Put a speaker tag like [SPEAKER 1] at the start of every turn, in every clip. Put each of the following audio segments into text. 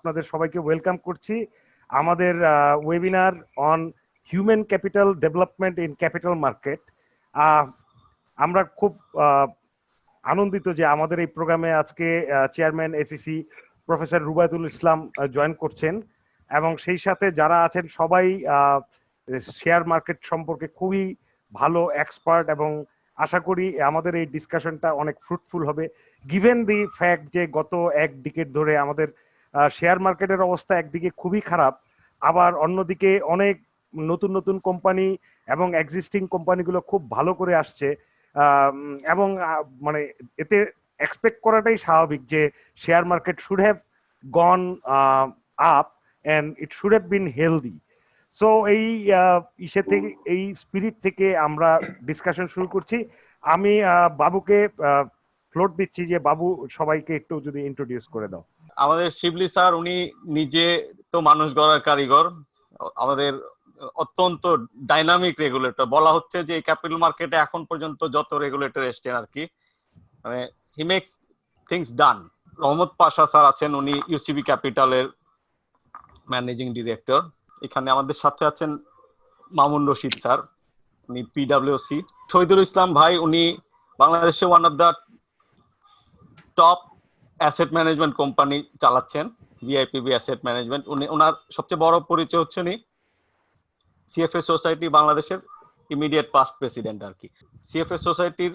[SPEAKER 1] আপনাদের সবাইকে ওয়েলকাম করছি আমাদের webinar on human capital development in capital market. আমরা খুব আনন্দিত যে আমাদের এই প্রোগ্রামে আজকে চেয়ারম্যান এসিসি প্রফেসর রুবায়তুল ইসলাম জয়েন করছেন এবং সেই সাথে যারা আছেন সবাই শেয়ার মার্কেট সম্পর্কে খুবই ভালো এক্সপার্ট এবং আশা করি আমাদের এই ডিসকাশনটা অনেক ফ্রুটফুল হবে গিভেন দি ফ্যাক্ট যে গত এক ডিকেড ধরে আমাদের শেয়ার মার্কেটের অবস্থা একদিকে খুবই খারাপ, আবার অন্যদিকে অনেক নতুন নতুন কোম্পানি এবং এক্সিস্টিং কোম্পানিগুলো খুব ভালো করে আসছে এবং মানে এতে এক্সপেক্ট করাটাই স্বাভাবিক যে share market should have gone up and it should have been healthy. So এই ইসে থেকে এই স্পিরিট থেকে আমরা ডিসকাশন শুরু করছি। আমি বাবুকে ফ্লোর দিচ্ছি যে বাবু সবাইকে একটু যদি ইন্ট্রোডিউস করে দাও।
[SPEAKER 2] আমাদের শিবলি স্যার উনি নিজে তো মানুষ গড়ার কারিগর, আমাদের অত্যন্ত ডাইনামিক রেগুলেটর। বলা হচ্ছে যে ক্যাপিটাল মার্কেটে এখন পর্যন্ত যত রেগুলেটর এসছেন আর কি, মানে হি মেক্স থিংস ডান। রহমত পাশা স্যার আছেন, উনি ইউসিবি ক্যাপিটালের ম্যানেজিং ডিরেক্টর। এখানে আমাদের সাথে আছেন মামুন রশিদ স্যার, উনি পিডব্লিউসি। শহীদুল ইসলাম ভাই, উনি বাংলাদেশে one of the top asset management company চালাচ্ছেন, ভিআইপিবি অ্যাসেট ম্যানেজমেন্ট। উনি ওনার সবচেয়ে বড় পরিচয় হচ্ছে উনি সিএফএ সোসাইটি বাংলাদেশের ইমিডিয়েট পাস্ট প্রেসিডেন্ট আর কি। সিএফএ সোসাইটির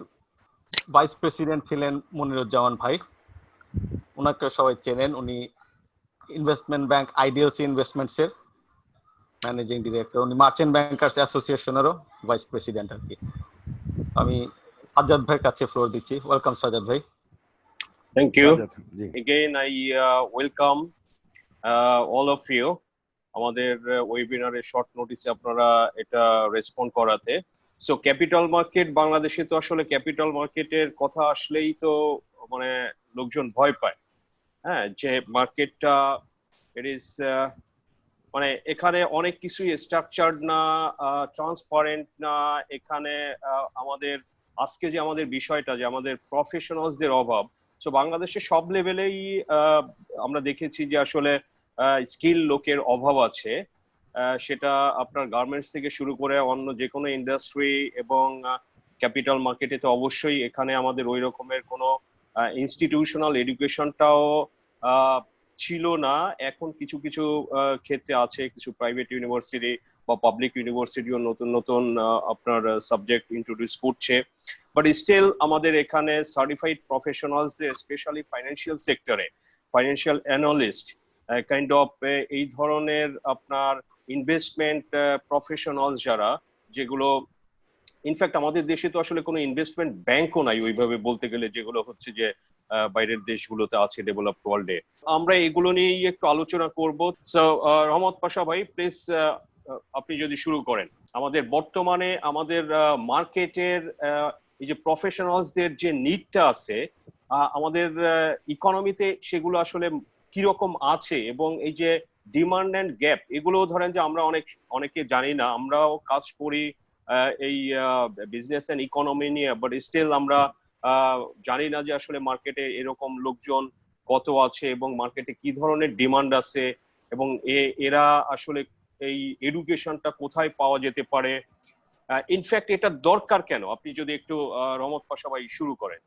[SPEAKER 2] ভাইস প্রেসিডেন্ট ছিলেন মনিরুজ্জামান ভাই, ওনাকে সবাই চেনেন। উনি ইনভেস্টমেন্ট ব্যাংক আইডিএলসি ইনভেস্টমেন্টস এর ম্যানেজিং ডিরেক্টর। উনি মার্চেন্ট ব্যাংকার্স অ্যাসোসিয়েশনেরও ভাইস প্রেসিডেন্ট আর কি। আমি সাজ্জাদ ভাইয়ের কাছে ফ্লোর দিচ্ছি। ওয়েলকাম সাজ্জাদ ভাই।
[SPEAKER 3] Thank you. Again, I welcome all of you. আমাদের ওয়েবিনারে শর্ট নোটিসে আপনারা এটা রেসপন্ড করাতে। সো ক্যাপিটাল মার্কেট বাংলাদেশে, তো আসলে ক্যাপিটাল মার্কেটের কথা আসলেই তো মানে লোকজন ভয় পায়। হ্যাঁ, যে মার্কেটটা ইট ইজ মানে এখানে অনেক কিছুই স্ট্রাকচার্ড না, ট্রান্সপারেন্ট না। এখানে আমাদের আজকে যে আমাদের বিষয়টা যে আমাদের প্রফেশনালসদের অভাব, সো বাংলাদেশে সব লেভেলেই আমরা দেখেছি যে আসলে স্কিল লোকের অভাব আছে। সেটা আপনার গার্মেন্টস থেকে শুরু করে অন্য যে কোনো ইন্ডাস্ট্রি এবং ক্যাপিটাল মার্কেটে তো অবশ্যই এখানে আমাদের ওই রকমের কোনো ইনস্টিটিউশনাল এডুকেশনটাও ছিল না। এখন কিছু কিছু ক্ষেত্রে আছে, কিছু প্রাইভেট ইউনিভার্সিটি বা পাবলিক ইউনিভার্সিটিও নতুন নতুন আপনার সাবজেক্ট ইন্ট্রোডিউস করছে। বাট স্টিল আমাদের এখানে সার্টিফাইড প্রফেশনালস, স্পেশালি ফাইন্যান্সিয়াল সেক্টরে ফাইন্যান্সিয়াল অ্যানালিস্ট কাইন্ড অফ এই ধরনের আপনার ইনভেস্টমেন্ট প্রফেশনালস যারা, যেগুলো ইনফ্যাক্ট আমাদের দেশে তো আসলে কোনো ইনভেস্টমেন্ট ব্যাংকও নাই ওইভাবে বলতে গেলে, যেগুলো হচ্ছে যে বাইরের দেশগুলোতে আছে ডেভেলপড ওয়ার্ল্ডে। আমরা এগুলো নিয়েই একটু আলোচনা করব। সো রহমত পাশা ভাই, প্লিজ আপনি যদি শুরু করেন। আমাদের বর্তমানে আমাদের মার্কেটের এই যে প্রফেশনালসদের যে নিডটা আছে আমাদের ইকোনমিতে, সেগুলো আসলে কিরকম আছে, এবং এই যে ডিমান্ড অ্যান্ড গ্যাপ, এগুলো ধরেন যে আমরা অনেকে জানি না। আমরাও কাজ করি এই বিজনেস অ্যান্ড ইকোনমি নিয়ে, বাট স্টিল আমরা জানি না যে আসলে মার্কেটে এরকম লোকজন কত আছে এবং মার্কেটে কি ধরনের ডিমান্ড আছে, এবং এরা আসলে এই এডুকেশনটা কোথায় পাওয়া যেতে পারে, ইনফ্যাক্ট এটা দরকার কেন। আপনি যদি একটু রহমত পাশা ভাই শুরু করেন।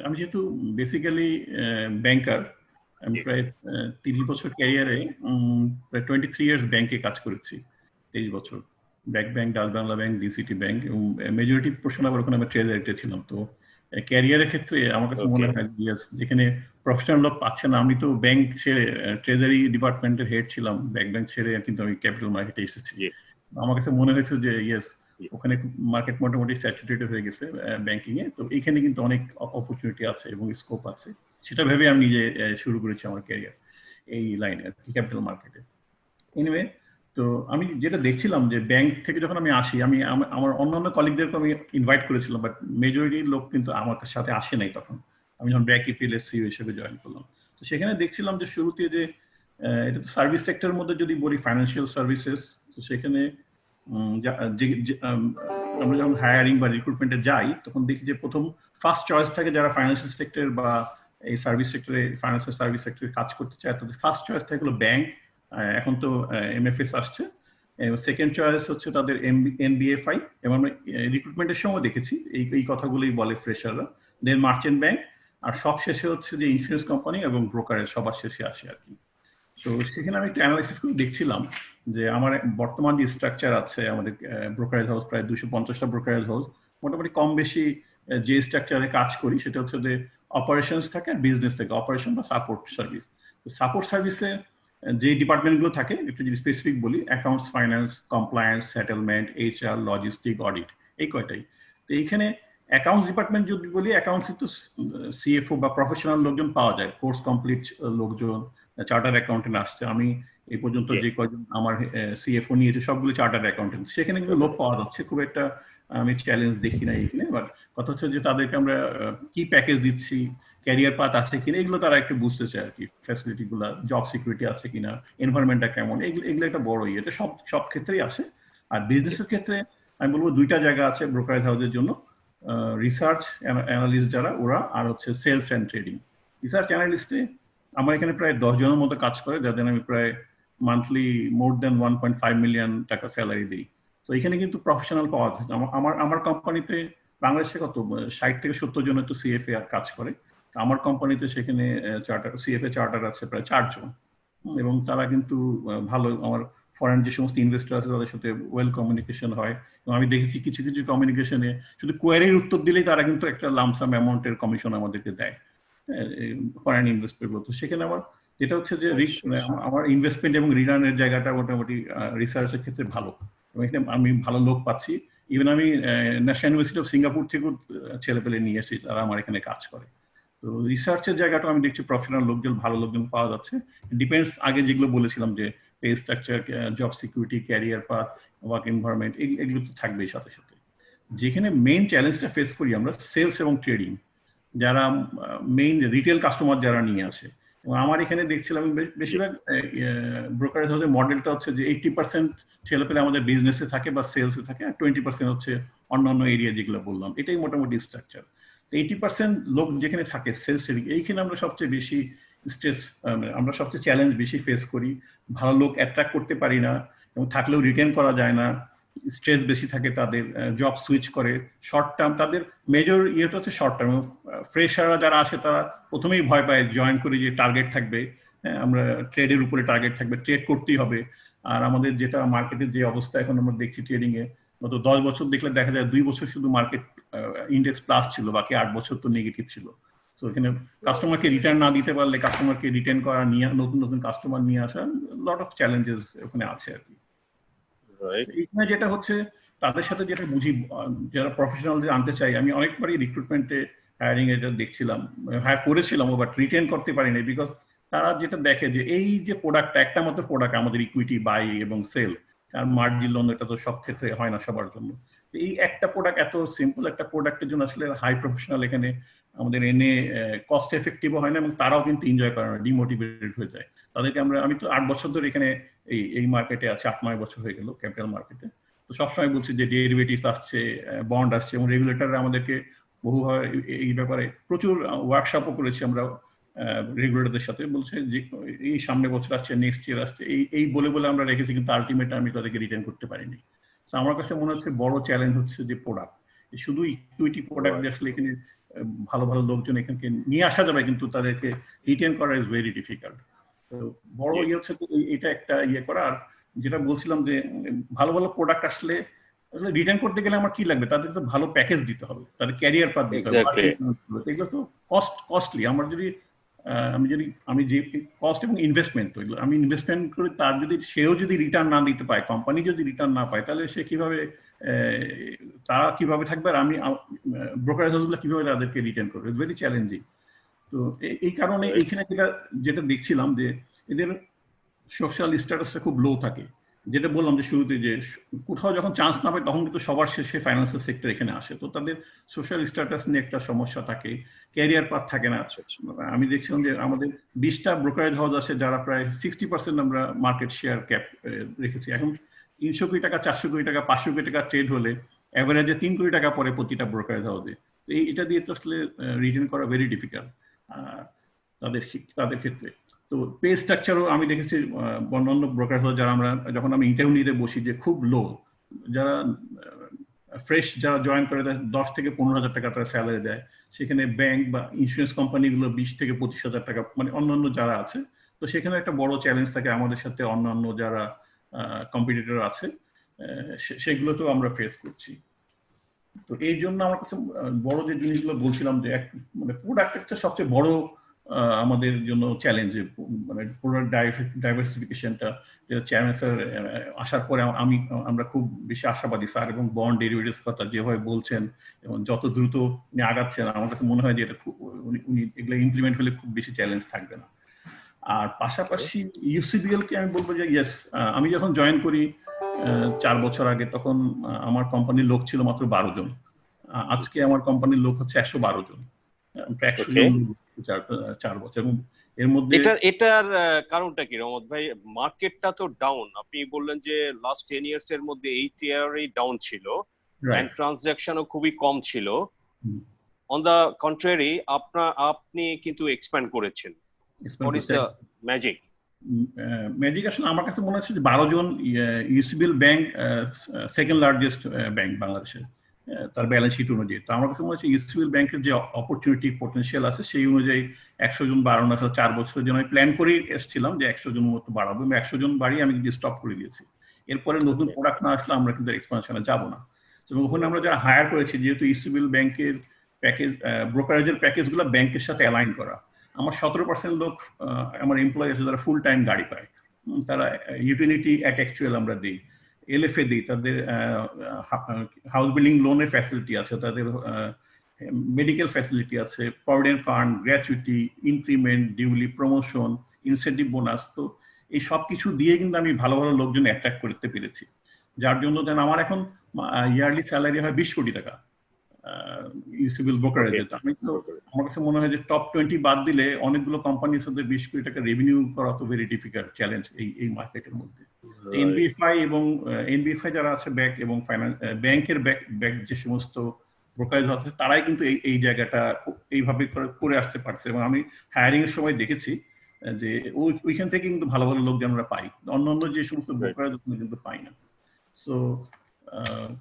[SPEAKER 4] আমি যেহেতু বেসিক্যালি ব্যাংকার, আমি প্রায় 30 বছর ক্যারিয়ারে প্রায় 23 ইয়ার্স ব্যাংকে কাজ করেছি। 23 বছর bank, Dutch Bangla bank, ডিসিটি bank, এবং মেজরিটি পোর্শন আবার ওখানে আমি ট্রেজারিতে ছিলাম। তো ক্যারিয়ারের ক্ষেত্রে আমার কাছে মনে হয় যেখানে প্রফেশনাল লোক পাচ্ছে না, আমি তো ব্যাংক ছেড়ে ট্রেজারি ডিপার্টমেন্টের হেড ছিলাম, ব্যাংক ছেড়ে কিন্তু আমি ক্যাপিটাল মার্কেটে এসেছি। আমার কাছে মনে হয়েছে যে ইয়েস, ওখানে মার্কেট মোটামুটি স্যাচুরেটেড হয়ে গেছে ব্যাংকিং এ, তো এখানে কিন্তু অনেক অপরচুনিটি আছে এবং স্কোপ আছে। সেটা ভেবে আমি নিজে শুরু করেছি আমার ক্যারিয়ার এই লাইনে, ক্যাপিটাল মার্কেটে। এনিওয়ে, তো আমি যেটা দেখছিলাম যে ব্যাংক থেকে যখন আমি আসি, আমি আমার অন্যান্য কলিগদেরকে আমি ইনভাইট করেছিলাম, বাট মেজরিটি লোক কিন্তু আমার সাথে আসে নাই তখন। আমি যখন ব্র্যাক ইপিএল সিইও হিসেবে জয়েন করলাম, তো সেখানে দেখছিলাম যে শুরুতে যে এটা তো সার্ভিস সেক্টরের মধ্যে যদি বলি ফাইন্যান্সিয়াল সার্ভিসেস, তো সেখানে আমরা যখন হায়ারিং বা রিক্রুটমেন্টে যাই তখন দেখি যে প্রথম ফার্স্ট চয়েস থাকে যারা ফাইন্যান্সিয়াল সেক্টর বা এই সার্ভিস সেক্টরে, ফাইন্যান্সিয়াল সার্ভিস সেক্টরে কাজ করতে চায়, তাদের ফার্স্ট চয়েস থাকে হলো ব্যাংক, এখন তো এমএফএস আসছে, সেকেন্ড চয়েস হচ্ছে তাদের এনবিএফআই, এবং আমরা রিক্রুটমেন্টের সময় দেখেছি এই কথাগুলোই বলে ফ্রেশাররা, দেন মার্চেন্ট ব্যাংক, আর সব শেষে হচ্ছে যে ইন্স্যুরেন্স কোম্পানি এবং ব্রোকারেজ সবার শেষে আসে আর কি। তো সেখানে আমি একটা অ্যানালাইসিস করে দেখছিলাম যে আমার বর্তমান যে স্ট্রাকচার আছে আমাদের ব্রোকারেজ হাউস, প্রায় 250টা ব্রোকারেজ হাউস, মোটামুটি কম বেশি যে স্ট্রাকচারে কাজ করি সেটা হচ্ছে যে অপারেশনস থাকে আর বিজনেস থাকে, অপারেশন বা সাপোর্ট সার্ভিস। সাপোর্ট সার্ভিসে যে ডিপার্টমেন্টগুলো থাকে একটু যদি স্পেসিফিক বলি, accounts, finance, compliance, settlement, HR, logistic, audit, এই কয়টাই। তো এইখানে অ্যাকাউন্টস ডিপার্টমেন্ট যদি বলি, অ্যাকাউন্টসে তো সিএফও বা প্রফেশনাল লোকজন পাওয়া যায়, কোর্স কমপ্লিট লোকজন, চার্টার অ্যাকাউন্টেন্ট আসছে। আমি এই পর্যন্ত যে কয়জন আমার সিএফও নিয়েছে সবগুলো চার্টার অ্যাকাউন্টেন্ট, সেখানে কিন্তু লোক পাওয়া যাচ্ছে, খুব একটা আমি চ্যালেঞ্জ দেখি না এখানে। বাট কথা হচ্ছে যে তাদেরকে আমরা কি প্যাকেজ দিচ্ছি, ক্যারিয়ার পাথ আছে কিনা, এগুলো তারা একটু বুঝতে চায় আর কি, ফ্যাসিলিটি গুলা, জব সিকিউরিটি আছে কিনা, এনভায়রনমেন্টটা কেমন, এগুলো একটা বড় ইয়ে, এটা সব ক্ষেত্রেই আসে। আর বিজনেসের ক্ষেত্রে আমি বলবো দুইটা জায়গা আছে ব্রোকারেজ হাউসের জন্য, রিসার্চ অ্যানালিস্ট যারা ওরা, আর হচ্ছে সেলস অ্যান্ড ট্রেডিং। রিসার্চ অ্যানালিস্টে আমার এখানে প্রায় 10 জনের মতো কাজ করে, যাদের আমি প্রায় মান্থলি মোর দেন 1.5 মিলিয়ন টাকা স্যালারি দিই। তো এখানে কিন্তু প্রফেশনাল পাওয়া যায়। আমার কোম্পানিতে বাংলাদেশে কত 60 থেকে 70 জন তো সিএফএ আর কাজ করে, আমার কোম্পানিতে সেখানে চার্টার সিএফএ চার্টার আছে প্রায় 4 জন, এবং তারা কিন্তু ভালো, আমার ফরেন যে সমস্ত ইনভেস্টর আছে তাদের সাথে ওয়েল কমিউনিকেশন হয়, এবং আমি দেখেছি কিছু কিছু কমিউনিকেশনে শুধু কোয়ারির উত্তর দিলেই তারা কিন্তু একটা লামসাম অ্যামাউন্টের কমিশন আমাদেরকে দেয়, ফরেন ইনভেস্টর গুলো। তো সেখানে আমার যেটা হচ্ছে যে আমার ইনভেস্টমেন্ট এবং রিটার্নের জায়গাটা মোটামুটি রিসার্চের ক্ষেত্রে ভালো, এবং এখানে আমি ভালো লোক পাচ্ছি। ইভেন আমি ন্যাশনাল ইউনিভার্সিটি অফ সিঙ্গাপুর থেকেও ছেলেপেলে নিয়ে এসেছি, তারা আমার এখানে কাজ করে। তো রিসার্চের জায়গাটা আমি দেখছি প্রফেশনাল লোকজন, ভালো লোকজন পাওয়া যাচ্ছে। ডিপেন্ডস, আগে যেগুলো বলেছিলাম যে pay structure, job security, career path, work environment, এগুলো তো থাকবেই সাথে সাথে। যেখানে মেইন চ্যালেঞ্জটা ফেস করি আমরা সেলস এবং ট্রেডিং, যারা মেইন রিটেল কাস্টমার যারা নিয়ে আসে। এবং আমার এখানে দেখছিলাম বেশিরভাগ ব্রোকারেজ হাউসের মডেলটা হচ্ছে যে 80% ছেলেপেলে আমাদের বিজনেসে থাকে বা সেলসে থাকে, আর 20% হচ্ছে অন্যান্য এরিয়া যেগুলো বললাম, এটাই মোটামুটি স্ট্রাকচার। 80% লোক যেখানে থাকে সেলস ট্রেডিং, এইখানে আমরা সবচেয়ে বেশি স্ট্রেস, আমরা সবচেয়ে চ্যালেঞ্জ বেশি ফেস করি। ভালো লোক অ্যাট্রাক্ট করতে পারি না, এবং থাকলেও রিটেন করা যায় না, স্ট্রেস বেশি থাকে তাদের, জব সুইচ করে শর্ট টার্ম, তাদের মেজর ইয়েটা হচ্ছে শর্ট টার্ম। ফ্রেশাররা যারা আসে তারা প্রথমেই ভয় পায় জয়েন করে যে টার্গেট থাকবে, আমরা ট্রেডের উপরে টার্গেট থাকবে, ট্রেড করতেই হবে। আর আমাদের যেটা মার্কেটের যে অবস্থা এখন আমরা দেখছি ট্রেডিং এ, গত 10 বছর দেখলে দেখা যায় 2 বছর শুধু মার্কেট ইন্ডেক্স প্লাস ছিল, বাকি 8 বছর তো নেগেটিভ ছিল। তো এখানে কাস্টমারকে রিটার্ন না দিতে পারলে, কাস্টমারকে রিটেন করা, নিয়ে নতুন নতুন কাস্টমার নিয়ে আসা, লট অফ চ্যালেঞ্জেস ওখানে আছে আর কি। এখানে যেটা হচ্ছে তাদের সাথে যেটা বুঝি, যারা প্রফেশনালদের আনতে চাই, আমি অনেকবারই রিক্রুটমেন্টে হায়ারিং এটা দেখছিলাম, হায়ার করেছিলাম, বাট রিটেন করতে পারিনি, বিকজ তারা যেটা দেখে যে এই যে প্রোডাক্টটা, একটা মাত্র প্রোডাক্ট আমাদের ইকুইটি, বাই এবং সেল, আর মার্জিন লোন, এটা তো সব ক্ষেত্রে হয় না সবার জন্য। এই একটা প্রোডাক্ট, এত সিম্পল একটা প্রোডাক্টের জন্য আসলে হাই প্রফেশনাল এখানে আমাদের এনে কস্ট এফেক্টিভও হয় না, এবং তারাও কিন্তু এনজয় করে না, ডিমোটিভেটেড হয়ে যায়। তাদেরকে আমি তো 8 বছর ধরে এখানে এই মার্কেটে আছে, 8-9 বছর হয়ে গেল ক্যাপিটাল মার্কেটে। তো সবসময় বলছি যে ডেরিভেটিভস আসছে, বন্ড আসছে, এবং রেগুলেটররা আমাদেরকে বহুভাবে এই ব্যাপারে প্রচুর ওয়ার্কশপও করেছি আমরা রেগুলেটরদের সাথে, বলছে যে এই সামনে বছর আসছে, নেক্সট ইয়ার আসছে, এই বলে আমরা রেখেছি, কিন্তু আলটিমেটলি আমি তাদেরকে রিটার্ন করতে পারিনি। তো আমার কাছে মনে হচ্ছে বড় চ্যালেঞ্জ হচ্ছে যে প্রোডাক্ট, শুধু ইকুইটি প্রোডাক্ট আসলে এখানে ভালো ভালো লোকজন এখানকে নিয়ে আসা যাবে, কিন্তু তাদেরকে রিটেন করা ইজ ভেরি ডিফিকাল্ট। তো বড় ইয়ে হচ্ছে এটা একটা ইয়ে করা। আর যেটা বলছিলাম যে ভালো ভালো প্রোডাক্ট আসলে রিটার্ন করতে গেলে আমার কি লাগবে, তাদের তো ভালো প্যাকেজ দিতে হবে, তাদের ক্যারিয়ার পাথ দিতে হবে, এগুলো তো কস্টলি। আমি যে কস্ট এবং ইনভেস্টমেন্ট, তো এগুলো আমি ইনভেস্টমেন্ট করি, তার যদি সেও যদি রিটার্ন না দিতে পায়, কোম্পানি যদি রিটার্ন না পায়, তাহলে সে কিভাবে, তারা কিভাবে থাকবে, আর আমি ব্রোকারেজ হাউসগুলো কিভাবে তাদেরকে রিটার্ন করবে, ভেরি চ্যালেঞ্জিং। তো এই কারণে এইখানে যেটা দেখছিলাম যে এদের সোশ্যাল স্ট্যাটাসটা খুব লো থাকে, যেটা বললাম যে শুরুতে, যে কোথাও যখন চান্স না পায় তখন কিন্তু সবার শেষে ফাইন্যান্সিয়াল সেক্টর এখানে আসে, তো তাদের সোশ্যাল স্ট্যাটাস নিয়ে একটা সমস্যা থাকে, ক্যারিয়ার পাথ থাকে না। আমি দেখছিলাম যে আমাদের 20টা ব্রোকারেজ হাউস আছে, যারা প্রায় 60% আমরা মার্কেট শেয়ার ক্যাপ রেখেছি। এখন 300 কোটি টাকা, 400 কোটি টাকা, 500 কোটি টাকা ট্রেড হলে অ্যাভারেজে 3 কোটি টাকা পরে প্রতিটা ব্রোকারেজ হাউসে। এটা দিয়ে তো আসলে রিটার্ন করা ভেরি ডিফিকাল্ট। তাদের ক্ষেত্রে। তো পে স্ট্রাকচারও আমি দেখেছি অন্যান্য ব্রোকার যারা আমরা যখন আমি ইন্টারভিউ নিতে বসি যে খুব লো, যারা ফ্রেশ যারা জয়েন করে 10 থেকে 15,000 টাকা তারা স্যালারি দেয়, সেখানে ব্যাংক বা ইন্স্যুরেন্স কোম্পানিগুলো 20 থেকে 25,000 টাকা, মানে অন্যান্য যারা আছে। তো সেখানে একটা বড় চ্যালেঞ্জ থাকে আমাদের সাথে অন্যান্য যারা কম্পিটিটর আছে সেগুলোতেও আমরা ফেস করছি। তো এই জন্য আমার কাছে বড় যে জিনিসগুলো বলছিলাম যে মানে প্রোডাক্টের সবচেয়ে বড় আমাদের জন্য চ্যালেঞ্জ, মানে প্রোডাক্ট ডাইভার্সিফিকেশনটা, যেটা চেয়ারম্যান স্যার আসার পরে আমরা খুব বেশি আশাবাদী স্যার, এবং বন্ড ডেরিভেটিভস কথা যেভাবে বলছেন এবং যত দ্রুত উনি আগাচ্ছেন, আমার কাছে মনে হয় যে এটা উনি এগুলো ইমপ্লিমেন্ট হলে খুব বেশি চ্যালেঞ্জ থাকবে না। আর পাশাপাশি ইউসিবিএল কে আমি বলবো যে ইয়েস, আমি যখন জয়েন করি 4 বছর আগে, তখন আমার কোম্পানির লোক ছিল মাত্র 12 জন। আজকে আমার কোম্পানির লোক হচ্ছে 112 জন, 100 জন 4 বছর। এবং এর মধ্যে
[SPEAKER 3] এটার কারণটা কি রহমত ভাই? মার্কেটটা তো ডাউন, আপনি বললেন যে লাস্ট 10 ইয়ার্স এর মধ্যে 8 ইয়ারই ডাউন ছিল, এন্ড ট্রানজাকশনও খুবই কম ছিল। অন দা কন্ট্রারি আপনি কিন্তু এক্সপ্যান্ড করেছেন। What is the magic?
[SPEAKER 4] Magic আসলে আমার কাছে মনে হচ্ছে যে 12 জন, UCBL bank second largest bank বাংলাদেশে তার ব্যালেন্স শিট অনুযায়ী। তো আমার কাছে মনে হচ্ছে ইউসিবিএল ব্যাংকের যে অপরচুনিটি পটেনশিয়াল আছে সেই অনুযায়ী 100 জন বাড়ানো, 4 বছরের জন্য আমি প্ল্যান করেই এসেছিলাম যে 100 জন মতো বাড়াবো, এবং 100 জন বাড়িয়ে আমি কিন্তু স্টপ করে দিয়েছি। এরপরে নতুন প্রোডাক্ট না আসলে আমরা কিন্তু এক্সপানশনে যাব না। তো ওখানে আমরা যারা হায়ার করেছি, যেহেতু ইউসিবিএল ব্যাংকের প্যাকেজ, ব্রোকারেজের প্যাকেজগুলো ব্যাংকের সাথে অ্যালাইন করা, আমার 17% লোক আমার এমপ্লয়ি আছে যারা ফুল টাইম গাড়ি পায়, তারা ইউটিলিটি অ্যাট অ্যাকচুয়াল আমরা দিই, এলএফএ দিই, তাদের হাউস বিল্ডিং লোনের ফ্যাসিলিটি আছে, তাদের মেডিকেল ফ্যাসিলিটি আছে, provident fund, gratuity, increment, duly, promotion, incentive bonus. তো এই সব কিছু দিয়ে কিন্তু আমি ভালো ভালো লোকজন অ্যাট্রাক্ট করতে পেরেছি, যার জন্য যেন আমার এখন ইয়ারলি স্যালারি হয় 20 কোটি টাকা ইউসিবিএল ব্রোকারেজে। আমি তো, আমার কাছে মনে হয় যে টপ 20 বাদ দিলে অনেকগুলো কোম্পানির সাথে 20 কোটি টাকা রেভিনিউ করা তো ভেরি ডিফিকাল্ট চ্যালেঞ্জ এই মার্কেটের মধ্যে। এনবিএফআই এবং এনবিএফআই যারা আছে ব্যাংক এবং ফাইন্যান্স ব্যাংকের ব্যাংক যে সমস্ত ব্রোকারেজ আছে, তারাই কিন্তু এই জায়গাটা এইভাবে করে আসতে পারছে। এবং আমি হায়ারিং এর সময় দেখেছি যে ওইখান থেকে কিন্তু ভালো ভালো লোক আমরা পাই, অন্যান্য যে সমস্ত ব্রোকারেজ কিন্তু পাই না। সো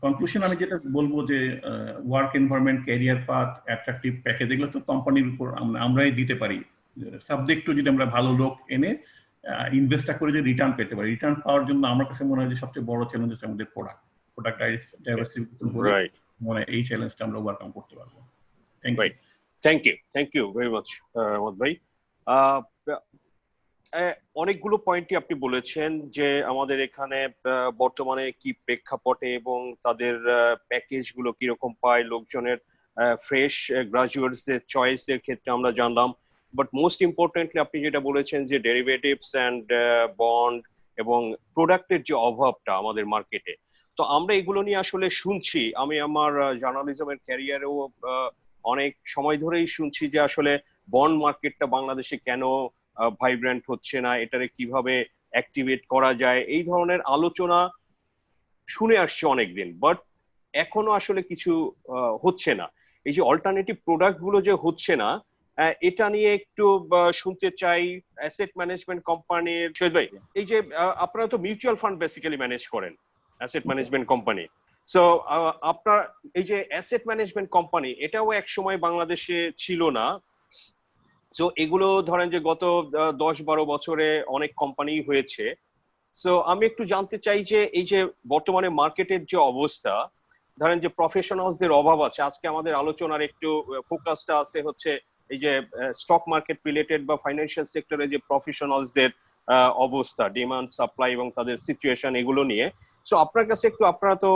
[SPEAKER 4] কনক্লুশন আমি যেটা বলবো যে work environment, career path, attractive package, এগুলো তো কোম্পানির উপর আমরাই দিতে পারি, সাবজেক্ট টু যদি আমরা ভালো লোক এনে ইনভেস্টটা করে যে রিটার্ন পেতে পারি। রিটার্ন পাওয়ার জন্য আমার কাছে মনে হয় যে সবচেয়ে বড় চ্যালেঞ্জ হচ্ছে আমাদের প্রোডাক্ট ডাইভার্সিফিকেশন, মানে এই চ্যালেঞ্জটা আমরা ওভারকাম করতে পারবো।
[SPEAKER 3] থ্যাংক ইউ ভেরি মাচ রহমত ভাই। অনেকগুলো পয়েন্টই আপনি বলেছেন যে আমাদের এখানে বর্তমানে কি প্রেক্ষাপটে এবং তাদের প্যাকেজ গুলো কিরকম পায়, লোকজনের ফ্রেশ গ্রাজুয়েটসদের চয়েসের ক্ষেত্রে আমরা জানলাম। বাট মোস্ট ইম্পর্টেন্টলি আপনি যেটা বলেছেন যে ডেরিভেটিভস অ্যান্ড বন্ড এবং প্রোডাক্টের যে অভাবটা আমাদের মার্কেটে, তো আমরা এগুলো নিয়ে আসলে শুনছি। আমি আমার জার্নালিজমের ক্যারিয়ারেও অনেক সময় ধরেই শুনছি যে আসলে বন্ড মার্কেটটা বাংলাদেশে কেন ভাইব্রেন্ট হচ্ছে না, এটারে কিভাবে অ্যাক্টিভেট করা যায়, এই ধরনের আলোচনা শুনে আসছি অনেকদিন, বাট এখনো আসলে কিছু হচ্ছে না। এই যে অল্টারনেটিভ প্রোডাক্ট গুলো যে হচ্ছে না, এটা নিয়ে একটু শুনতে চাই। অ্যাসেট ম্যানেজমেন্ট কোম্পানির শহীদ ভাই, এই যে আপনারা তো মিউচুয়াল ফান্ড বেসিক্যালি ম্যানেজ করেন, অ্যাসেট ম্যানেজমেন্ট কোম্পানি। সো আপনার এই যে অ্যাসেট ম্যানেজমেন্ট কোম্পানি, এটাও এক সময় বাংলাদেশে ছিল না। সো এগুলো ধরেন যে গত 10-12 বছরে অনেক কোম্পানি হয়েছে। সো আমি একটু জানতে চাই যে এই যে বর্তমানে মার্কেটের যে অবস্থা, ধরেন যে প্রফেশনালসদের অভাব আছে। আজকে আমাদের আলোচনার একটু ফোকাসটা আছে হচ্ছে এই যে স্টক মার্কেট রিলেটেড বা ফাইন্যান্সিয়াল সেক্টরে যে প্রফেশনালসদের অবস্থা, ডিমান্ড, সাপ্লাই এবং তাদের সিচুয়েশন, এগুলো নিয়ে। সো আপনার কাছে একটু, আপনারা তো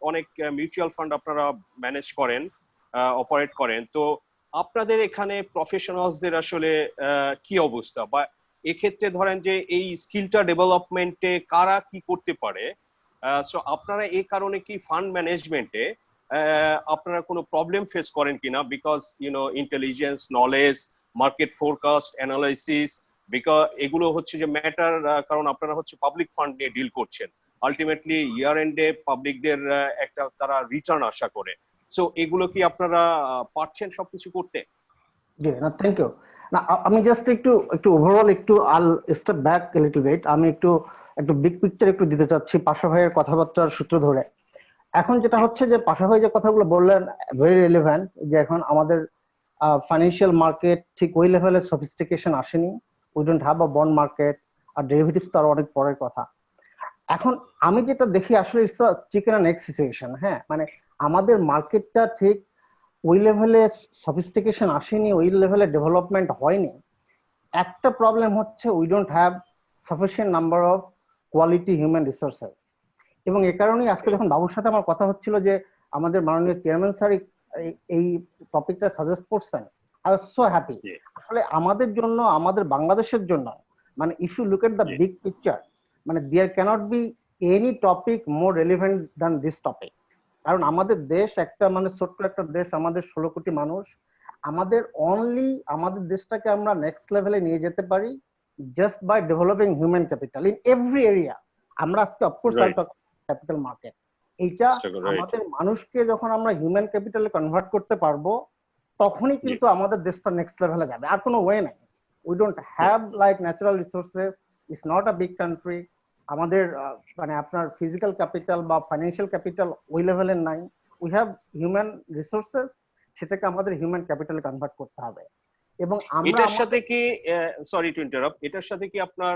[SPEAKER 3] অনেক মিউচুয়াল ফান্ড আপনারা ম্যানেজ করেন, অপারেট করেন, তো আপনাদের এখানে প্রফেশনালসদের আসলে কি অবস্থা, বা এক্ষেত্রে ধরেন যে এই স্কিলটা ডেভেলপমেন্টে কারা কি করতে পারে? সো আপনারা এই কারণে কি ফান্ড ম্যানেজমেন্টে আপনারা কোনো প্রবলেম ফেস করেন কিনা? Because intelligence, knowledge, market forecast, analysis, because এগুলো হচ্ছে যে ম্যাটার, কারণ আপনারা হচ্ছে পাবলিক ফান্ড নিয়ে ডিল করছেন। আলটিমেটলি ইয়ার এন্ডে পাবলিকদের একটা তারা রিটার্ন আশা করে। সো এগুলো কি আপনারা পারছেন সবকিছু করতে?
[SPEAKER 5] জি না, থ্যাংক ইউ। না আমি জাস্ট একটু ওভারঅল একটু আল step back a little bit, আমি একটু বিগ পিকচার একটু দিতে চাচ্ছি পাশা ভাইয়ের কথাবার্তার সূত্র ধরে। এখন যেটা হচ্ছে যে পাশা ভাই যে কথাগুলো বললেন ভেরি রিলেভেন্ট, যে এখন আমাদের ফাইন্যান্সিয়াল মার্কেট ঠিক ওই লেভেলের সফিস্টিকেশন আসেনি, we don't have a bond market, আর ডেরিভেটিভস তো আরো অনেক পরের কথা। এখন আমি যেটা দেখি আসলে it's a chicken and egg situation. হ্যাঁ, মানে আমাদের মার্কেটটা ঠিক ওই লেভেলে সফিস্টিকেশন আসেনি, ওই লেভেলে ডেভেলপমেন্ট হয়নি। একটা প্রবলেম হচ্ছে we don't have sufficient number of quality human resources. এবং এ কারণেই আজকে যখন বাবুর সাথে আমার কথা হচ্ছিল যে আমাদের মাননীয় চেয়ারম্যান স্যার এই টপিকটা সাজেস্ট করছেন, আই ওয়াজ সো হ্যাপি। আসলে আমাদের জন্য, আমাদের বাংলাদেশের জন্য, মানে if you look at the big picture, মানে there cannot be any topic more relevant than this topic. কারণ আমাদের দেশ একটা মানে ছোট্ট একটা দেশ, আমাদের 16 কোটি মানুষ, আমাদের অনলি আমাদের দেশটাকে আমরা নেক্সট লেভেলে নিয়ে যেতে পারি just by developing human capital in every area. আমরা আজকে অফকোর্স ক্যাপিটাল মার্কেট, এইটা আমাদের মানুষকে যখন আমরা হিউম্যান ক্যাপিটালে কনভার্ট করতে পারবো তখনই কিন্তু আমাদের দেশটা নেক্সট লেভেলে যাবে। আর কোনো ওয়ে নাই। We don't have like natural resources, it's not a big country. আমাদের মানে আপনার ফিজিক্যাল ক্যাপিটাল বা ফাইন্যান্সিয়াল ক্যাপিটাল ওই লেভেলের নাই। উই হ্যাভ হিউম্যান রিসোর্সেস, সেটাকে আমাদের হিউম্যান ক্যাপিটালে কনভার্ট করতে হবে। এবং আমরা
[SPEAKER 3] এটার সাথে কি, সরি টু ইন্টারাপ্ট, এটার সাথে কি আপনার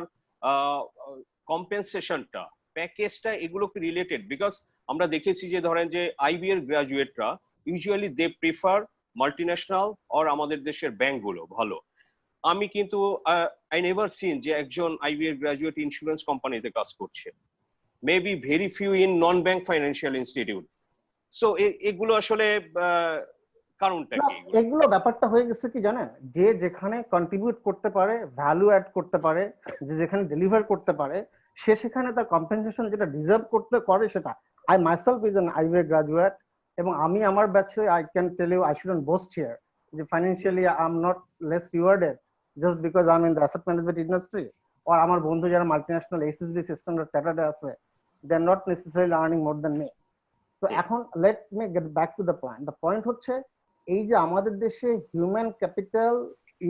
[SPEAKER 3] কম্পেনসেশনটা, প্যাকেজটা, এগুলো কি রিলেটেড? বিকজ আমরা দেখেছি যে ধরেন যে আইবি এর গ্রাজুয়েটরা usually they prefer multinational or আমাদের দেশের ব্যাংকগুলো ভালো। আমি কিন্তু আই নেভার সিন যে একজন আইবি এর গ্রাজুয়েট ইন্স্যুরেন্স কোম্পানিতে কাজ করছে, maybe very few in non bank financial institute. So এগুলো আসলে কারণটা কি?
[SPEAKER 5] এগুলো ব্যাপারটা হয়ে গেছে কি জানেন, যে যেখানে কন্ট্রিবিউট করতে পারে, ভ্যালু অ্যাড করতে পারে, যে যেখানে ডেলিভার করতে পারে, সে সেখানে তার কম্পেনসেশন যেটা ডিজার্ভ করতে করে সেটা। I myself is an IBA graduate, এবং আমি আমার ব্যাচে I can tell you I shouldn't boast here যে financially I am not less rewarded just because I am in the asset management industry. আর আমার বন্ধু যারা মাল্টিন্যাশনাল এসএসবি স্ট্যান্ডার্ড চার্টার্ডে আছে, they are not necessarily earning more than me. তো এখন let me get back to the point. The point হচ্ছে এই যে আমাদের দেশে human capital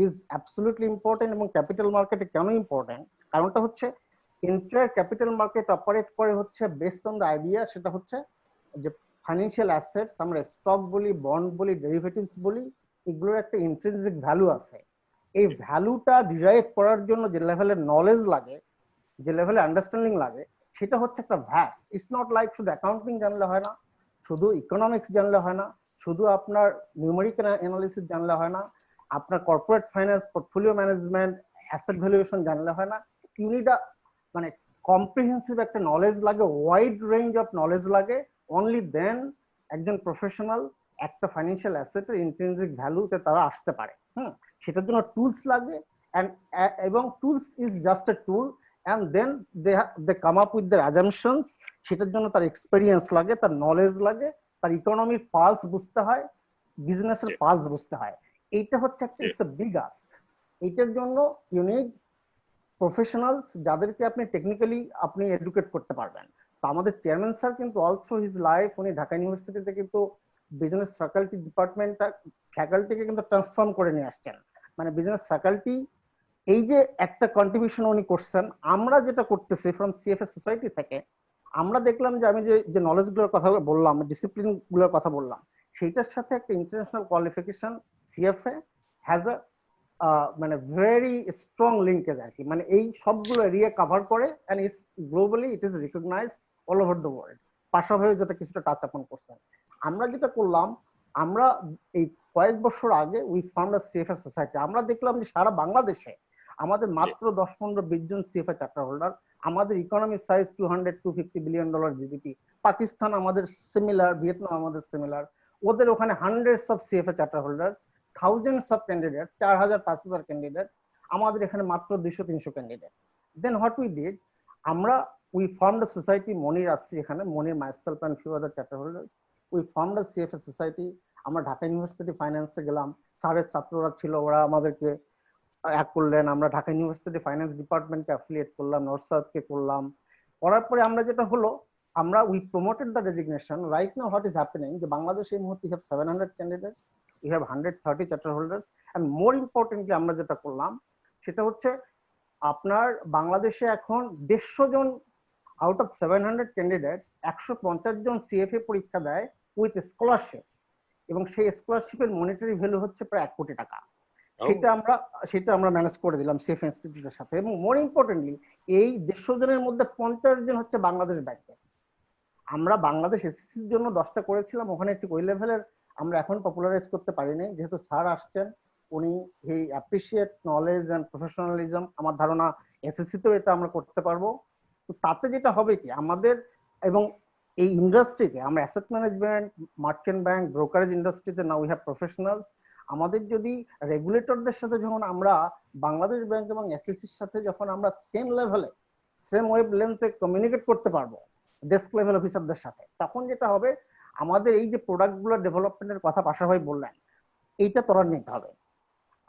[SPEAKER 5] is absolutely important. এবং ক্যাপিটাল মার্কেটে কেন ইম্পর্টেন্ট, কারণটা হচ্ছে এন্টায়ার ক্যাপিটাল মার্কেট অপারেট করে হচ্ছে বেসড অন দ্য আইডিয়া, সেটা হচ্ছে যে ফাইন্যান্সিয়াল অ্যাসেটস, আমরা স্টক বলি, বন্ড বলি, ডেরিভেটিভস বলি, এগুলোর একটা ইন্ট্রিনসিক ভ্যালু আছে। এই ভ্যালুটা ডিরাইভ করার জন্য যে লেভেলের নলেজ লাগে, যে লেভেলে আন্ডারস্ট্যান্ডিং লাগে, সেটা হচ্ছে একটা ভ্যাস্ট। ইটস নট লাইক শুধু অ্যাকাউন্টিং জানলে হয় না, শুধু ইকোনমিক্স জানলে হয় না, শুধু আপনার নিউমেরিক্যাল অ্যানালিসিস জানলে হয় না, আপনার corporate finance, portfolio management, asset valuation জানলে হয় না। ইউ নিড আ মানে কম্প্রিহেন্সিভ একটা নলেজ লাগে, ওয়াইড রেঞ্জ অফ নলেজ লাগে। অনলি দেন একজন প্রফেশনাল একটা ফাইন্যান্সিয়াল অ্যাসেটের ইন্ট্রিনসিক ভ্যালুতে তারা আসতে পারে। সেটার জন্য টুলস লাগে, এবং tools is just a tool, and then they come up with their assumptions. সেটার জন্য তার এক্সপেরিয়েন্স লাগে, তার নলেজ লাগে, তার ইকোনমির পালস বুঝতে হয়, বিজনেসের পালস বুঝতে হয়। এইটা হচ্ছে একটা ইটস এ বিগ আস্ক। এইটার জন্য ইউ নিড প্রফেশনালস, যাদেরকে আপনি টেকনিক্যালি আপনি এডুকেট করতে পারবেন। তো আমাদের চেয়ারম্যান স্যার কিন্তু অল থ্রু হিজ লাইফ উনি ঢাকা ইউনিভার্সিটিতে কিন্তু বিজনেস ফ্যাকাল্টি ডিপার্টমেন্টটা ফ্যাকাল্টিকে কিন্তু ট্রান্সফর্ম করে নিয়ে আসছেন। মানে বিজনেস ফ্যাকাল্টি এই যে একটা কন্ট্রিবিউশন উনি করছেন, আমরা যেটা করতেছি ফ্রম সিএফএ সোসাইটি থেকে, আমরা দেখলাম যে আমি যে নলেজ গুলোর কথা বললাম, ডিসিপ্লিন গুলোর কথা বললাম, সেইটার সাথে একটা international qualification CFA has a মানে ভেরি স্ট্রং লিঙ্কেজ আর কি। মানে এই সবগুলো এরিয়া কভার করে, and it's globally it is recognised all over the world. পাশাপাশি যেটা কিছুটা টাচ আপন করছেন, আমরা যেটা করলাম, আমরা এই কয়েক বছর আগে we found a CFA society. আমরা দেখলাম যে সারা বাংলাদেশে আমাদের মাত্র 10-15-20 জন সিএফএ চার্টার হোল্ডার। আমাদের economy size $200-250 billion GDP. Pakistan আমাদের সিমিলার, ভিয়েতনাম আমাদের সিমিলার। ওদের ওখানে hundreds of CFA charter holder, thousands of candidate, 4000-5000 candidate. আমাদের এখানে মাত্র 200-300 candidate. Then what we did, আমরা we formed a society. Monir আসছে এখানে, Monir, myself and few other charter holder, we formed a CFA society. আমরা ঢাকা ইউনিভার্সিটি ফাইন্যান্সে গেলাম, স্যারের ছাত্ররা ছিল, ওরা আমাদেরকে এক করলেন। আমরা ঢাকা ইউনিভার্সিটি ফাইন্যান্স ডিপার্টমেন্টকে অ্যাফিলিয়েট করলাম, নর্থ সাউথকে করলাম। করার পরে আমরা যেটা হলো আমরা we promoted the designation. Right now what is happening, the Bangladesh এই মুহূর্তে we have 700 candidates, we have 130 charter holders, and more importantly আমরা যেটা করলাম সেটা হচ্ছে আপনার বাংলাদেশে এখন 150 জন আউট অফ 700 ক্যান্ডিডেটস 150 জন সিএফএ পরীক্ষা দেয় উইথ স্কলারশিপস, এবং সেই স্কলারশিপের মনিটারি ভ্যালু হচ্ছে প্রায় 1 কোটি টাকা। সেটা আমরা ম্যানেজ করে দিলাম সেফ ইনস্টিটিউটের সাথে। এবং মোর ইম্পর্টেন্টলি এই 150 জনের মধ্যে 50 জন হচ্ছে বাংলাদেশ ব্যাংকের। আমরা বাংলাদেশ এসএসসির জন্য 10টা করেছিলাম, ওখানে একটু ওই লেভেলের আমরা এখন পপুলারাইজ করতে পারিনি, যেহেতু স্যার আসছেন উনি হি অ্যাপ্রিশিয়েট নলেজ অ্যান্ড প্রফেশনালিজম। আমার ধারণা এসএসসিতেও এটা আমরা করতে পারবো। তো তাতে যেটা হবে কি আমাদের এবং এই ইন্ডাস্ট্রিতে আমরা asset management, merchant bank, brokerage ইন্ডাস্ট্রিতে নাও উই হ্যাভ প্রফেশনালস। আমাদের যদি রেগুলেটরদের সাথে যখন আমরা বাংলাদেশ ব্যাংক এবং এসএসসির সাথে যখন আমরা সেম লেভেলে সেম ওয়েভ লেন্থে কমিউনিকেট করতে পারবো ডেস্ক লেভেল অফিসারদের সাথে, তখন যেটা হবে আমাদের এই যে প্রোডাক্টগুলো ডেভেলপমেন্টের কথা পাশা ভাই বললেন, এইটা ত্বরান্বিত হবে।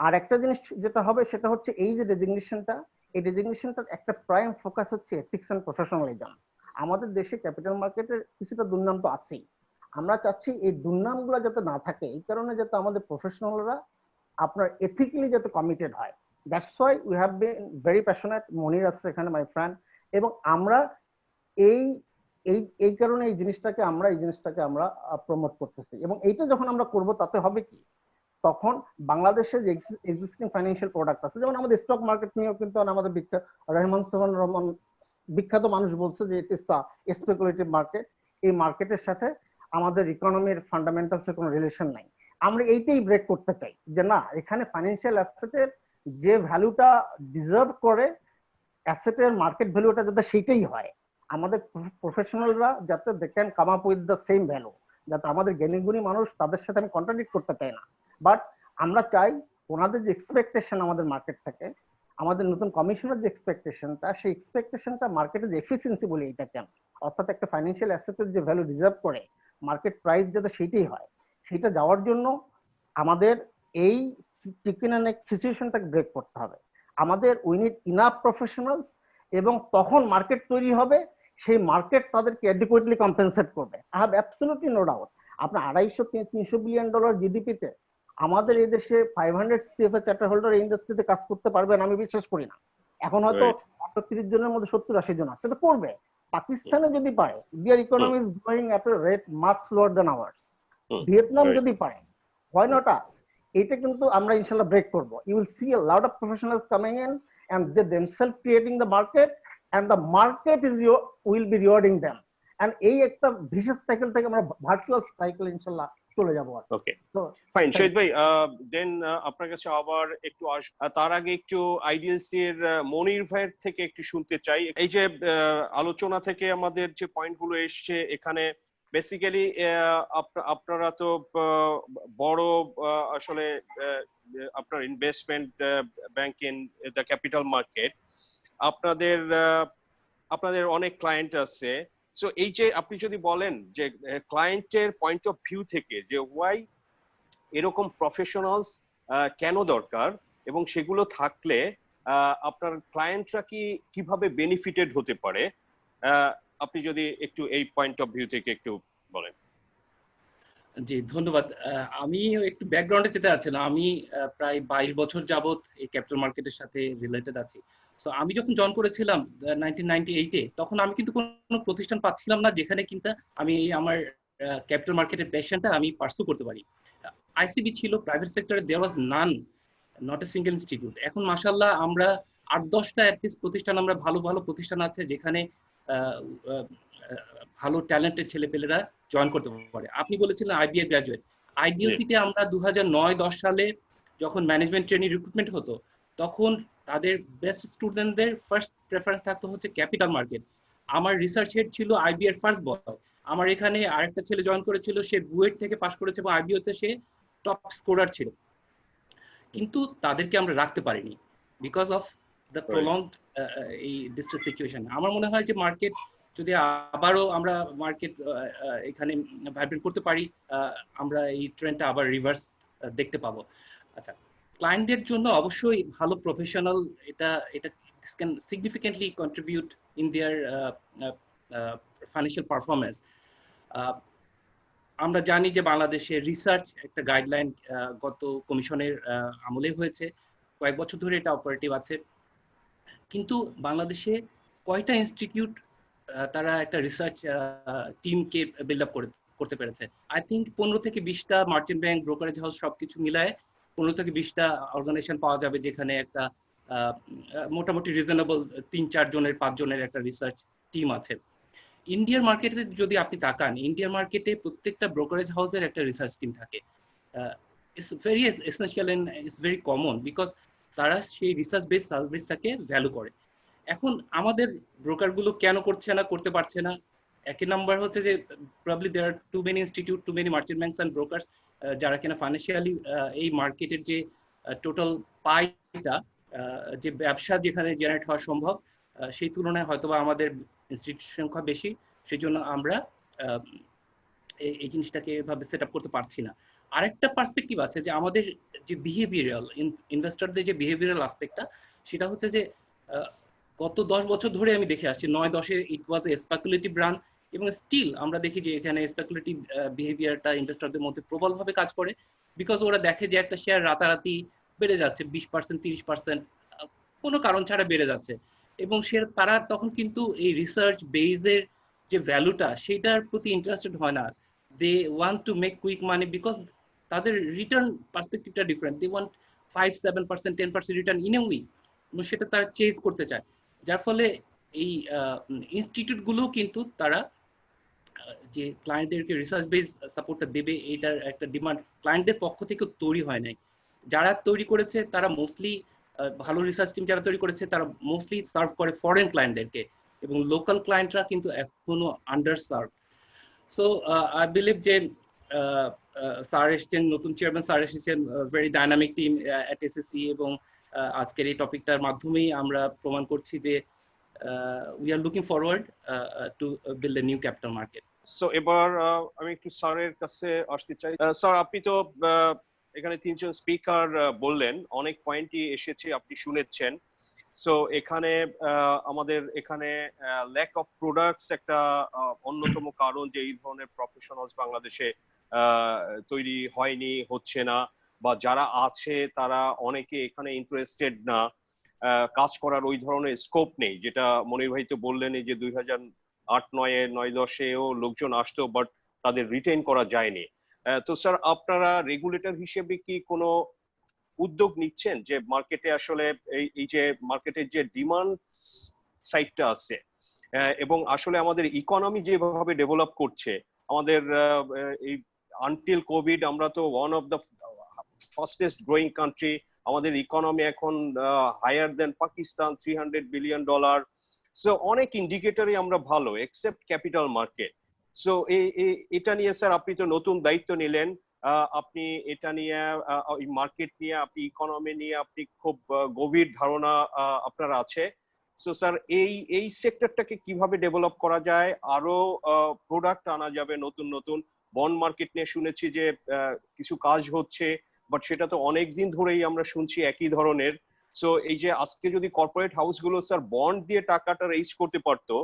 [SPEAKER 5] আর একটা জিনিস যেটা হবে সেটা হচ্ছে এই যে ডেজিগনেশনটা, এই ডেজিগনেশনটার একটা প্রাইম ফোকাস হচ্ছে এথিক্স অ্যান্ড প্রফেশনালিজম। আমাদের দেশে ক্যাপিটাল মার্কেটের কিছুটা দুর্নাম তো আছেই, আমরা চাচ্ছি এই দুর্নামগুলো যাতে না থাকে, এই কারণে যাতে আমাদের প্রফেশনালরা আপনার এথিক্যালি যাতে কমিটেড হয়। That's why we have been very passionate. Monir আছে এখানে মাই ফ্রেন্ড, এবং আমরা এই এই এই কারণে এই জিনিসটাকে আমরা প্রমোট করতেছি। এবং এইটা যখন আমরা করব তাতে হবে কি, তখন বাংলাদেশের যে এক্সিস্টিং ফাইন্যান্সিয়াল প্রোডাক্ট আছে, যেমন আমাদের স্টক মার্কেট নিয়েও কিন্তু আমাদের রহমান সোহান রহমান বিখ্যাত মানুষ বলছে যে it is a speculative market. এই মার্কেটের সাথে আমাদের ইকোনমির ফান্ডামেন্টালসের কোনো রিলেশন নাই। আমরা এইটাই ব্রেক করতে চাই যে না, এখানে ফাইন্যান্সিয়াল অ্যাসেটের যে ভ্যালুটা ডিজার্ভ করে, অ্যাসেটের মার্কেট ভ্যালুটা যাতে সেইটাই হয়। আমাদের প্রফেশনালরা যাতে they can come up with the same value, যাতে আমাদের জ্ঞানীগুণী মানুষ তাদের সাথে আমি কন্ট্রাডিক্ট করতে চাই না, বাট আমরা চাই ওনাদের যে এক্সপেকটেশন আমাদের মার্কেট থেকে, আমাদের নতুন কমিশনের যে এক্সপেকটেশনটা, সেই এক্সপেকটেশনটা মার্কেটের যে এফিসিয়েন্সি বলি এটাকে, অর্থাৎ একটা ফাইন্যান্সিয়াল অ্যাসেটের যে ভ্যালু রিজার্ভ করে মার্কেট প্রাইস যাতে সেইটাই হয়, সেটা যাওয়ার জন্য আমাদের এই চিকেন অ্যান্ড এগ সিচুয়েশনটাকে ব্রেক করতে হবে। আমাদের উই নিড ইনাফ প্রফেশনালস, এবং তখন মার্কেট তৈরি হবে, সেই মার্কেট তাদেরকে অ্যাডিকুয়েটলি কম্পেনসেট করবে। I have absolutely no doubt. আপনার 250-300 বিলিয়ন ডলার জিডিপিতে আমাদের এই দেশে 500 সিএফএ চার্টার হোল্ডার এই ইন্ডাস্ট্রিতে কাজ করতে পারবেন আমি বিশ্বাস করি না। এখন হয়তো 30 জনের মধ্যে 70-80 জন আছে, সেটা করবে। পাকিস্তানে যদি পারে, their economy is growing at a rate much slower than ours. Vietnam যদি পারে, হোয়াই নট আস? এটা কিন্তু আমরা ইনশাআল্লাহ ব্রেক করব। You will see a lot of professionals coming in and they themselves creating the market, and the market will be rewarding them, and এই একটা vicious cycle থেকে আমরা ভার্চুয়াল সাইকেল ইনশাআল্লাহ চলে যাব।
[SPEAKER 3] ওকে, ফাইন। শহীদ ভাই, দেন আপনার কাছে আবার একটু তার আগে একটু আইডিএলসি এর মনির ভাইয়ের থেকে একটু শুনতে চাই। এই যে আলোচনা থেকে আমাদের যে পয়েন্টগুলো এসছে এখানে, বেসিক্যালি আপনারা তো বড় আসলে আপনার investment bank in the capital market, আপনাদের অনেক ক্লায়েন্ট আছে। সো এই যে আপনি যদি বলেন যে ক্লায়েন্টের পয়েন্ট অফ ভিউ থেকে যে ওয়াই এরকম প্রফেশনালস কেন দরকার, এবং সেগুলো থাকলে আপনার ক্লায়েন্টরা কিভাবে বেনিফিটেড হতে পারে, আপনি যদি একটু এই পয়েন্ট অফ ভিউ থেকে একটু বলেন।
[SPEAKER 6] জি, ধন্যবাদ। আমি একটু ব্যাকগ্রাউন্ডে যেতে আছে না, আমি প্রায় 22 বছর যাবত এই ক্যাপিটাল মার্কেটের সাথে রিলেটেড আছি। সো আমি যখন জয়েন করেছিলাম 1998-এ, তখন আমি কিন্তু কোনো প্রতিষ্ঠান পাচ্ছিলাম না যেখানে কিন্তু আমি আমার ক্যাপিটাল মার্কেটের প্যাশনটা আমি পার্সু করতে পারি। আইসিবি ছিল, প্রাইভেট সেক্টরে দেয়ার ওয়াজ নান, নট এ সিঙ্গেল ইনস্টিটিউট। এখন মাশাআল্লাহ আমরা 8-10টা অ্যাটলিস্ট প্রতিষ্ঠান, আমরা ভালো ভালো প্রতিষ্ঠান আছে যেখানে ভালো ট্যালেন্টেড ছেলেপেলেরা জয়েন করতে পারে। আপনি বলেছিলেন আইবিএ গ্রাজুয়েট, আইডিএলসিতে আমরা 2009-10 সালে যখন ম্যানেজমেন্ট ট্রেনিং রিক্রুটমেন্ট হতো, তখন তাদের বেস্ট স্টুডেন্টদের ফার্স্ট প্রেফারেন্স থাকতো হচ্ছে ক্যাপিটাল মার্কেট। আমার রিসার্চ হেড ছিল আইবি এর ফার্স্ট বয়। আমার এখানে আরেকটা ছেলে জয়েন করেছিল, সে বুয়েট থেকে পাশ করেছে এবং আইবিওতে সে টপ স্কোরার ছিল, কিন্তু তাদেরকে আমরা রাখতে পারিনি বিকজ অফ দ্য প্রলংড এই ডিস্ট্রেস সিচুয়েশন। আমার মনে হয় যে মার্কেট যদি আবারও আমরা মার্কেট এখানে ভাইব্রেট করতে পারি, আমরা এই ট্রেন্ডটা আবার রিভার্স দেখতে পাবো। আচ্ছা, ক্লায়েন্টদের জন্য অবশ্যই ভালো প্রফেশনাল, এটা can significantly contribute in their financial performance. আমরা জানি যে বাংলাদেশে রিসার্চ একটা গাইডলাইন গত কমিশনের আমলে হয়েছে, কয়েক বছর ধরে এটা অপারেটিভ আছে, কিন্তু বাংলাদেশে কয়টা ইনস্টিটিউট তারা একটা রিসার্চ টিমকে বিল্ড আপ করতে পেরেছে? আই থিঙ্ক 15 থেকে 20টা মার্চেন্ট ব্যাংক, ব্রোকারেজ হাউস সবকিছু মিলায় 15 থেকে 20টা অর্গানাইজেশন পাওয়া যাবে যেখানে একটা মোটামুটি রিজনেবল 3-4 জনের 5 জনের একটা রিসার্চ টিম আছে। ইন্ডিয়ার মার্কেটে যদি আপনি তাকান, ইন্ডিয়ার মার্কেটে প্রত্যেকটা ব্রোকারেজ হাউসের একটা রিসার্চ টিম থাকে। It's very essential and it's very common because তারা সেই রিসার্চ বেস সার্ভিসটাকে ভ্যালু করে। এখন আমাদের ব্রোকারগুলো কেন করতে পারছে না? একই নাম্বার হচ্ছে যে probably there are too many institute, too many merchant banks and brokers, যারা কিনা ফাইন্যান্সিয়ালি এই মার্কেটের যে টোটাল পাইটা, যে ব্যবসা যেখানে জেনারেট হওয়া সম্ভব, সেই তুলনায় হয়তোবা আমাদের ইনস্টিটিউট সংখ্যা বেশি, সেই জন্য আমরা এই জিনিসটাকে এভাবে সেট আপ করতে পারছি না। আরেকটা পার্সপেক্টিভ আছে যে আমাদের যে বিহেভিয়ারাল ইনভেস্টরদের যে বিহেভিয়ারাল আসপেক্টটা, সেটা হচ্ছে যে গত 10 বছর ধরে আমি দেখে আসছি 9-10-এ ইট ওয়াজ এ স্পেকুলেটিভ রান, এবং স্টিল আমরা দেখি যে এখানে স্পেকুলেটিভ বিহেভিয়ারটা ইনভেস্টরদের মধ্যে প্রবলভাবে কাজ করে, বিকজ ওরা দেখে যে একটা শেয়ার রাতারাতি বেড়ে যাচ্ছে 20%, 30% কোনো কারণ ছাড়া বেড়ে যাচ্ছে, এবং তারা তখন কিন্তু এই রিসার্চ বেসের যে ভ্যালুটা সেটার প্রতি ইন্টারেস্টেড হয় না। They want to make quick money because তাদের রিটার্ন পার্সপেক্টিভটা different. They want 5-7%, 10% return in a week, এবং সেটা তারা চেজ করতে চায়। যার ফলে এই ইনস্টিটিউটগুলো কিন্তু তারা যে ক্লায়েন্টদেরকে রিসার্চ বেস সাপোর্টটা দেবে, এটার একটা ডিমান্ড ক্লায়েন্টদের পক্ষ থেকে তৈরি হয় নাই। যারা তৈরি করেছে তারা মোস্টলি ভালো রিসার্চ টিম যারা তৈরি করেছে তারা মোস্টলি সার্ভ করে ফরেন ক্লায়েন্টদেরকে, এবং লোকাল ক্লায়েন্টরা কিন্তু এখনো under serve. So I believe যে স্যার এসছেন, নতুন চেয়ারম্যান স্যার এসেছেন, very dynamic team at SSC, এবং আজকের এই টপিকটার মাধ্যমেই আমরা প্রমাণ করছি যে we are looking forward to build a new capital market.
[SPEAKER 3] So এবার আমি একটু স্যারের কাছে আসতে চাই। স্যার, আপনি তো এখানে 3জন স্পিকার বললেন, অনেক পয়েন্টই এসেছে, আপনি শুনেছেন। সো এখানে আমাদের এখানে ল্যাক অফ প্রোডাক্টস একটা অন্যতম কারণ যে এই ধরনের প্রফেশনালস বাংলাদেশে তৈরি হয়নি, হচ্ছে না, বা যারা আছে তারা অনেকে এখানে ইন্টারেস্টেড না, কাজ করার ওই ধরনের স্কোপ নেই, যেটা মনির ভাই তো বললেন যে 2008-9-এ 9-10-এও লোকজন আসতো, বাট তাদের রিটেইন করা যায়নি। তো স্যার, আপনারা রেগুলেটর হিসেবে কি কোনো উদ্যোগ নিচ্ছেন যে মার্কেটে আসলে এই যে মার্কেটের যে ডিমান্ড সাইডটা আছে, এবং আসলে আমাদের ইকোনমি যেভাবে ডেভেলপ করছে, আমাদের এই আনটিল কোভিড আমরা তো one of the fastest growing country, আমাদের ইকোনমি এখন higher than Pakistan, $300 billion. So অনেক ইন্ডিকেটরই আমরা ভালো, এক্সেপ্ট ক্যাপিটাল মার্কেট। সো এটা নিয়ে স্যার আপনি তো নতুন দায়িত্ব নিলেন, আপনি এটা নিয়ে মার্কেট নিয়ে, আপনি ইকোনমি নিয়ে আপনি খুব গভীর ধারণা আপনার আছে। সো স্যার, এই সেক্টরটাকে কিভাবে ডেভেলপ করা যায়, আরো প্রোডাক্ট আনা যাবে নতুন নতুন? বন্ড মার্কেট নিয়ে শুনেছি যে কিছু কাজ হচ্ছে, বাট সেটা তো অনেক দিন ধরেই আমরা শুনছি একই ধরনের। সো এই যে আজকে যদি কর্পোরেট হাউসগুলো স্যার বন্ড দিয়ে টাকাটা রেইজ করতে পারতো,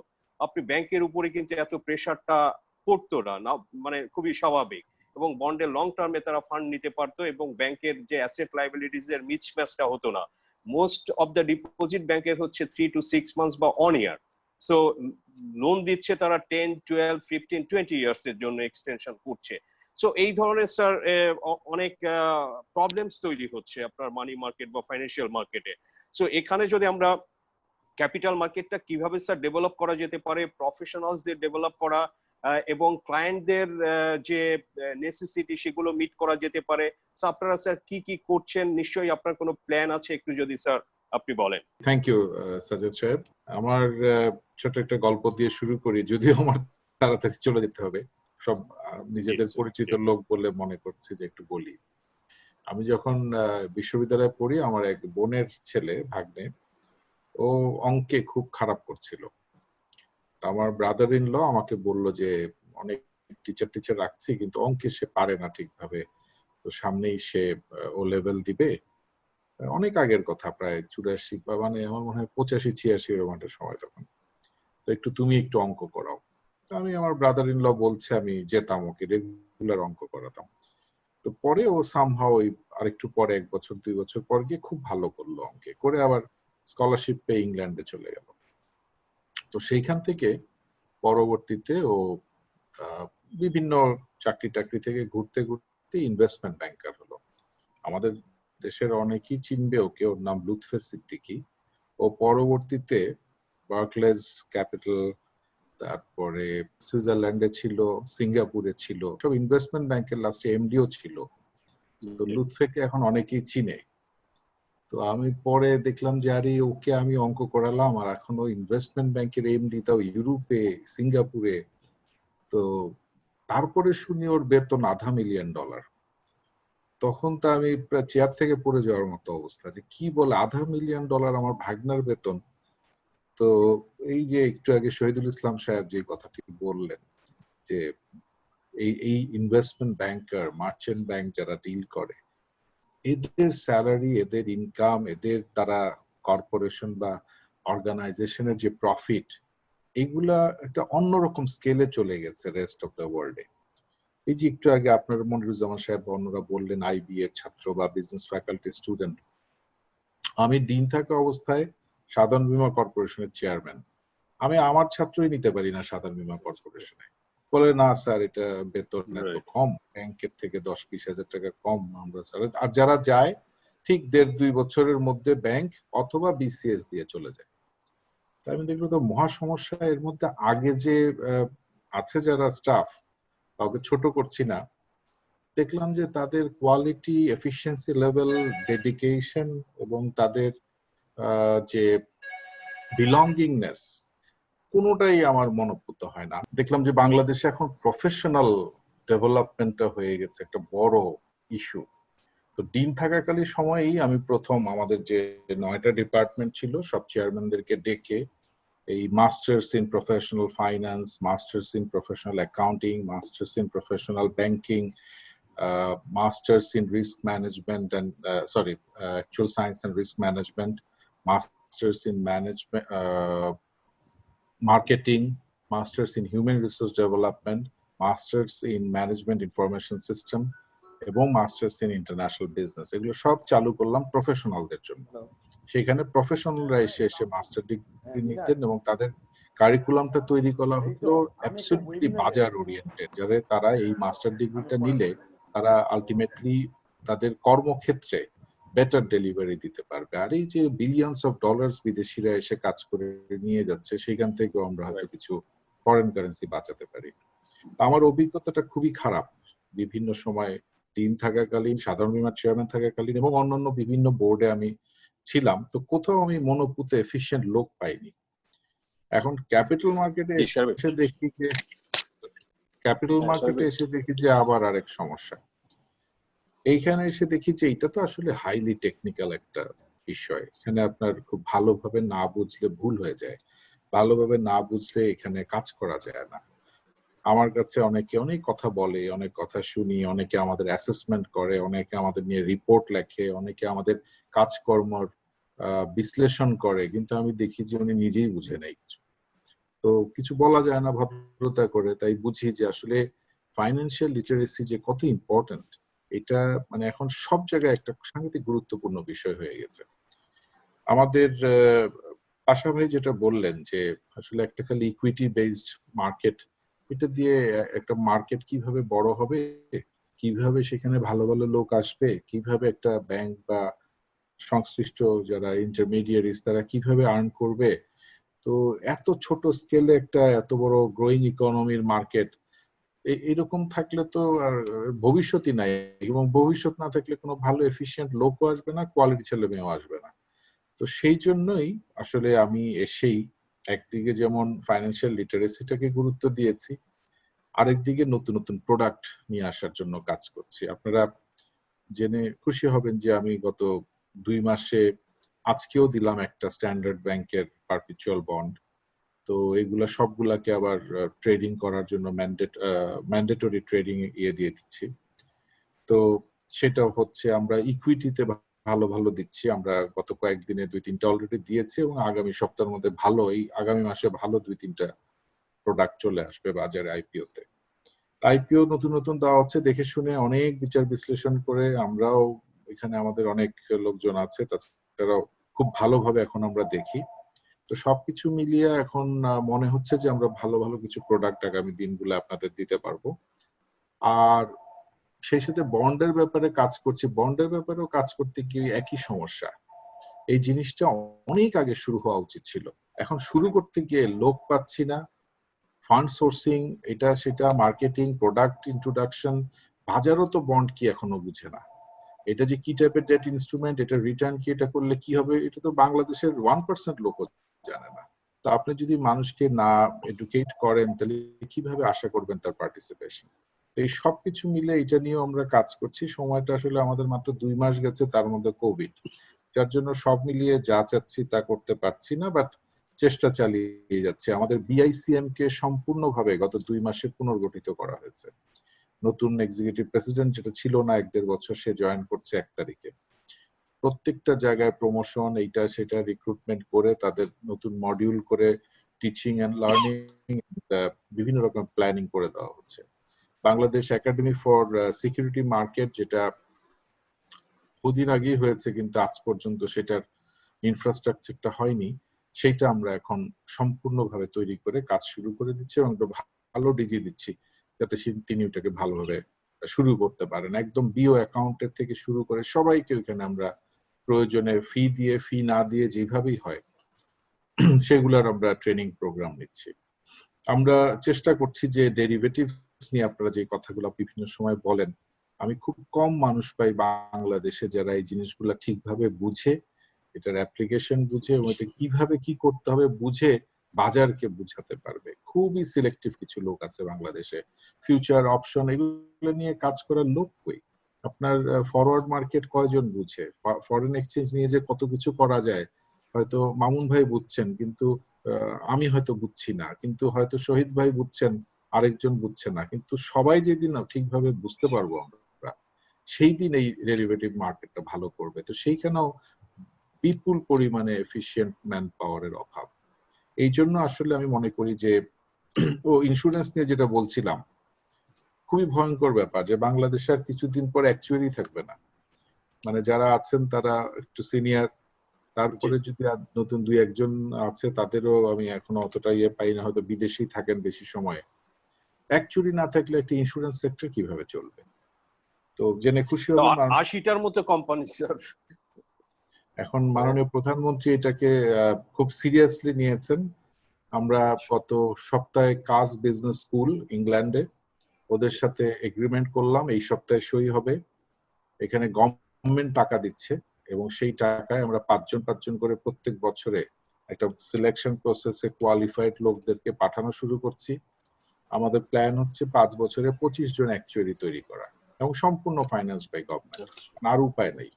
[SPEAKER 3] আপনি ব্যাংকের উপরে কিন্তু এত প্রেশারটা পড়তো না, মানে খুবই স্বাভাবিক, এবং বন্ডের লং টার্মে তারা ফান্ড নিতে পারতো, এবং ব্যাংকের যে অ্যাসেট লাইবিলিটিস এর মিসম্যাচটা হতো না। মোস্ট অফ দ্য ডিপোজিট ব্যাংকের হচ্ছে 3 to 6 মান্থস বা 1 ইয়ার। সো লোন দিচ্ছে তারা 10, 12, 15, 20 ইয়ার্স এর জন্য এক্সটেনশন করছে। সো এই ধরনের স্যার অনেক প্রবলেমস তৈরি হচ্ছে আপনার মানি মার্কেট বা ফাইন্যান্সিয়াল মার্কেটে। সো এখানে যদি আমরা ক্যাপিটাল মার্কেটটা কিভাবে স্যার ডেভেলপ করা যেতে পারে, প্রফেশনালসদের ডেভেলপ করা, এবং ক্লায়েন্টদের যে নেসেসিটি সেগুলো মিট করা যেতে পারে, আপনারা স্যার কি কি করছেন? নিশ্চয়ই আপনার কোনো প্ল্যান আছে, একটু যদি স্যার আপনি বলেন।
[SPEAKER 7] থ্যাংক ইউ সাজ্জাদ সাহেব। আমার ছোট একটা গল্প দিয়ে শুরু করি, যদিও আমার তাড়াতাড়ি চলে যেতে হবে, সব নিজেদের পরিচিত লোক বলে মনে করছি যে একটু বলি। আমি যখন বিশ্ববিদ্যালয়ে পড়ি, আমার এক বোনের ছেলে, ভাগ্নে, ও অঙ্কে খুব খারাপ করছিল। আমার ব্রাদার ইন ল আমাকে বললো যে অনেক টিচার রাখছি, কিন্তু অঙ্কে সে পারে না ঠিকভাবে, তো সামনেই সে ও লেভেল দিবে। অনেক আগের কথা, প্রায় 84 বা মানে আমার মনে হয় 85-86 এরকম একটা সময় তখন। তো তুমি একটু অঙ্ক করাও। তো আমি আমার ব্রাদার ইন ল বলছে, আমি যেতাম, ওকে রেগুলার অঙ্ক করাতাম। তো পরে ও সামহাও ওই আরেকটু পরে 1 বছর 2 বছর পর গিয়ে খুব ভালো করলো অঙ্কে, করে আবার স্কলারশিপ পেয়ে ইংল্যান্ডে চলে গেল। তো সেইখান থেকে পরবর্তীতে ও বিভিন্ন চাকরি টাকরি থেকে ঘুরতে ঘুরতে ইনভেস্টমেন্ট ব্যাংকার হলো। আমাদের দেশের অনেকেই চিনবে ওকে, ওর নাম লুৎফে সিদ্দিকী। ও পরবর্তীতে বার্কলেজ ক্যাপিটাল, তারপরে সুইজারল্যান্ডে ছিল, সিঙ্গাপুরে ছিল, সব ইনভেস্টমেন্ট ব্যাংকের লাস্টে এমডিও ছিল। তো লুৎফেকে এখন অনেকেই চিনে। তো আমি পরে দেখলাম যে আরে ওকে আমি অঙ্ক করালাম আর এখন ও ইনভেস্টমেন্ট ব্যাংকের এমডি, তাও ইউরোপে, সিঙ্গাপুরে। তো তারপরে শুনি ওর বেতন $500,000। তখন তো আমি প্রায় চেয়ার থেকে পড়ে যাওয়ার মতো অবস্থা, যে কি বলে $500,000 আমার ভাগনার বেতন। তো এই যে একটু আগে শহীদুল ইসলাম সাহেব যে কথাটি বললেন, যে এই ইনভেস্টমেন্ট ব্যাংকার, মার্চেন্ট ব্যাংক যারা ডিল করে, এদের স্যালারি, এদের ইনকাম, এদের তারা কর্পোরেশন বা অর্গানাইজেশনের যে প্রফিট, এগুলা একটা অন্যরকম স্কেলে চলে গেছে রেস্ট অফ দ্য ওয়ার্ল্ডে। এই যে একটু আগে আপনার মনিরুজ্জামান সাহেব অন্যরা বললেন আইবি এর ছাত্র বা বিজনেস ফ্যাকাল্টি স্টুডেন্ট, আমি ডিন থাকা অবস্থায় সাধারণ বীমা কর্পোরেশনের চেয়ারম্যান, আমি আমার ছাত্রই নিতে পারি না সাধারণ বীমা কর্পোরেশনে। বলে না স্যার, এটা বেতন এত কম, ব্যাংকের থেকে 10-20 হাজার টাকা কম আমরা স্যার। আর যারা যায় ঠিক 1.5-2 বছরের মধ্যে ব্যাংক অথবা বিসিএস দিয়ে চলে যায়। তাই আমি দেখলো তো মহা সমস্যা এর মধ্যে। আগে যে আছে যারা স্টাফ, কাউকে ছোট করছি না, দেখলাম যে তাদের কোয়ালিটি, এফিসিয়েন্সি লেভেল, ডেডিকেশন এবং তাদের যে বিলঙ্গিংনেস, কোনোটাই আমার মনোপুত হয় না। দেখলাম যে বাংলাদেশে এখন প্রফেশনাল ডেভেলপমেন্টটা হয়ে গেছে একটা বড় ইস্যু। তো ডিন থাকাকালীন সময়েই আমি প্রথম আমাদের যে 9টা ডিপার্টমেন্ট ছিল সব চেয়ারম্যানদেরকে ডেকে এই masters in professional finance, masters in professional accounting, masters in professional banking, masters in risk management and actual science and risk management, masters in management marketing, masters in human resource development, masters in management information system এবং masters in international business. এগুলো সব চালু করলাম প্রফেশনালদের জন্য। সেখানে প্রফেশনালরা এসে এসে master degree নিতেন এবং তাদের কারিকুলামটা তৈরি করা হতো অ্যাবসলিউটলি বাজার ওরিয়েন্টেড, যাতে তারা এই মাস্টার ডিগ্রিটা নিলে তারা আলটিমেটলি তাদের কর্মক্ষেত্রে বেটার ডেলিভারি দিতে পারবে। আর এই যে বিলিয়নস অফ ডলার্স বিদেশিরা এসে কাজ করে নিয়ে যাচ্ছে, সেখান থেকেও আমরা হয়তো কিছু ফরেন কারেন্সি বাঁচাতে পারি। আমার অভিজ্ঞতাটা খুবই খারাপ। বিভিন্ন সময় ডিন থাকাকালীন, সাধারণ বীমার চেয়ারম্যান থাকাকালীন এবং অন্যান্য বিভিন্ন বোর্ডে আমি ছিলাম, তো কোথাও আমি মনোপুত এফিশিয়েন্ট লোক পাইনি। এখন ক্যাপিটাল মার্কেটে এসে দেখি যে আবার আরেক সমস্যা। এইখানে এসে দেখি যে এটা তো আসলে হাইলি টেকনিক্যাল একটা বিষয়। এখানে আপনার খুব ভালোভাবে না বুঝলে ভুল হয়ে যায়, ভালোভাবে না বুঝলে এখানে কাজ করা যায় না। আমার কাছে অনেকে অনেক কথা বলে, অনেক কথা শুনি, অনেকে আমাদের অ্যাসেসমেন্ট করে, অনেকে আমাদের নিয়ে রিপোর্ট লেখে, অনেকে আমাদের কাজকর্মর বিশ্লেষণ করে, কিন্তু আমি দেখি যে উনি নিজেই বুঝে নেই কিছু। তো কিছু বলা যায় না ভদ্রতা করে। তাই বুঝি যে আসলে ফাইন্যান্সিয়াল লিটারেসি যে কত ইম্পর্টেন্ট, এটা মানে এখন সব জায়গায় একটা সাংঘাতিক গুরুত্বপূর্ণ বিষয় হয়ে গেছে। আমাদের পাশা ভাই যেটা বললেন যে আসলে একটা খালি ইকুইটি বেসড মার্কেট, এটা দিয়ে একটা মার্কেট কিভাবে বড় হবে, কিভাবে সেখানে ভালো ভালো লোক আসবে, কিভাবে একটা ব্যাংক বা সংশ্লিষ্ট যারা ইন্টারমিডিয়ারিজ তারা কিভাবে আর্ন করবে। তো এত ছোট স্কেলে একটা এত বড় গ্রোয়িং ইকোনমির মার্কেট, এরকম থাকলে তো আর ভবিষ্যৎই নাই, এবং ভবিষ্যৎ না থাকলে কোনো ভালো এফিশিয়েন্ট লোকও আসবে না, কোয়ালিটি ছেলে মেয়েও আসবে না। তো সেই জন্যই আসলে আমি এসেই একদিকে যেমন ফাইন্যান্সিয়াল লিটারেসিটাকে গুরুত্ব দিয়েছি, আরেকদিকে নতুন নতুন প্রোডাক্ট নিয়ে আসার জন্য কাজ করছি। আপনারা জেনে খুশি হবেন যে আমি গত 2 মাসে আজকেও দিলাম একটা স্ট্যান্ডার্ড ব্যাংকের পারপিচুয়াল বন্ড। তো এগুলা সবগুলাকে আবার ট্রেডিং করার জন্য ম্যান্ডেটরি ট্রেডিং দিয়ে দিচ্ছি। তো সেটা হচ্ছে আমরা ইকুইটিতে ভালো ভালো দিচ্ছি। আমরা গত কয়েকদিনে 2-3টা অলরেডি দিয়েছি এবং আগামী সপ্তাহের মধ্যে ভালো, এই আগামী মাসে ভালো 2-3টা প্রোডাক্ট চলে আসবে বাজারে আইপিওতে। আইপিও নতুন নতুন দেওয়া হচ্ছে দেখে শুনে, অনেক বিচার বিশ্লেষণ করে। আমরাও এখানে আমাদের অনেক লোকজন আছে, তারাও খুব ভালোভাবে এখন আমরা দেখি। তো সবকিছু মিলিয়ে এখন মনে হচ্ছে যে আমরা ভালো ভালো কিছু প্রোডাক্ট আগামী দিনগুলো আপনাদের দিতে পারবো। আর সেই সাথে বন্ডের ব্যাপারে কাজ করছি, বন্ডের ব্যাপারেও কাজ করতে গিয়ে একই সমস্যা। এই জিনিসটা অনেক আগে শুরু হওয়া উচিত ছিল, এখন শুরু করতে গিয়ে লোক পাচ্ছি না। ফান্ড সোর্সিং, এটা সেটা, মার্কেটিং, প্রোডাক্ট ইন্ট্রোডাকশন, বাজারও তো বন্ড কি এখনো বুঝে না। এটা যে কি টাইপের ডেট ইনস্ট্রুমেন্ট, এটা রিটার্ন কি, এটা করলে কি হবে, এটা তো বাংলাদেশের 1% লোকও জানে না। তো আপনি যদি মানুষকে না এডুকেট করেন তাহলে কিভাবে আশা করবেন তার পার্টিসিপেশন? তো এই সবকিছু মিলে এটা নিয়েও আমরা কাজ করছি। সময়টা আসলে আমাদের মাত্র 2 মাস গেছে, তার মধ্যে কোভিড, যার জন্য সব মিলিয়ে যা চাচ্ছি তা করতে পারছি না, বাট চেষ্টা চালিয়ে যাচ্ছে। আমাদের বিআইসিএম কে সম্পূর্ণভাবে গত 2 মাসে পুনর্গঠিত করা হয়েছে। নতুন এক্সিকিউটিভ প্রেসিডেন্ট, যেটা ছিল না 1-1.5 বছর, সে জয়েন করছে 1 তারিখে। প্রত্যেকটা জায়গায় প্রমোশন, এইটা সেটা রিক্রুটমেন্ট করে তাদের নতুন মডিউল করে টিচিং এন্ড লার্নিং, বিভিন্ন রকম প্ল্যানিং করে দেওয়া হচ্ছে। Bangladesh academy for security market, যেটা বহুদিন আগেই হয়েছে কিন্তু আজ পর্যন্ত সেটার ইনফ্রাস্ট্রাকচারটা হয়নি, সেটা আমরা এখন সম্পূর্ণভাবে তৈরি করে কাজ শুরু করে দিচ্ছি এবং ভালো ডিজি দিচ্ছি যাতে তিনি ওটাকে ভালোভাবে শুরু করতে পারেন। একদম বিও অ্যাকাউন্টের থেকে শুরু করে সবাইকে ওইখানে আমরা প্রয়োজনে ফি দিয়ে, ফি না দিয়ে, যেভাবেই হয় সেগুলোর আমরা ট্রেনিং প্রোগ্রাম নিচ্ছি। আমরা চেষ্টা করছি যে ডেরিভেটিভস নিয়ে আপনারা যে কথাগুলো বিভিন্ন সময় বলেন, আমি খুব কম মানুষ পাই বাংলাদেশে যারা এই জিনিসগুলো ঠিকভাবে বুঝে, এটার অ্যাপ্লিকেশন বুঝে এবং এটা কিভাবে কি করতে হবে বুঝে বাজারকে বুঝাতে পারবে। খুবই সিলেক্টিভ কিছু লোক আছে বাংলাদেশে। ফিউচার অপশন এগুলো নিয়ে কাজ করার লোক কই? আপনার ফরওয়ার্ড মার্কেট কয়জন বুঝে? ফরেন এক্সচেঞ্জ নিয়ে যে কত কিছু করা যায়, হয়তো মামুন ভাই বুঝছেন, কিন্তু আমি হয়তো বুঝছি না, কিন্তু হয়তো শহীদ ভাই বুঝছেন, আরেকজন বুঝছে না। কিন্তু সবাই যেদিন ঠিকভাবে বুঝতে পারবো আমরা, সেই দিন এই ডেরিভেটিভ মার্কেটটা ভালো করবে। তো সেইখানেও বিপুল পরিমাণে এফিশিয়েন্ট ম্যান পাওয়ারের অভাব। এই জন্য আসলে আমি মনে করি যে ইন্স্যুরেন্স নিয়ে যেটা বলছিলাম, খুবই ভয়ঙ্কর ব্যাপার যে বাংলাদেশে আর কিছুদিন পর অ্যাকচুয়ালি থাকবে না। মানে যারা আছেন তারা একটু সিনিয়র, তারপরে যদি নতুন 2-1 আছে, তাদেরও আমি এখনো অতটা ইয়ে পাই না, হয়তো বিদেশেই থাকেন বেশি সময়। অ্যাকচুয়ালি না থাকলে একটা ইন্স্যুরেন্স সেক্টর কিভাবে চলবে? তো জেনে খুশি হবেন
[SPEAKER 3] 80টার মতো কোম্পানি স্যার।
[SPEAKER 7] এখন মাননীয় প্রধানমন্ত্রী এটাকে খুব সিরিয়াসলি নিয়েছেন। আমরা গত সপ্তাহে কাজ বিজনেস স্কুল ইংল্যান্ডে ওদের সাথে এগ্রিমেন্ট করলাম, এই সপ্তাহে সই হবে। এখানে গভর্নমেন্ট টাকা দিচ্ছে এবং সেই টাকায় আমরা 5 জন করে প্রত্যেক বছরে একটা সিলেকশন প্রসেসে কোয়ালিফাইড লোকদেরকে পাঠানো শুরু করছি। আমাদের প্ল্যান হচ্ছে 5 বছরে 25 জন অ্যাকচুয়ারি তৈরি করা এবং সম্পূর্ণ ফাইন্যান্স বাই গভর্নমেন্ট, আর উপায় নেই।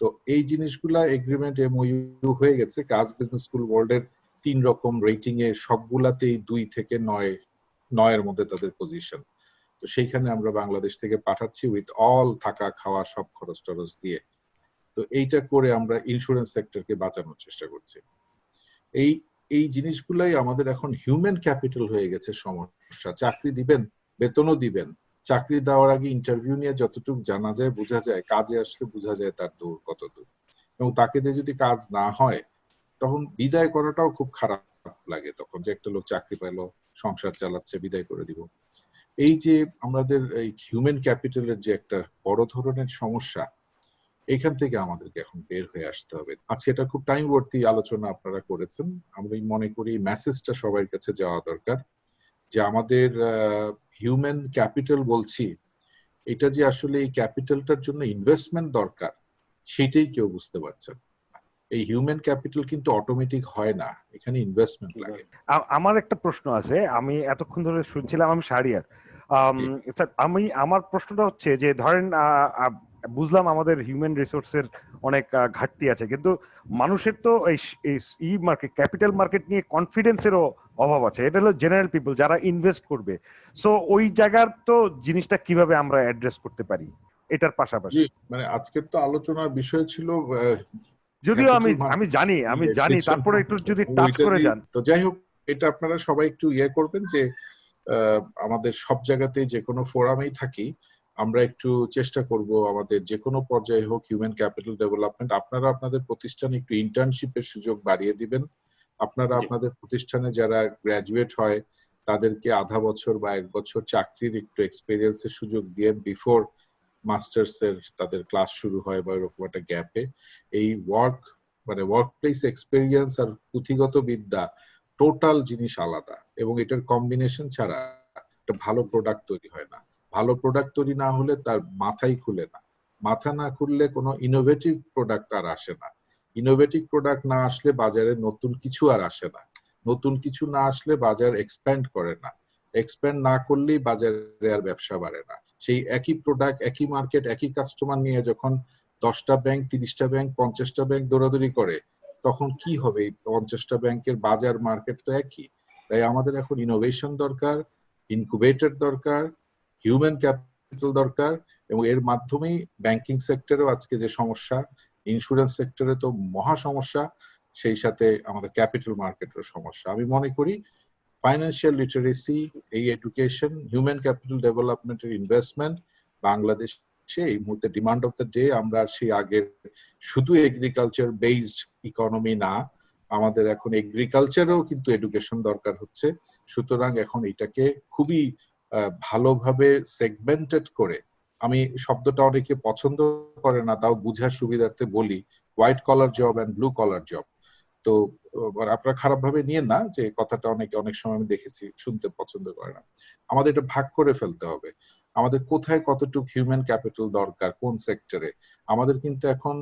[SPEAKER 7] তো এই জিনিসগুলা এগ্রিমেন্ট এমওইউ হয়ে গেছে। কাজ বিজনেস স্কুল ওয়ার্ল্ডের 3 রকম রেটিং এ সবগুলাতেই 2 থেকে 9 মধ্যে তাদের পজিশন। তো সেইখানে আমরা বাংলাদেশ থেকে পাঠাচ্ছি উইথ অল থাকা খাওয়া সব খরচ টরচ দিয়ে। তো এইটা করে আমরা ইন্স্যুরেন্স সেক্টরকে বাঁচানোর চেষ্টা করছি। এই জিনিসগুলাই আমাদের এখন হিউম্যান ক্যাপিটাল হয়ে গেছে সমস্যা। চাকরি দিবেন, বেতনও দিবেন, চাকরি দেওয়ার আগে ইন্টারভিউ নিয়ে যতটুকু জানা যায় বোঝা যায়, কাজে আসলে বোঝা যায় তার দূর কত দূর। এবং তাকে দিয়ে যদি কাজ না হয় তখন বিদায় করাটাও খুব খারাপ লাগে, তখন যে একটা লোক চাকরি পেলো, সংসার চালাচ্ছে, বিদায় করে দিব। এই যে আমাদের এই হিউম্যান ক্যাপিটালের যে একটা বড় ধরনের সমস্যা, এখান থেকে আমাদেরকে এখন বের হয়ে আসতে হবে। আজকে এটা খুব টাইমবর্তী আলোচনা আপনারা করেছেন। আমি মনে করি মেসেজটা সবার কাছে যাওয়া দরকার যে আমাদের হিউম্যান ক্যাপিটাল বলছি, এটা যে আসলে এই ক্যাপিটালটার জন্য ইনভেস্টমেন্ট দরকার সেটাই কেউ বুঝতে পারছেন। এই হিউম্যান ক্যাপিটাল কিন্তু অটোমেটিক হয় না, এখানে ইনভেস্টমেন্ট লাগে।
[SPEAKER 1] আমার একটা প্রশ্ন আছে, আমি এতক্ষণ ধরে শুনছিলাম, আমি শাহরিয়ার। আমার প্রশ্নটা হচ্ছে যে ধরেন বুঝলাম আমাদের হিউম্যান রিসোর্সের অনেক ঘাটতি আছে, কিন্তু মানুষের তো এই মার্কেট, ক্যাপিটাল মার্কেট নিয়ে কনফিডেন্সেরও অভাব আছে। এটা হলো জেনারেল পিপল যারা ইনভেস্ট করবে। সো ওই জায়গার তো জিনিসটা কিভাবে আমরা অ্যাড্রেস করতে পারি? এটার পাশাপাশি।
[SPEAKER 7] জি, মানে আজকের তো আলোচনার বিষয় ছিল
[SPEAKER 1] যদিও আমি
[SPEAKER 7] capital
[SPEAKER 1] আমি
[SPEAKER 7] markets
[SPEAKER 1] জানি
[SPEAKER 7] সেই
[SPEAKER 1] তারপরে
[SPEAKER 7] জন্য
[SPEAKER 1] একটু যদি টাচ করে
[SPEAKER 7] ওইটারই
[SPEAKER 1] যান।
[SPEAKER 7] তো যাই হোক, এটা আপনারা সবাই একটু করবেন যে আমাদের সব জায়গাতেই যে কোনো ফোরামেই থাকি আমরা একটু চেষ্টা করব আমাদের যে কোনো পর্যায়ে হোক হিউম্যান ক্যাপিটাল ডেভেলপমেন্ট, আপনারা আপনাদের প্রতিষ্ঠানে একটু ইন্টার্নশিপের সুযোগ বাড়িয়ে দিবেন। আপনারা
[SPEAKER 3] জি।
[SPEAKER 7] আপনাদের প্রতিষ্ঠানে যারা গ্র্যাজুয়েট হয় তাদেরকে আধা বছর বা 1 বছর চাকরির একটু এক্সপেরিয়েন্সের সুযোগ দিয়ে বিফোর মাস্টার্স এর তাদের ক্লাস শুরু হয় বা এরকম একটা গ্যাপে এই ওয়ার্ক প্লেস এক্সপেরিয়েন্স আর পুঁথিগত বিদ্যা টোটাল জিনিস আলাদা, এবং এটার কম্বিনেশন ছাড়া একটা ভালো প্রোডাক্ট তৈরি হয় না। ভালো প্রোডাক্ট তৈরি না হলে তার মাথাই খুলে না, মাথা না খুললে কোনো ইনোভেটিভ প্রোডাক্ট আর আসে না, ইনোভেটিভ প্রোডাক্ট না আসলে বাজারে নতুন কিছু আর আসে না, নতুন কিছু না আসলে বাজার এক্সপ্যান্ড করে না, এক্সপ্যান্ড না করলেই বাজারে আর ব্যবসা বাড়ে না। সেই একই প্রোডাক্ট একই মার্কেট একই কাস্টমার নিয়ে যখন 10টা ব্যাংক 30টা ব্যাংক 50টা ব্যাংক দৌড়াদৌড়ি করে তখন কি হবে? 50টা ব্যাংকের বাজার মার্কেট তো একই। তাই আমাদের এখন ইনোভেশন দরকার, ইনকুবেটর দরকার, হিউম্যান ক্যাপিটাল দরকার, এবং এর মাধ্যমেই ব্যাংকিং সেক্টরেও আজকে যে সমস্যা, ইন্স্যুরেন্স সেক্টরে তো মহা সমস্যা, সেই সাথে আমাদের ক্যাপিটাল মার্কেটের সমস্যা। আমি মনে করি ফাইন্যান্সিয়াল লিটারেসি, এই এডুকেশন, হিউম্যান ক্যাপিটাল ডেভেলপমেন্টের ইনভেস্টমেন্ট বাংলাদেশে এই মুহূর্তে ডিমান্ড অফ দ্য ডে। আমরা সেই আগের শুধু এগ্রিকালচার বেসড ইকোনমি না, আমাদের এখন এগ্রিকালচারেও কিন্তু এডুকেশন দরকার হচ্ছে। সুতরাং এখন এটাকে খুবই ভালোভাবে সেগমেন্টেড করে, আমি শব্দটা অনেকে পছন্দ করে না তাও বুঝার সুবিধার্থে বলি, white collar job and blue collar job. তো আপনারা খারাপ ভাবে নিয়েন না যে কথাটা অনেক সময় আমি দেখেছি শুনতে পছন্দ করে না। আমাদের এটা ভাগ করে ফেলতে হবে, আমাদের কোথায় কতটুকু হিউম্যান ক্যাপিটাল দরকার কোন সেক্টরে। আমাদের কিন্তু এখন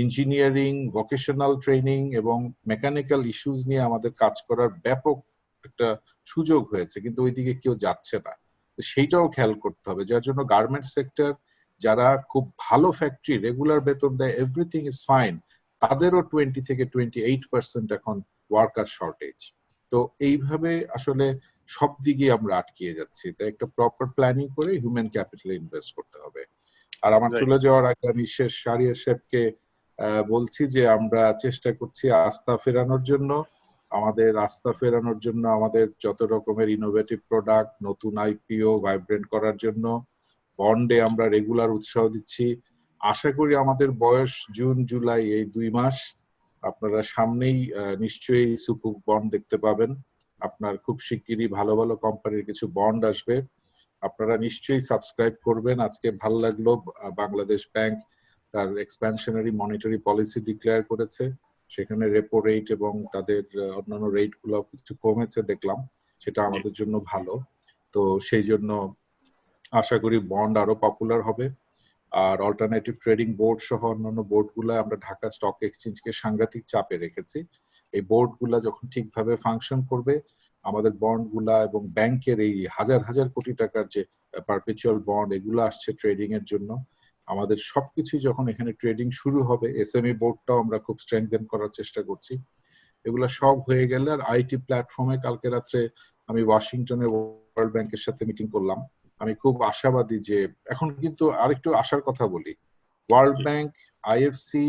[SPEAKER 7] ইঞ্জিনিয়ারিং, ভোকেশনাল ট্রেনিং এবং মেকানিক্যাল ইস্যুস নিয়ে আমাদের কাজ করার ব্যাপক একটা সুযোগ হয়েছে, কিন্তু ওইদিকে কেউ যাচ্ছে না। সেইটাও খেয়াল করতে হবে, যার জন্য গার্মেন্টস সেক্টর যারা খুব ভালো ফ্যাক্টরি রেগুলার বেতন দেয়, এভরিথিং ইজ ফাইন, তাদেরও 20 থেকে 28% এখন ওয়ার্কার শর্টেজ। তো এইভাবে আসলে সব দিকে আমরা আটকিয়ে যাচ্ছি। তাই একটা প্রপার প্ল্যানিং করে হিউম্যান ক্যাপিটালে ইনভেস্ট করতে হবে। আর আমার চলে যাওয়ার আগে আমি শাহরিয়ার সাহেবকে বলছি যে আমরা চেষ্টা করছি আস্থা ফেরানোর জন্য। আমাদের আস্থা ফেরানোর জন্য আমাদের যত রকমের ইনোভেটিভ প্রোডাক্ট, নতুন আইপিও ভাইব্রেন্ট করার জন্য বন্ডে আমরা রেগুলার উৎসাহ দিচ্ছি। আশা করি আমাদের বয়স জুন জুলাই এই 2 মাস আপনারা সামনেই নিশ্চয়ই সুকুক বন্ড দেখতে পাবেন। আপনার খুব শিগগিরই ভালো ভালো কোম্পানির কিছু বন্ড আসবে, আপনারা নিশ্চয়ই সাবস্ক্রাইব করবেন। আজকে ভালো লাগলো বাংলাদেশ ব্যাংক তার এক্সপ্যানশনারি মনিটারি পলিসি ডিক্লেয়ার করেছে, সেখানে রেপো রেট এবং তাদের অন্যান্য রেট গুলো কিছু কমেছে দেখলাম, সেটা আমাদের জন্য ভালো। তো সেই জন্য আশা করি বন্ড আরো পপুলার হবে। আর অল্টারনেটিভ ট্রেডিং বোর্ড সহ অন্যান্য বোর্ডগুলো আমরা ঢাকা স্টক এক্সচেঞ্জকে সাংঘাতিক চাপে রেখেছি। এই বোর্ডগুলা যখন ঠিকভাবে ফাংশন করবে, আমাদের বন্ডগুলা এবং ব্যাংকের এই হাজার হাজার কোটি টাকার যে পারপেচুয়াল বন্ড এগুলো আসছে ট্রেডিং এর জন্য, আমাদের সবকিছু যখন এখানে ট্রেডিং শুরু হবে, এসএমই বোর্ডটাও আমরা খুব স্ট্রেংথেন করার চেষ্টা করছি। এগুলা সব হয়ে গেলে আর আইটি প্ল্যাটফর্মে কালকে রাত্রে আমি ওয়াশিংটনে ওয়ার্ল্ড ব্যাংকের সাথে মিটিং করলাম। আমি খুব আশাবাদী যে এখন কিন্তু আরেকটু আশার কথা বলি, ওয়ার্ল্ড ব্যাংক, আইএফসি,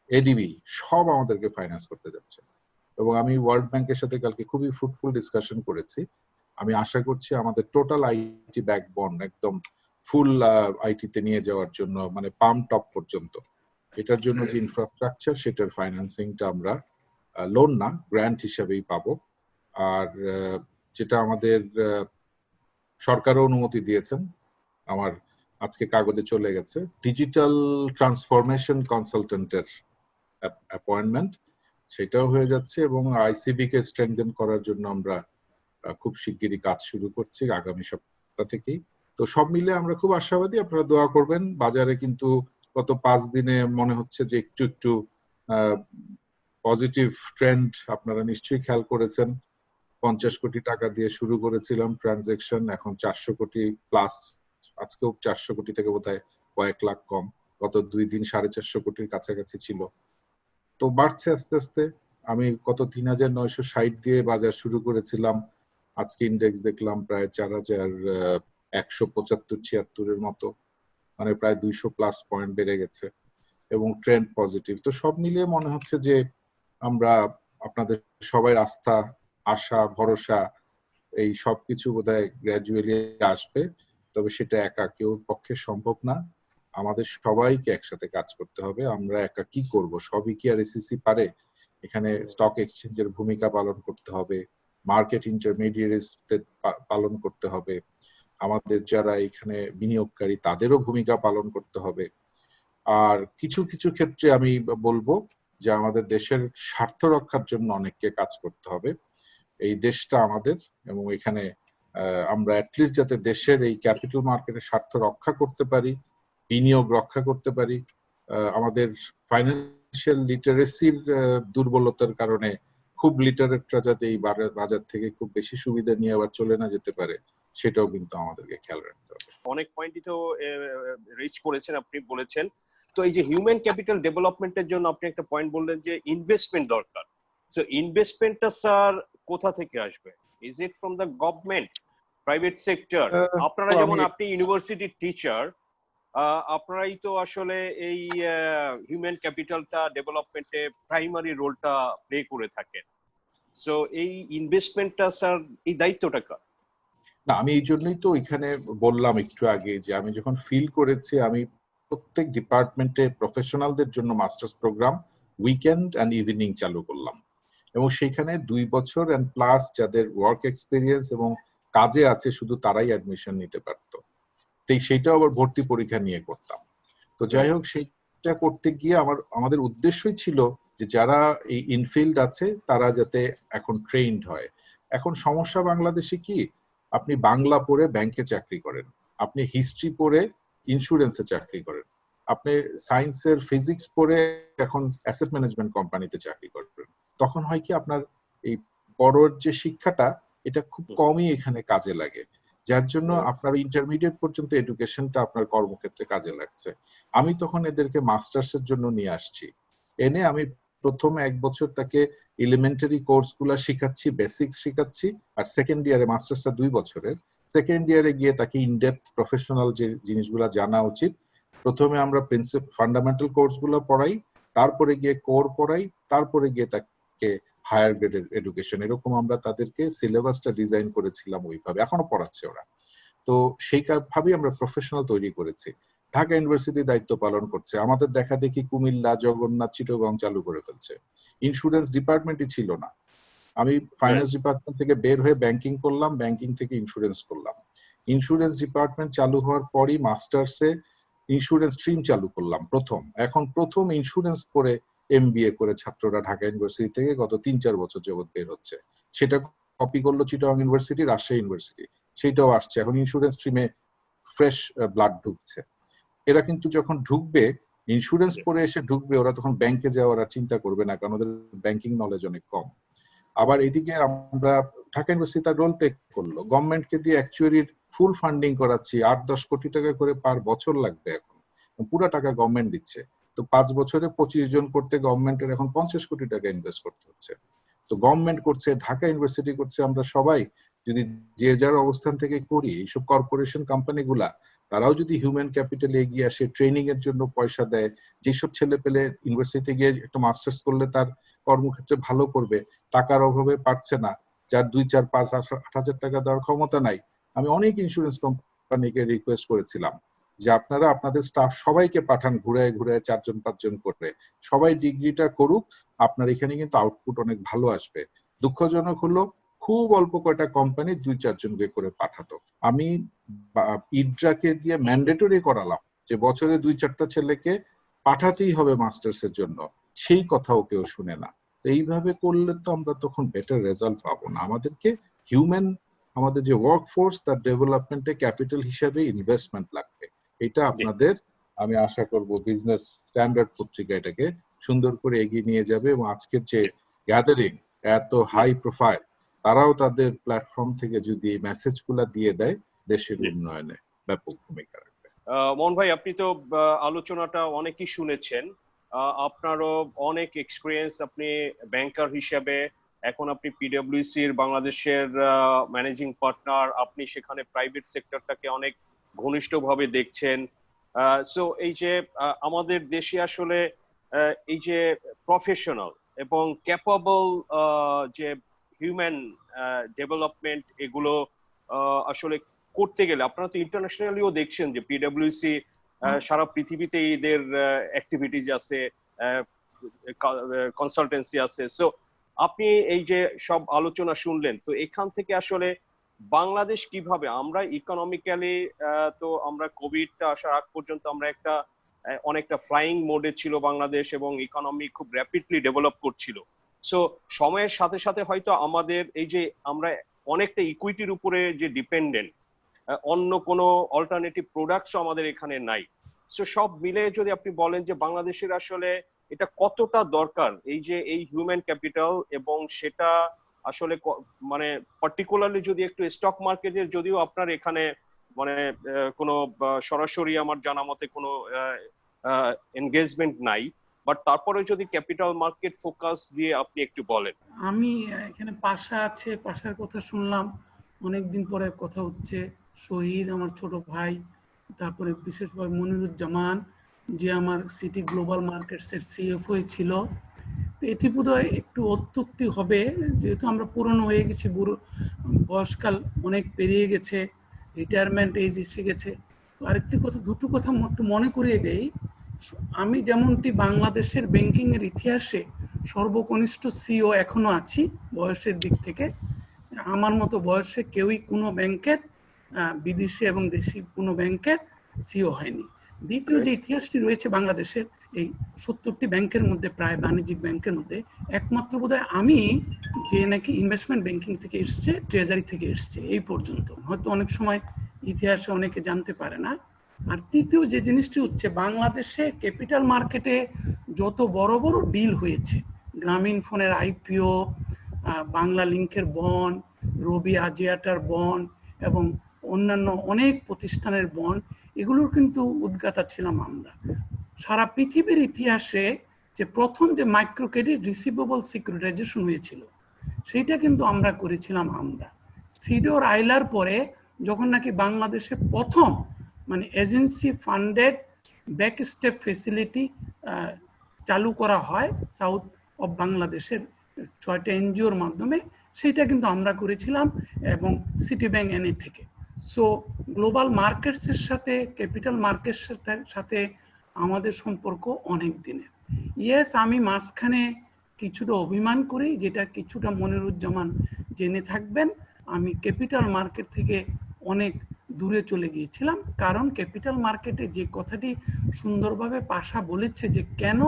[SPEAKER 7] এডিবি সব আমাদেরকে ফাইন্যান্স করতে যাচ্ছে, এবং আমি ওয়ার্ল্ড ব্যাংকের সাথে কালকে খুবই ফ্রুটফুল ডিসকাশন করেছি। আমি আশা করছি আমাদের টোটাল আইটি ব্যাকবোন একদম ফুল আইটিতে নিয়ে যাওয়ার জন্য, মানে পাম টপ পর্যন্ত, এটার জন্য যে ইনফ্রাস্ট্রাকচার সেটার ফাইন্যান্সিংটা আমরা লোন না গ্র্যান্ট হিসেবেই পাবো। আর যেটা আমাদের সরকারও অনুমতি দিয়েছেন, আমার আজকে কাগজে চলে গেছে, ডিজিটাল ট্রান্সফরমেশন কনসালটেন্টের অ্যাপয়েন্টমেন্ট, সেটাও হয়ে যাচ্ছে, এবং আইসিবি কে স্ট্রেংথেন করার জন্য আমরা খুব শিগগিরই কাজ শুরু করছি আগামী সপ্তাহ থেকেই। তো সব মিলে আমরা খুব আশাবাদী, আপনারা দোয়া করবেন। বাজারে কিন্তু গত 5 দিনে মনে হচ্ছে যে একটু একটু পজিটিভ ট্রেন্ড আপনারা নিশ্চয়ই খেয়াল করেছেন। 50 কোটি টাকা দিয়ে শুরু করেছিলাম ট্রানজেকশন, এখন 400 কোটি প্লাস, আজকেও 400 কোটি থেকে বোধহয় কয়েক লাখ কম, গত 2 দিন 450 কোটির কাছাকাছি ছিল। তো বাড়ছে আস্তে আস্তে। আমি কত 3960 দিয়ে বাজার শুরু করেছিলাম, আজকে ইন্ডেক্স দেখলাম প্রায় 4175-76 এর মতো। মানে প্রায় 200+ পয়েন্ট বেড়ে গেছে এবং ট্রেন্ড পজিটিভ। তো সব মিলিয়ে মনে হচ্ছে যে আমরা আপনাদের সবাই আস্থা, আশা, ভরসা এই সবকিছু বোধহয় গ্র্যাজুয়ালি আসবে, তবে সেটা একা কেউ পক্ষে সম্ভব না। আমাদের সবাইকে একসাথে কাজ করতে হবে। আমরা একা কি করব? সবই কি আর এসিসি পারে? এখানে স্টক এক্সচেঞ্জের ভূমিকা পালন করতে হবে, মার্কেট ইন্টারমিডিয়েটস পালন করতে হবে, আমাদের যারা এখানে বিনিয়োগকারী তাদেরও ভূমিকা পালন করতে হবে। আর কিছু কিছু ক্ষেত্রে আমি বলবো যে আমাদের দেশের স্বার্থ রক্ষার জন্য অনেককে কাজ করতে হবে। এই দেশটা আমাদের, এবং এখানে আমরা অ্যাটলিস্ট যাতে দেশের এই ক্যাপিটাল মার্কেটের স্বার্থ রক্ষা করতে পারি, বিনিয়োগ রক্ষা করতে পারি। আমাদের ফাইন্যান্সিয়াল লিটারেসির দুর্বলতার কারণে খুব লিটারেটরা যাতে এই বাজার থেকে খুব বেশি সুবিধা নিয়ে আবার চলে না যেতে পারে, সেটাও কিন্তু আমাদেরকে খেয়াল রাখতে হবে।
[SPEAKER 3] অনেক পয়েন্টই তো রিচ করেছেন, আপনি বলেছেন। তো এই যে হিউম্যান ক্যাপিটাল ডেভেলপমেন্টের জন্য আপনি একটা পয়েন্ট বললেন যে ইনভেস্টমেন্ট দরকার। সো ইনভেস্টমেন্টটা স্যার কোথা থেকে আসবে? Is it from the government, private sector? আপনারা যেমন, আপনি ইউনিভার্সিটির টিচার, আপনারাই তো আসলে এই হিউম্যান ক্যাপিটালটা ডেভেলপমেন্টে প্রাইমারি রোলটা প্লে করে থাকেন। সো এই ইনভেস্টমেন্টটা স্যার, এই দায়িত্বটা কার?
[SPEAKER 7] না, আমি এই জন্যই তো এখানে বললাম একটু আগে যে আমি যখন ফিল করেছি, আমি প্রত্যেক ডিপার্টমেন্টে প্রফেশনালদের জন্য masters programme weekend and evening চালু করলাম, এবং সেখানে 2 বছর অ্যান্ড প্লাস যাদের ওয়ার্ক এক্সপিরিয়েন্স এবং কাজে আছে শুধু তারাই অ্যাডমিশন নিতে পারতো। তো সেইটাও আবার ভর্তি পরীক্ষা নিয়ে করতাম। তো যাই হোক, সেইটা করতে গিয়ে আমাদের উদ্দেশ্যই ছিল যে যারা এই ইনফিল্ড আছে তারা যাতে এখন ট্রেইনড হয়। এখন সমস্যা বাংলাদেশে কি, আপনি বাংলা পড়ে ব্যাংকে চাকরি করেন, আপনি হিস্ট্রি পড়ে ইন্স্যুরেন্সে চাকরি করেন, আপনি সায়েন্সের ফিজিক্স পড়ে এখন অ্যাসেট ম্যানেজমেন্ট কোম্পানিতে চাকরি করেন। তখন হয় কি, আপনার এই বড়র যে শিক্ষাটা এটা খুব কমই এখানে কাজে লাগে, যার জন্য আপনার ইন্টারমিডিয়েট পর্যন্ত এডুকেশনটা আপনার কর্মক্ষেত্রে কাজে লাগছে। আমি তখন এদেরকে মাস্টার্সের জন্য নিয়ে আসছি, এনে আমি প্রথম 1 বছর তাকে এলিমেন্টারি কোর্সগুলো শিখাচ্ছি, বেসিক্স শিখাচ্ছি, আর সেকেন্ড ইয়ারে, মাস্টার্সটা 2 বছরের, সেকেন্ড ইয়ারে গিয়ে তাকে ইনডেপথ প্রফেশনাল যে জিনিসগুলো জানা উচিত, প্রথমে আমরা ফান্ডামেন্টাল কোর্সগুলো পড়াই, তারপরে গিয়ে কোর পড়াই, তারপরে গিয়ে তাকে হায়ার গ্রেডের এডুকেশন, এরকম আমরা তাদেরকে সিলেবাসটা ডিজাইন করেছিলাম ওইভাবে, এখনো পড়াচ্ছে ওরা। তো সেই ভাবেই আমরা প্রফেশনাল তৈরি করেছি। ঢাকা ইউনিভার্সিটি দায়িত্ব পালন করছে, আমাদের দেখা দেখি কুমিল্লা, জগন্নাথ, চিটাগং চালু করে ফেলছে। ইন্স্যুরেন্স ডিপার্টমেন্টই ছিল না, আমি ফাইন্যান্স ডিপার্টমেন্ট থেকে বের হয়ে ব্যাংকিং করলাম, ব্যাংকিং থেকে ইন্স্যুরেন্স করলাম। ইন্স্যুরেন্স ডিপার্টমেন্ট চালু হওয়ার পরই মাস্টার্সে ইন্স্যুরেন্স স্ট্রিম চালু করলাম প্রথম। এখন প্রথম ইন্স্যুরেন্স পড়ে MBA করে ছাত্ররা ঢাকা ইউনিভার্সিটি থেকে গত 3-4 বছর যাবত বের হচ্ছে। সেটা কপি করলো চিটাগং ইউনিভার্সিটি, রাজশাহী ইউনিভার্সিটি, সেটাও আসছে। এখন ইন্স্যুরেন্স স্ট্রিমে ফ্রেশ ব্লাড ঢুকছে। এরা কিন্তু যখন ঢুকবে, ইন্স্যুরেন্স পড়ে এসে ঢুকবে, ওরা তখন ব্যাংকে যাওয়ার আর চিন্তা করবে না, কারণ ওদের ব্যাংকিং নলেজ অনেক কম। আবার এদিকে আমরা ঢাকা ইউনিভার্সিটি তার রোল প্লে করলো, গভর্নমেন্টকে দিয়ে অ্যাকচুয়ারির ফুল ফান্ডিং করাচ্ছি, 8-10 কোটি টাকা করে পার বছর লাগবে, এখন পুরো টাকা গভর্নমেন্ট দিচ্ছে। তো 5 বছরে 25 জন করতে গভর্নমেন্টের এখন 50 কোটি টাকা ইনভেস্ট করতে হচ্ছে। তো গভর্নমেন্ট করছে, ঢাকা ইউনিভার্সিটি করছে, আমরা সবাই যদি যে যার অবস্থান থেকে করি, এইসব কর্পোরেশন কোম্পানিগুলা তারাও যদি হিউম্যান ক্যাপিটাল এগিয়ে আসে, ট্রেনিং এর জন্য পয়সা দেয়, যেসব ছেলে পেলে ইউনিভার্সিটিতে গিয়ে একটা মাস্টার্স করলে তার কর্মক্ষেত্রে ভালো করবে, টাকার অভাবে পারছে না, যার 2-4-5-8 হাজার টাকা দেওয়ার ক্ষমতা নাই, আমি অনেক ইন্স্যুরেন্স কোম্পানিকে রিকোয়েস্ট করেছিলাম যে আপনারা আপনাদের স্টাফ সবাইকে পাঠান, ঘুরায় ঘুরায় 4-5 জন করে, সবাই ডিগ্রিটা করুক, আপনার এখানে কিন্তু আউটপুট অনেক ভালো আসবে। দুঃখজনক হলো খুব অল্প কয়টা কোম্পানি 2-4 জনকে করে পাঠাতো। আমি ইড্রাকে দিয়ে ম্যান্ডেটরি করালাম যে বছরে 2-4টা ছেলেকে পাঠাতেই হবে মাস্টার্সের জন্য, সেই কথাও কেউ শুনে না। এইভাবে করলে তো আমরা তখন বেটার রেজাল্ট পাবো না। আমাদেরকে হিউম্যান, আমাদের যে ওয়ার্ক ফোর্স, তার ডেভেলপমেন্টে ক্যাপিটাল হিসাবে ইনভেস্টমেন্ট লাগবে। এটা আপনাদের, আমি আশা করব বিজনেস স্ট্যান্ডার্ড পত্রিকা এটাকে সুন্দর করে এগিয়ে নিয়ে যাবে, এবং আজকের যে গ্যাদারিং এত হাই প্রোফাইল, তারাও তাদের প্ল্যাটফর্ম থেকে যদি এই মেসেজগুলো দিয়ে দেয়, দেশের উন্নয়নে ব্যাপক ভূমিকা রাখবে।
[SPEAKER 3] মোহন ভাই, আপনি তো আলোচনাটা অনেকই শুনেছেন, আপনারও অনেক এক্সপিরিয়েন্স, আপনি ব্যাংকার হিসেবে, এখন আপনি PwC-র বাংলাদেশের ম্যানেজিং পার্টনার, আপনি সেখানে প্রাইভেট সেক্টরটাকে অনেক ঘনিষ্ঠভাবে দেখছেন। সো এই যে আমাদের দেশে আসলে এই যে প্রফেশনাল এবং ক্যাপাবল যে হিউম্যান ডেভেলপমেন্ট এগুলো আসলে করতে গেলে আপনারা তো ইন্টারন্যাশনালিও দেখছেন যে পিডব্লিউসি সারা পৃথিবীতে এদের অ্যাক্টিভিটিজ আছে, কনসালটেন্সি আছে। সো আপনি এই যে সব আলোচনা শুনলেন, তো এখান থেকে আসলে বাংলাদেশ কিভাবে আমরা ইকোনমিক্যালি, তো আমরা কোভিডটা আসার আগ পর্যন্ত আমরা অনেকটা ফ্লাইং মোডে ছিল বাংলাদেশ এবং ইকোনমি খুব র্যাপিডলি ডেভেলপ করছিল। সো সময়ের সাথে সাথে হয়তো আমাদের এই যে আমরা অনেকটা ইকুইটির উপরে যে ডিপেন্ডেন্ট, অন্য কোনো অল্টারনেটিভ প্রোডাক্টসও আমাদের এখানে নাই। সো সব মিলে যদি আপনি বলেন যে বাংলাদেশের আসলে এটা কতটা দরকার, এই যে এই হিউম্যান ক্যাপিটাল, এবং সেটা আসলে মানে পার্টিকুলারলি যদি একটু স্টক মার্কেটের, যদিও আপনার এখানে মানে কোনো সরাসরি আমার জানা মতে কোনো এনগেজমেন্ট নাই, বাট তারপরে যদি ক্যাপিটাল মার্কেট ফোকাস দিয়ে আপনি একটু বলেন।
[SPEAKER 8] আমি এখানে পাশা আছে, পাশার কথা শুনলাম, অনেকদিন পরে কথা হচ্ছে। শহীদ আমার ছোট ভাই, তারপরে বিশেষভাবে মনিরুজ্জামান যে আমার সিটি গ্লোবাল মার্কেটসের সিএফও ছিল। তো এটি বোধহয় একটু অত্যুক্তি হবে, যেহেতু আমরা পুরনো হয়ে গেছি, বুড়ো বয়সকাল অনেক পেরিয়ে গেছে, রিটায়ারমেন্ট এজ এসে গেছে। তো আরেকটি কথা, দুটো কথা একটু মনে করিয়ে দেই। আমি যেমনটি বাংলাদেশের ব্যাংকিং এর ইতিহাসে সর্বকনিষ্ঠ সিও এখনো আছি বয়সের দিক থেকে, আমার মতো বয়সে কেউই কোনো ব্যাংকের, বিদেশি এবং দেশি কোনো ব্যাংকের সিও হয়নি। দ্বিতীয় যে ইতিহাসটি রয়েছে বাংলাদেশের, এই 70টি ব্যাংকের মধ্যে, প্রায় বাণিজ্যিক ব্যাংকের মধ্যে একমাত্র বোধহয় আমি যে নাকি ইনভেস্টমেন্ট ব্যাংকিং থেকে এসছে, ট্রেজারি থেকে এসছে, এই পর্যন্ত। হয়তো অনেক সময় ইতিহাসে অনেকে জানতে পারে না। আর তৃতীয় যে জিনিসটি হচ্ছে, বাংলাদেশে ক্যাপিটাল মার্কেটে যত বড় বড় ডিল হয়েছে, গ্রামীণ ফোনের আইপিও, বাংলা লিংকের বন্ড, রবি আজিয়াটার বন্ড এবং অন্যান্য অনেক প্রতিষ্ঠানের বন্ড, এগুলোর কিন্তু উদ্গাতা ছিলাম আমরা। সারা পৃথিবীর ইতিহাসে যে প্রথম যে মাইক্রো ক্রেডিট রিসিভেবল সিকিউরিটাইজেশন হয়েছিল, সেইটা কিন্তু আমরা করেছিলাম আমরা। সিডোর আইলার পরে যখন নাকি বাংলাদেশে প্রথম মানে agency funded back step facility চালু করা হয় সাউথ অফ বাংলাদেশের 6টা এনজিওর মাধ্যমে, সেটা কিন্তু আমরা করেছিলাম এবং সিটি ব্যাংক এনএ থেকে। সো গ্লোবাল মার্কেটসের সাথে, ক্যাপিটাল মার্কেটসের সাথে আমাদের সম্পর্ক অনেক দিনের। ইয়েস, আমি মাঝখানে কিছুটা অভিমান করি, যেটা কিছুটা মনিরুজ্জামান জেনে থাকবেন। আমি ক্যাপিটাল মার্কেট থেকে অনেক দূরে চলে গিয়েছিলাম, কারণ ক্যাপিটাল মার্কেটে যে কথাটি সুন্দরভাবে পাশা বলেছে যে কেন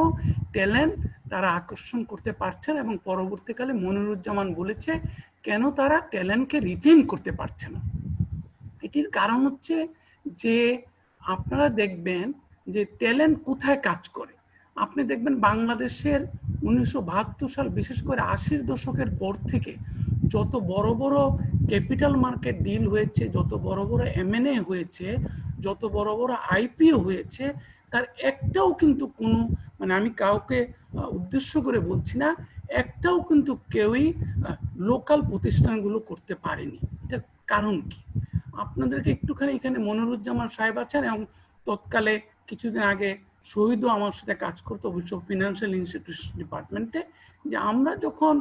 [SPEAKER 8] ট্যালেন্ট তারা আকর্ষণ করতে পারছেন, এবং পরবর্তীকালে মনিরুজ্জামান বলেছে কেন তারা ট্যালেন্টকে রিটেইন করতে পারছে না। এটির কারণ হচ্ছে যে আপনারা দেখবেন যে ট্যালেন্ট কোথায় কাজ করে। আপনি দেখবেন বাংলাদেশের 1972 সাল, বিশেষ করে 80-র দশকের পর থেকে যত বড় বড় ক্যাপিটাল মার্কেট ডিল হয়েছে, যত বড় বড় এমএনএ হয়েছে, যত বড় বড় আইপিও হয়েছে, তার একটাও কিন্তু কোনো, মানে আমি কাউকে উদ্দেশ্য করে বলছি না, একটাও কিন্তু কেউই লোকাল প্রতিষ্ঠানগুলো করতে পারেনি। এটার কারণ কি? আপনাদেরকে একটুখানি, এখানে মনিরুজ্জামান সাহেব আছেন এবং তৎকালে কিছুদিন আগে শহীদও আমার সাথে কাজ করতো অবশ্য ফিনান্সিয়াল ইনস্টিটিউশন ডিপার্টমেন্টে, যে আমরা যখন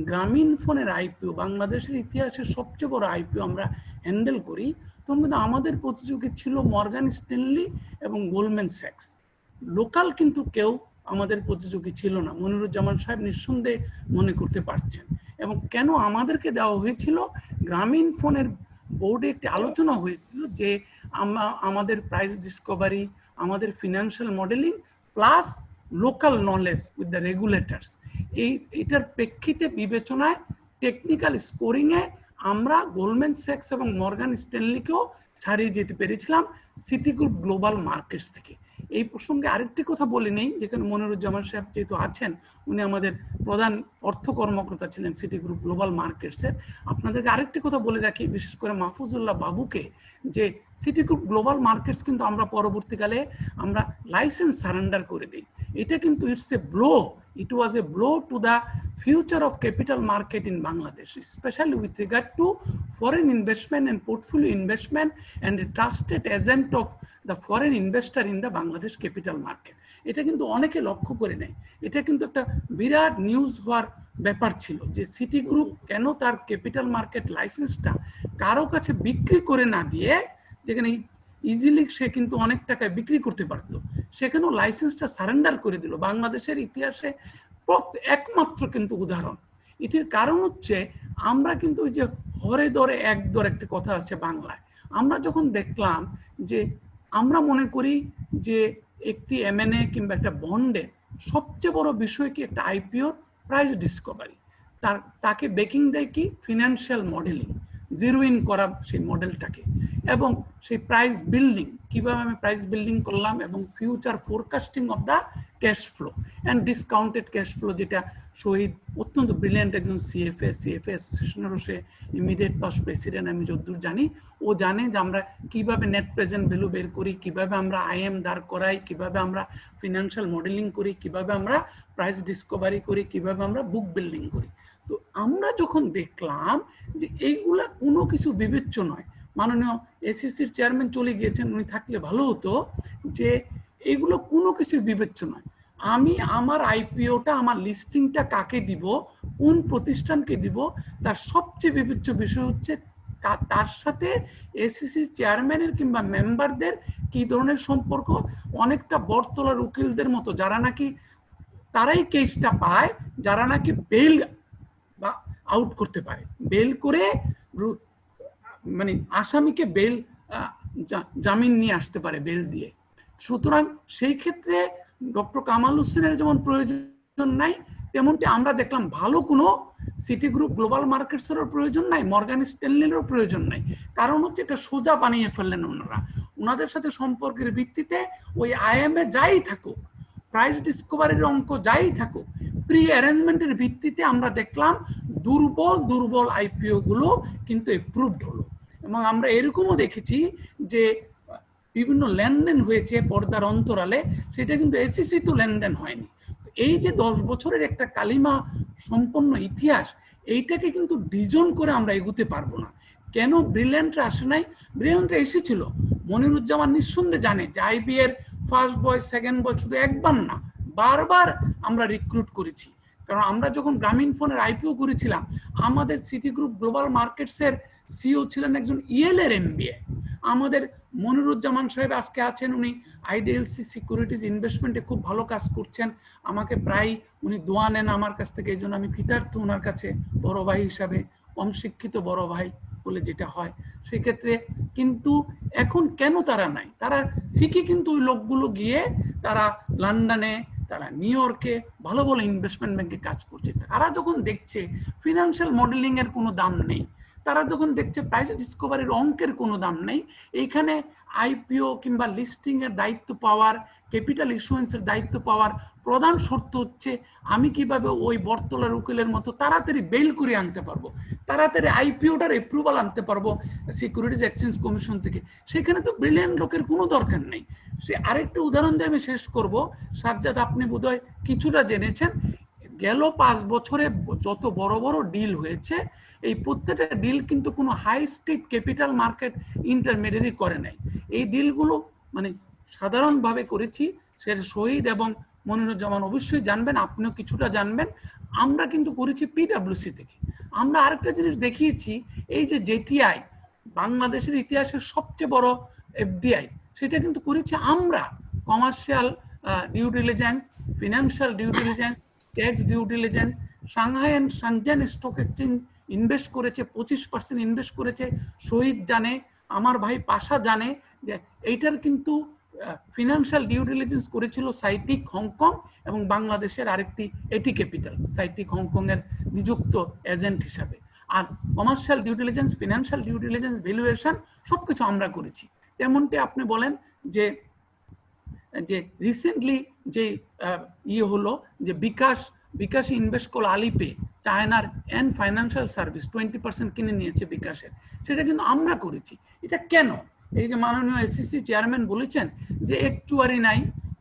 [SPEAKER 8] গ্রামীণ ফোনের আইপিও, বাংলাদেশের ইতিহাসে সবচেয়ে বড় আইপিও আমরা হ্যান্ডেল করি, তখন কিন্তু আমাদের প্রতিযোগী ছিল মর্গান স্ট্যানলি এবং গোল্ডম্যান স্যাক্স। লোকাল কিন্তু কেউ আমাদের প্রতিযোগী ছিল না, মনিরুজ্জামান সাহেব নিঃসন্দেহে মনে করতে পারছেন। এবং কেন আমাদেরকে দেওয়া হয়েছিল, গ্রামীণ ফোনের বোর্ডে একটি আলোচনা হয়েছিল যে আমাদের প্রাইস ডিসকভারি, আমাদের financial modelling plus local knowledge with the regulators, এইটার প্রেক্ষিতে বিবেচনায় টেকনিক্যাল স্কোরিংয়ে আমরা গোল্ডম্যান স্যাক্স এবং মর্গান স্ট্যানলিকেও ছাড়িয়ে যেতে পেরেছিলাম সিটি গ্রুপ গ্লোবাল মার্কেটস থেকে। এই প্রসঙ্গে আরেকটি কথা বলে নেই, যেখানে মনিরুজ্জামান সাহেব যেহেতু আছেন, উনি আমাদের প্রধান অর্থ কর্মকর্তা ছিলেন সিটি গ্রুপ গ্লোবাল মার্কেটসের। আপনাদেরকে আরেকটি কথা বলে রাখি, বিশেষ করে মাহফুজুল্লাহ বাবুকে, যে সিটি গ্রুপ গ্লোবাল মার্কেটস কিন্তু আমরা পরবর্তীকালে আমরা লাইসেন্স সারেন্ডার করে দিই এটা কিন্তু it's a blow, it was a blow to the future of capital market in Bangladesh, especially with regard to foreign investment and portfolio investment and a trusted agent of the foreign investor in the Bangladesh capital market. এটা কিন্তু অনেকে লক্ষ্য করে নেয়। এটা কিন্তু একটা বিরাট news হওয়ার ব্যাপার ছিল যে সিটি গ্রুপ কেন তার ক্যাপিটাল মার্কেট লাইসেন্সটা কারো কাছে বিক্রি করে না দিয়ে, যেখানে ইজিলি সে কিন্তু অনেক টাকায় বিক্রি করতে পারত, সেখানেও লাইসেন্সটা সারেন্ডার করে দিল। বাংলাদেশের ইতিহাসে একমাত্র কিন্তু উদাহরণ। এটির কারণ হচ্ছে আমরা কিন্তু ওই যে হরে দরে এক দর একটা কথা আছে বাংলায়, আমরা যখন দেখলাম যে আমরা মনে করি যে একটি এমএনএ কিংবা একটা বন্ডের সবচেয়ে বড় বিষয় কি একটা আইপিও প্রাইস ডিসকভারি, তাকে বেকিং দেয় কি ফিনান্সিয়াল মডেলিং, জিরো ইন করা সেই মডেলটাকে, এবং সেই প্রাইস বিল্ডিং, কিভাবে আমি প্রাইস বিল্ডিং করলাম, এবং future forecasting of the cash flow and discounted cash flow, যেটা শহীদ অত্যন্ত ব্রিলিয়েন্ট একজন সিএফএ অ্যাসোসিয়েশনেরও সে ইমিডিয়েট পাস্ট প্রেসিডেন্ট, আমি যতদূর জানি ও জানে যে আমরা কিভাবে নেট প্রেজেন্ট ভ্যালু বের করি, কিভাবে আমরা আইএম দাঁড় করাই, কিভাবে আমরা ফিনান্সিয়াল মডেলিং করি, কিভাবে আমরা প্রাইস ডিসকভারি করি, কিভাবে আমরা বুক বিল্ডিং করি। তো আমরা যখন দেখলাম যে এইগুলা কোনো কিছু বিবেচ্য নয়, মাননীয় এসিসির চেয়ারম্যান চলে গিয়েছেন, উনি থাকলে ভালো হতো, যে এগুলো কোনো কিছু বিবেচ্য নয়। আমি আমার আইপিওটা, আমার লিস্টিংটা কাকে দিব, কোন প্রতিষ্ঠানকে দিব, তার সবচেয়ে বিবেচ্য বিষয় হচ্ছে তার সাথে এসিসি চেয়ারম্যানের কিংবা মেম্বারদের কি ধরনের সম্পর্ক। অনেকটা বটতলার উকিলদের মতো, যারা নাকি তারাই কেসটা পায়, যারা নাকি বেল বা আউট করতে পারে, বেল করে মানে আসামিকে বেল জামিন নিয়ে আসতে পারে বেল দিয়ে। সুতরাং সেই ক্ষেত্রে ডক্টর কামাল হোসেনের যেমন প্রয়োজন নাই, তেমনটি আমরা দেখলাম ভালো কোনো সিটি গ্রুপ গ্লোবাল মার্কেটসেরও প্রয়োজন নাই, মর্গান স্ট্যানলিরও প্রয়োজন নাই। কারণ হচ্ছে এটা সোজা বানিয়ে ফেললেন ওনারা। ওনাদের সাথে সম্পর্কের ভিত্তিতে ওই আইএমএ যাই থাকুক, প্রাইস ডিসকভারির অঙ্ক যাই থাকুক, প্রি অ্যারেঞ্জমেন্টের ভিত্তিতে আমরা দেখলাম দুর্বল আইপিও গুলো কিন্তু এপ্রুভড হলো। এবং আমরা এরকমও দেখেছি যে বিভিন্ন লেনদেন হয়েছে পর্দার অন্তরালে, সেটা কিন্তু এসিসি তো লেনদেন হয়নি। এই যে 10 বছরের একটা কালিমা সম্পন্ন ইতিহাস, এইটাকে কিন্তু ডিজন করে আমরা এগোতে পারবো না। কেন ব্রিলিয়ান্টরা আসে নাই? ব্রিলিয়ান্টরা এসেছিল, মনিরুজ্জামান নিঃসন্দেহে জানে যে আইবি এর ফার্স্ট বয় সেকেন্ড বয় শুধু একবার না, বারবার আমরা রিক্রুট করেছি। কারণ আমরা যখন গ্রামীণ ফোনের আইপিও করেছিলাম, আমাদের সিটি গ্রুপ গ্লোবাল মার্কেটসের সিও ছিলেন একজন ইএল এর এমবিএ। আমাদের মনিরুজ্জামান সাহেব আজকে আছেন, উনি আইডিএলসি সিকিউরিটিজ ইনভেস্টমেন্টে খুব ভালো কাজ করছেন। আমাকে প্রায় উনি দোয়া নেন আমার কাছ থেকে, এই জন্য আমি কৃতার্থ ওনার কাছে, বড় ভাই হিসাবে, কম শিক্ষিত বড় ভাই বলে যেটা হয় সেক্ষেত্রে। কিন্তু এখন কেন তারা নাই? তারা ঠিকই কিন্তু ওই লোকগুলো গিয়ে তারা লন্ডনে, তারা নিউ ইয়র্কে ভালো ভালো ইনভেস্টমেন্ট ব্যাংকে কাজ করছে। তারা যখন দেখছে ফিনান্সিয়াল মডেলিং এর কোনো দাম নেই, তারা যখন দেখছে প্রাইস ডিসকভারির অঙ্কের কোনো দাম নেই, এইখানে আইপিও কিংবা লিস্টিং এর দায়িত্ব পাওয়ার, ক্যাপিটাল ইস্যুয়েন্সের দায়িত্ব পাওয়ার প্রধান শর্ত হচ্ছে আমি কিভাবে ওই বটতলার উকিলের মতো তাড়াতাড়ি বেল করে আনতে পারবো, তাড়াতাড়ি আইপিওটার অ্যাপ্রুভাল আনতে পারবো সিকিউরিটিজ এক্সচেঞ্জ কমিশন থেকে। সেখানে তো ব্রিলিয়ান্ট লোকের কোনো দরকার নেই। সে আরেকটা উদাহরণ দিয়ে আমি শেষ করব। সাজ্জাদ, আপনি বোধহয় কিছুটা জেনেছেন, গেল 5 বছরে যত বড় বড় ডিল হয়েছে, এই প্রত্যেকটা ডিল কিন্তু কোনো high street capital market intermediary করে নাই। এই ডিলগুলো মানে সাধারণভাবে করেছি, সেটা শহীদ এবং মনিরুজ্জামান অবশ্যই জানবেন, আপনিও কিছুটা জানবেন। আমরা কিন্তু করেছি পিডব্লিউসি থেকে। আমরা আরেকটা জিনিস দেখিয়েছি, এই যে জেটিআই বাংলাদেশের ইতিহাসের সবচেয়ে বড় এফডিআই, সেটা কিন্তু করেছি আমরা। Commercial due diligence, financial due diligence, tax due diligence. Shanghai and Shenzhen stock exchange invest করেছে, 25% ইনভেস্ট করেছে। শহীদ জানে, আমার ভাই পাশা জানে যে এইটার কিন্তু ফিনান্সিয়াল ডিউ ডিলিজেন্স করেছিল সাইটিক হংকং এবং বাংলাদেশের আরেকটি এটি ক্যাপিটাল, সাইটিক হংকং এর নিযুক্ত এজেন্ট হিসাবে। আর commercial due diligence, financial due diligence, valuation সবকিছু আমরা করেছি। তেমনটি আপনি বলেন যে রিসেন্টলি যে হলো যে বিকাশ ইনভেস্ট করলো আলিপে, চায়নার এন্ড ফাইন্যান্সিয়াল সার্ভিস 20% কিনে নিয়েছে বিকাশের, সেটা কিন্তু আমরা করেছি। এটা কেন? এই যে মাননীয় এসিসি চেয়ারম্যান বলেছেন যে একচুয়ারি নাই,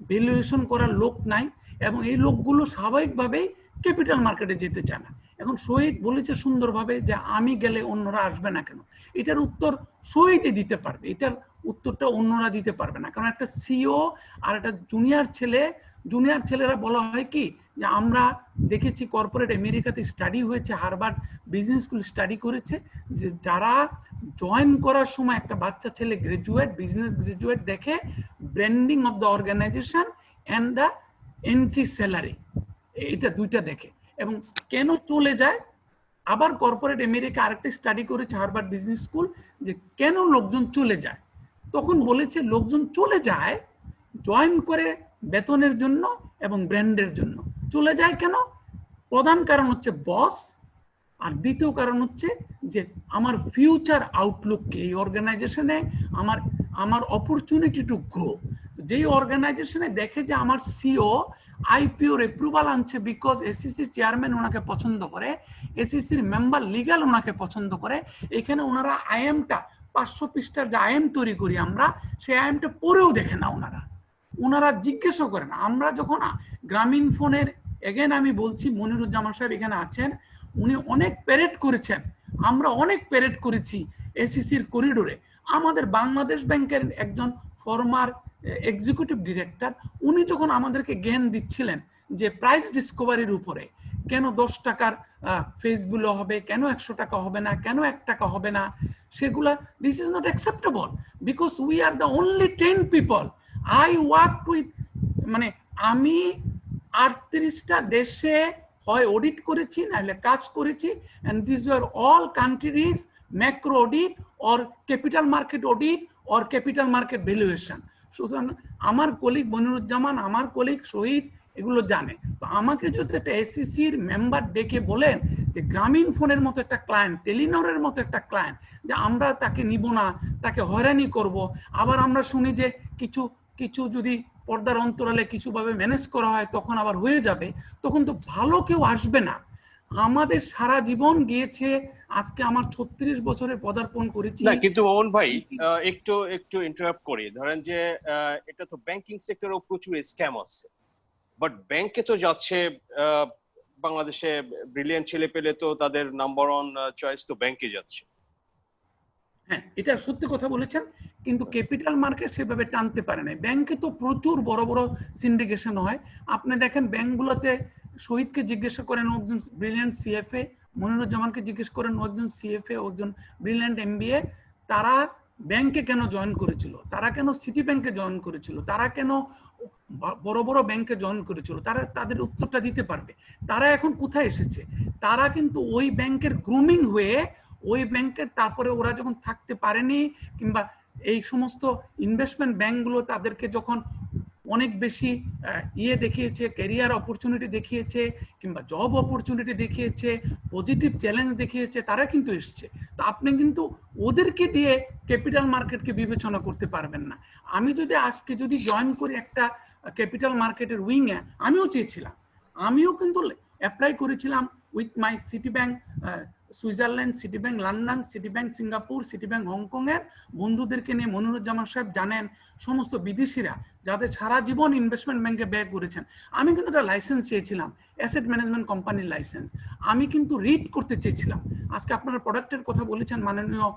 [SPEAKER 8] ভ্যালুয়েশন করার লোক নাই, এবং এই লোকগুলো স্বাভাবিকভাবেই ক্যাপিটাল মার্কেটে যেতে চায় না। এখন শহীদ বলেছে সুন্দরভাবে যে আমি গেলে অন্যরা আসবে না কেন, এটার উত্তর শহীদই দিতে পারবে, এটার উত্তরটা অন্যরা দিতে পারবে না। কারণ একটা সিও আর একটা জুনিয়র ছেলেরা বলা হয় কি যে আমরা দেখেছি কর্পোরেট আমেরিকাতে স্টাডি হয়েছে, হার্ভার্ড বিজনেস স্কুল স্টাডি করেছে যে যারা জয়েন করার সময় একটা বাচ্চা ছেলে গ্রাজুয়েট, বিজনেস গ্রাজুয়েট দেখে branding of the organisation and the entry salary, এটা দুইটা দেখে। এবং কেন চলে যায়, আবার কর্পোরেট আমেরিকা আরেকটা স্টাডি করেছে হার্ভার্ড বিজনেস স্কুল যে কেন লোকজন চলে যায়, তখন বলেছে লোকজন চলে যায় জয়েন করে বেতনের জন্য এবং ব্র্যান্ডের জন্য। চলে যায় কেন? প্রধান কারণ হচ্ছে বস, আর দ্বিতীয় কারণ হচ্ছে যে আমার ফিউচার আউটলুক কি, এই অর্গানাইজেশনে আমার অপরচুনিটি টু গ্রো। যেই অর্গানাইজেশনে দেখে যে আমার সিও আইপিওর অ্যাপ্রুভাল আনছে বিকজ এসিসির চেয়ারম্যান ওনাকে পছন্দ করে, এসিসির মেম্বার লিগ্যাল ওনাকে পছন্দ করে, এখানে ওনারা আইএমটা 500 পৃষ্ঠার যে আইএম তৈরি করি আমরা, সেই আইএমটা পড়েও দেখে না ওনারা জিজ্ঞেসও করে না। আমরা যখন গ্রামীণ ফোনের, এগেন আমি বলছি মনিরুজ্জামান সাহেব এখানে আছেন, উনি অনেক প্যারেড করেছেন, আমরা অনেক প্যারেড করেছি এসিসির করিডোরে। আমাদের বাংলাদেশ ব্যাংকের একজন ফরমার এক্সিকিউটিভ ডিরেক্টর, উনি যখন আমাদেরকে জ্ঞান দিচ্ছিলেন যে প্রাইস ডিসকভারির উপরে, কেন 10 টাকার ফেসগুলো হবে, কেন 100 টাকা হবে না, কেন 1 টাকা হবে না, সেগুলা this is not acceptable because we are the only 10 people. I work with, মানে আমি 38টা দেশে হয় অডিট করেছি নাহলে কাজ করেছি, and this are all countries macro audit or capital market audit or capital market valuation. সুতরাং আমার কলিগ মনিরুজ্জামান, আমার কলিগ শহীদ এগুলো জানে। তো আমাকে যদি একটা এসিসির মেম্বার ডেকে বলেন যে গ্রামীণ ফোনের মতো একটা ক্লায়েন্ট, টেলিনরের মতো একটা ক্লায়েন্ট, যে আমরা তাকে নিব না, তাকে হয়রানি করব, আবার আমরা শুনি যে কিছু যদি পর্দার অন্তরালে কিছুভাবে ম্যানেজ করা হয় তখন আবার হয়ে যাবে, তখন তো ভালো কেউ আসবে না। আমাদের সারা জীবন গিয়েছে, আজকে আমার 36 বছরে পদার্পণ করেছি
[SPEAKER 3] না, কিন্তু মোহন ভাই একটু ইন্টারাপ্ট করি। ধরেন যে এটা তো ব্যাংকিং সেক্টরেও প্রচুর স্ক্যাম আছে, বাট ব্যাংকে তো যাচ্ছে বাংলাদেশে ব্রিলিয়ান্ট ছেলে পেলে তো তাদের নাম্বার ওয়ান চয়েস তো ব্যাংকে যাচ্ছে।
[SPEAKER 8] হ্যাঁ, এটা সত্যি কথা বলেছেন, কিন্তু ক্যাপিটাল মার্কেট সেভাবে টানতে পারে না। ব্যাংকে তো প্রচুর বড় বড় সিন্ডিকেশন হয়। আপনি দেখেন ব্যাংকগুলোতে, শহীদকে জিজ্ঞাসা করেন একজন ব্রিলিয়ান্ট সিএফএ, মনিরুজ্জামানকে জিজ্ঞেস করেন একজন সিএফএ, একজন ব্রিলিয়ান্ট এমবিএ, তারা ব্যাংকে কেন জয়েন করেছিল, তারা কেন সিটি ব্যাংকে জয়েন করেছিল, তারা কেন বড় বড় ব্যাংকে জয়েন করেছিল, তারা তাদের উত্তরটা দিতে পারবে। তারা এখন কোথায় এসেছে? তারা কিন্তু ওই ব্যাংকের গ্রুমিং হয়ে ওই ব্যাংকের, তারপরে ওরা যখন থাকতে পারেনি, কিংবা এই সমস্ত ইনভেস্টমেন্ট ব্যাংকগুলো তাদেরকে যখন অনেক বেশি দেখিয়েছে, ক্যারিয়ার অপরচুনিটি দেখিয়েছে, কিংবা জব অপরচুনিটি দেখিয়েছে, পজিটিভ চ্যালেঞ্জ দেখিয়েছে, তারা কিন্তু এসছে। তো আপনি কিন্তু ওদেরকে দিয়ে ক্যাপিটাল মার্কেটকে বিবেচনা করতে পারবেন না। আমি আজকে যদি জয়েন করি একটা ক্যাপিটাল মার্কেটের উইংয়ে, আমিও চেয়েছিলাম, আমিও কিন্তু অ্যাপ্লাই করেছিলাম with my city bank Switzerland, city bank London, city bank Singapore, city bank Hong Kong এর বন্ধুদেরকে নিয়ে। মনিরুজ্জামান সাহেব জানেন, সমস্ত বিদেশিরা যাদের সারা জীবন ইনভেস্টমেন্ট ব্যাংকে ব্যয় করেছেন, আমি কিন্তু একটা লাইসেন্স চেয়েছিলাম, অ্যাসেট ম্যানেজমেন্ট কোম্পানির লাইসেন্স। আমি কিন্তু রিড করতে চেয়েছিলাম। আজকে আপনারা প্রোডাক্টের কথা বলেছেন মাননীয়